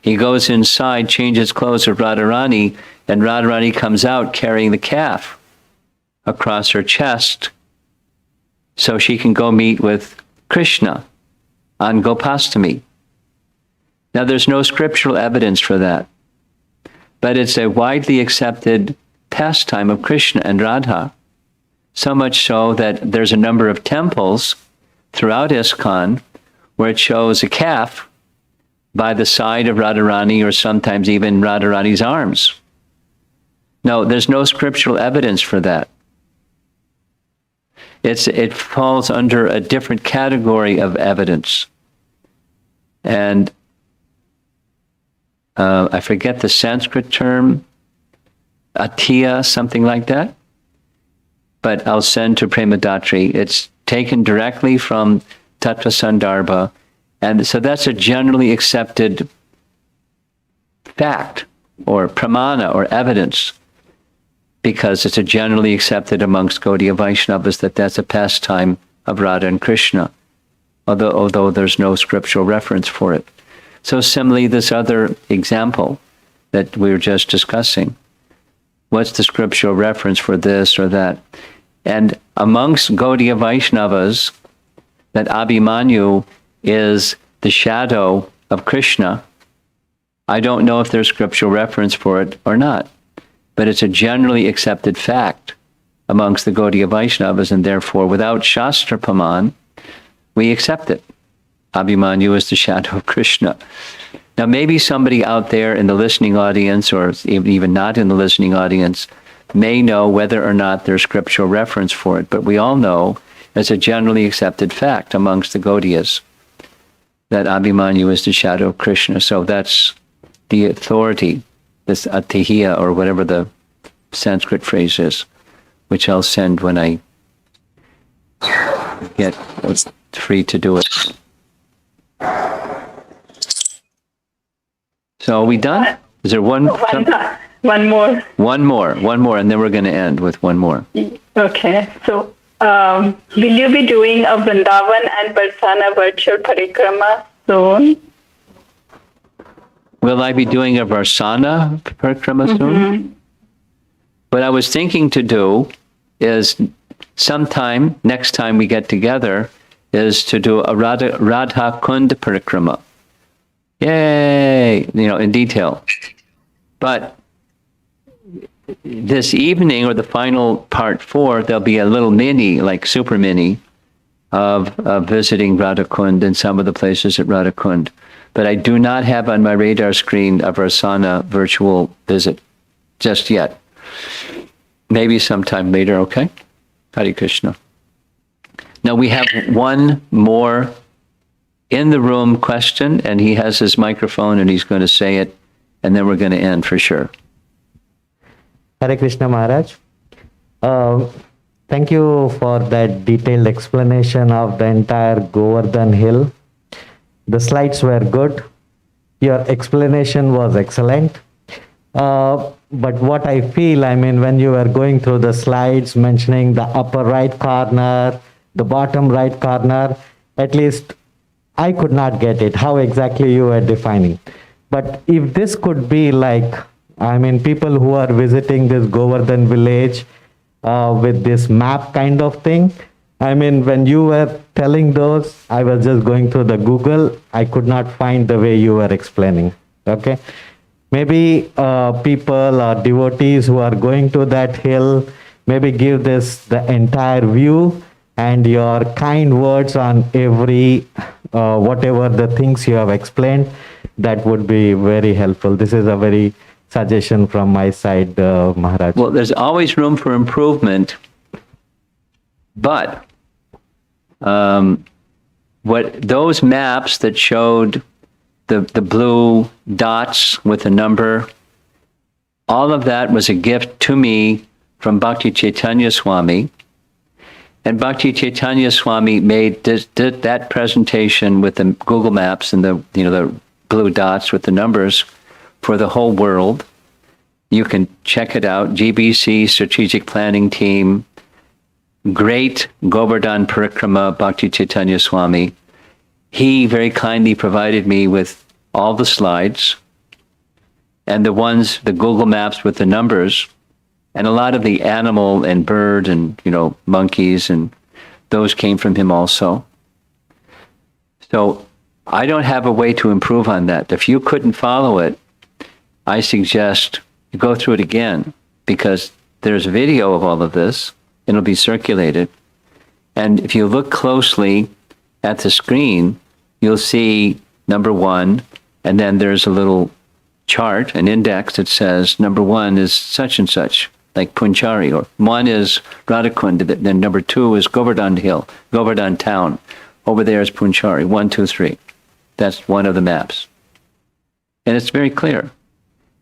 He goes inside, changes clothes with Radharani, and Radharani comes out carrying the calf across her chest so she can go meet with Krishna on Gopastami. Now, there's no scriptural evidence for that, but it's a widely accepted pastime of Krishna and Radha, so much so that there's a number of temples throughout ISKCON where it shows a calf by the side of Radharani or sometimes even Radharani's arms. No, there's no scriptural evidence for that. It falls under a different category of evidence. And I forget the Sanskrit term, atiya, something like that. But I'll send to Premadatri. It's taken directly from Tattva Sandarbha. And so that's a generally accepted fact or pramana or evidence, because it's a generally accepted amongst Gaudiya Vaishnavas that that's a pastime of Radha and Krishna, although there's no scriptural reference for it. So similarly, this other example that we were just discussing, what's the scriptural reference for this or that? And amongst Gaudiya Vaishnavas, that Abhimanyu is the shadow of Krishna. I don't know if there's scriptural reference for it or not, but it's a generally accepted fact amongst the Gaudiya Vaishnavas, and therefore, without Shastra Praman, we accept it. Abhimanyu is the shadow of Krishna. Now, maybe somebody out there in the listening audience, or even not in the listening audience, may know whether or not there's scriptural reference for it, but we all know it's a generally accepted fact amongst the Gaudiyas that Abhimanyu is the shadow of Krishna. So that's the authority, this atihiya, or whatever the Sanskrit phrase is, which I'll send when I get free to do it. So are we done? Is there one more? One more, and then we're going to end with one more. Okay, so will you be doing a Vrindavan and Barsana virtual Parikrama soon? Will I be doing a Varsana Parikrama soon? What I was thinking to do is sometime, next time we get together, is to do a Radha Kund Parikrama. Yay! In detail. But this evening, or the final part 4, there'll be a little mini, like super mini, of visiting Radha Kund and some of the places at Radha Kund. But I do not have on my radar screen a Varsana virtual visit just yet. Maybe sometime later, okay? Hare Krishna. Now we have one more in the room question, and he has his microphone and he's going to say it, and then we're going to end for sure. Hare Krishna Maharaj. Thank you for that detailed explanation of the entire Govardhan hill. The slides were good. Your explanation was excellent. But what I feel, when you were going through the slides mentioning the upper right corner, the bottom right corner, at least I could not get it, how exactly you were defining. But if this could be like, people who are visiting this Govardhan village with this map kind of thing, I mean, when you were telling those, I was just going through the Google. I could not find the way you were explaining. Okay. Maybe people or devotees who are going to that hill, maybe give this the entire view and your kind words on every, whatever the things you have explained, that would be very helpful. This is a very suggestion from my side, Maharaj. Well, there's always room for improvement, but what those maps that showed the blue dots with a number, all of that was a gift to me from Bhakti Chaitanya Swami. And Bhakti Chaitanya Swami did that presentation with the Google Maps and the blue dots with the numbers for the whole world. You can check it out. GBC Strategic Planning Team, great Govardhan Parikrama, Bhakti Chaitanya Swami. He very kindly provided me with all the slides and the Google Maps with the numbers, and a lot of the animal and bird and, monkeys, and those came from him also. So I don't have a way to improve on that. If you couldn't follow it, I suggest you go through it again, because there's a video of all of this. It'll be circulated. And if you look closely at the screen, you'll see number 1, and then there's a little chart, an index that says number 1 is such and such, like Punchari, or 1 is Radhakund, then number 2 is Govardhan Hill, Govardhan Town. Over there is Punchari, 1, 2, 3. That's one of the maps. And it's very clear.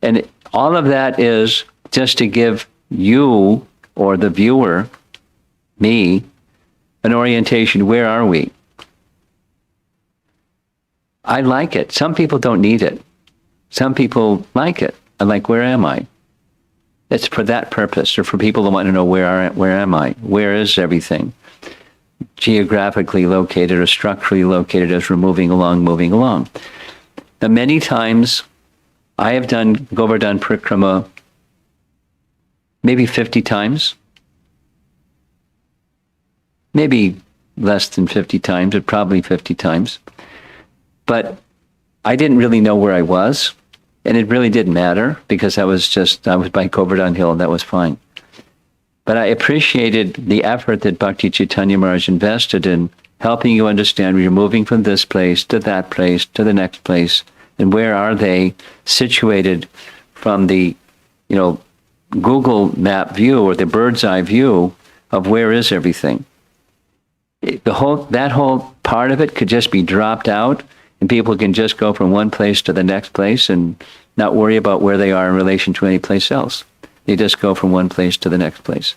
And all of that is just to give you or the viewer, me, an orientation. Where are we? I like it. Some people don't need it. Some people like it. I'm like, where am I? It's for that purpose, or for people who want to know where am I? Where is everything? Geographically located or structurally located as we're moving along. Now, many times I have done Govardhan Parikrama maybe 50 times. Maybe less than 50 times, but probably 50 times. But I didn't really know where I was, and it really didn't matter, because I was by Govardhan Hill, and that was fine. But I appreciated the effort that Bhakti Chaitanya Maharaj invested in helping you understand where you're moving from this place to that place to the next place, and where are they situated from the, Google map view or the bird's eye view of where is everything. That whole part of it could just be dropped out, and people can just go from one place to the next place and not worry about where they are in relation to any place else. They just go from one place to the next place.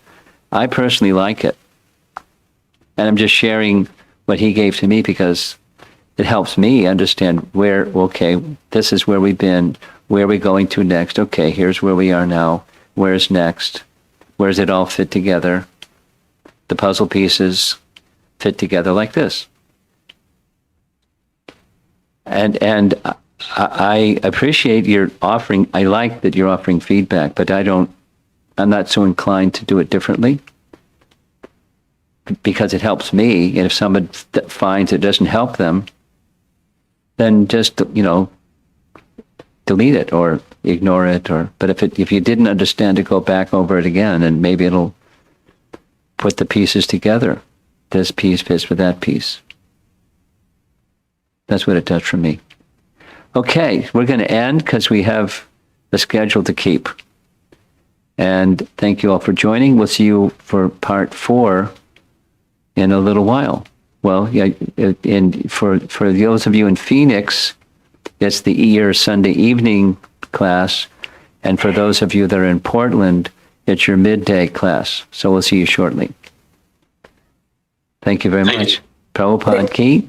I personally like it. And I'm just sharing what he gave to me, because it helps me understand this is where we've been, where are we going to next? Okay, here's where we are now. Where's next? Where does it all fit together? The puzzle pieces fit together like this. And I appreciate your offering. I like that you're offering feedback, but I'm not so inclined to do it differently, because it helps me. And if someone finds it doesn't help them, then just, delete it or ignore it. But if you didn't understand it, go back over it again, and maybe it'll put the pieces together. This piece fits with that piece. That's what it does for me. Okay, we're going to end because we have a schedule to keep. And thank you all for joining. We'll see you for part 4 in a little while. Well, yeah, for those of you in Phoenix, it's the Sunday evening class. And for those of you that are in Portland, it's your midday class. So we'll see you shortly. Thank you very much. Prabhupada ki.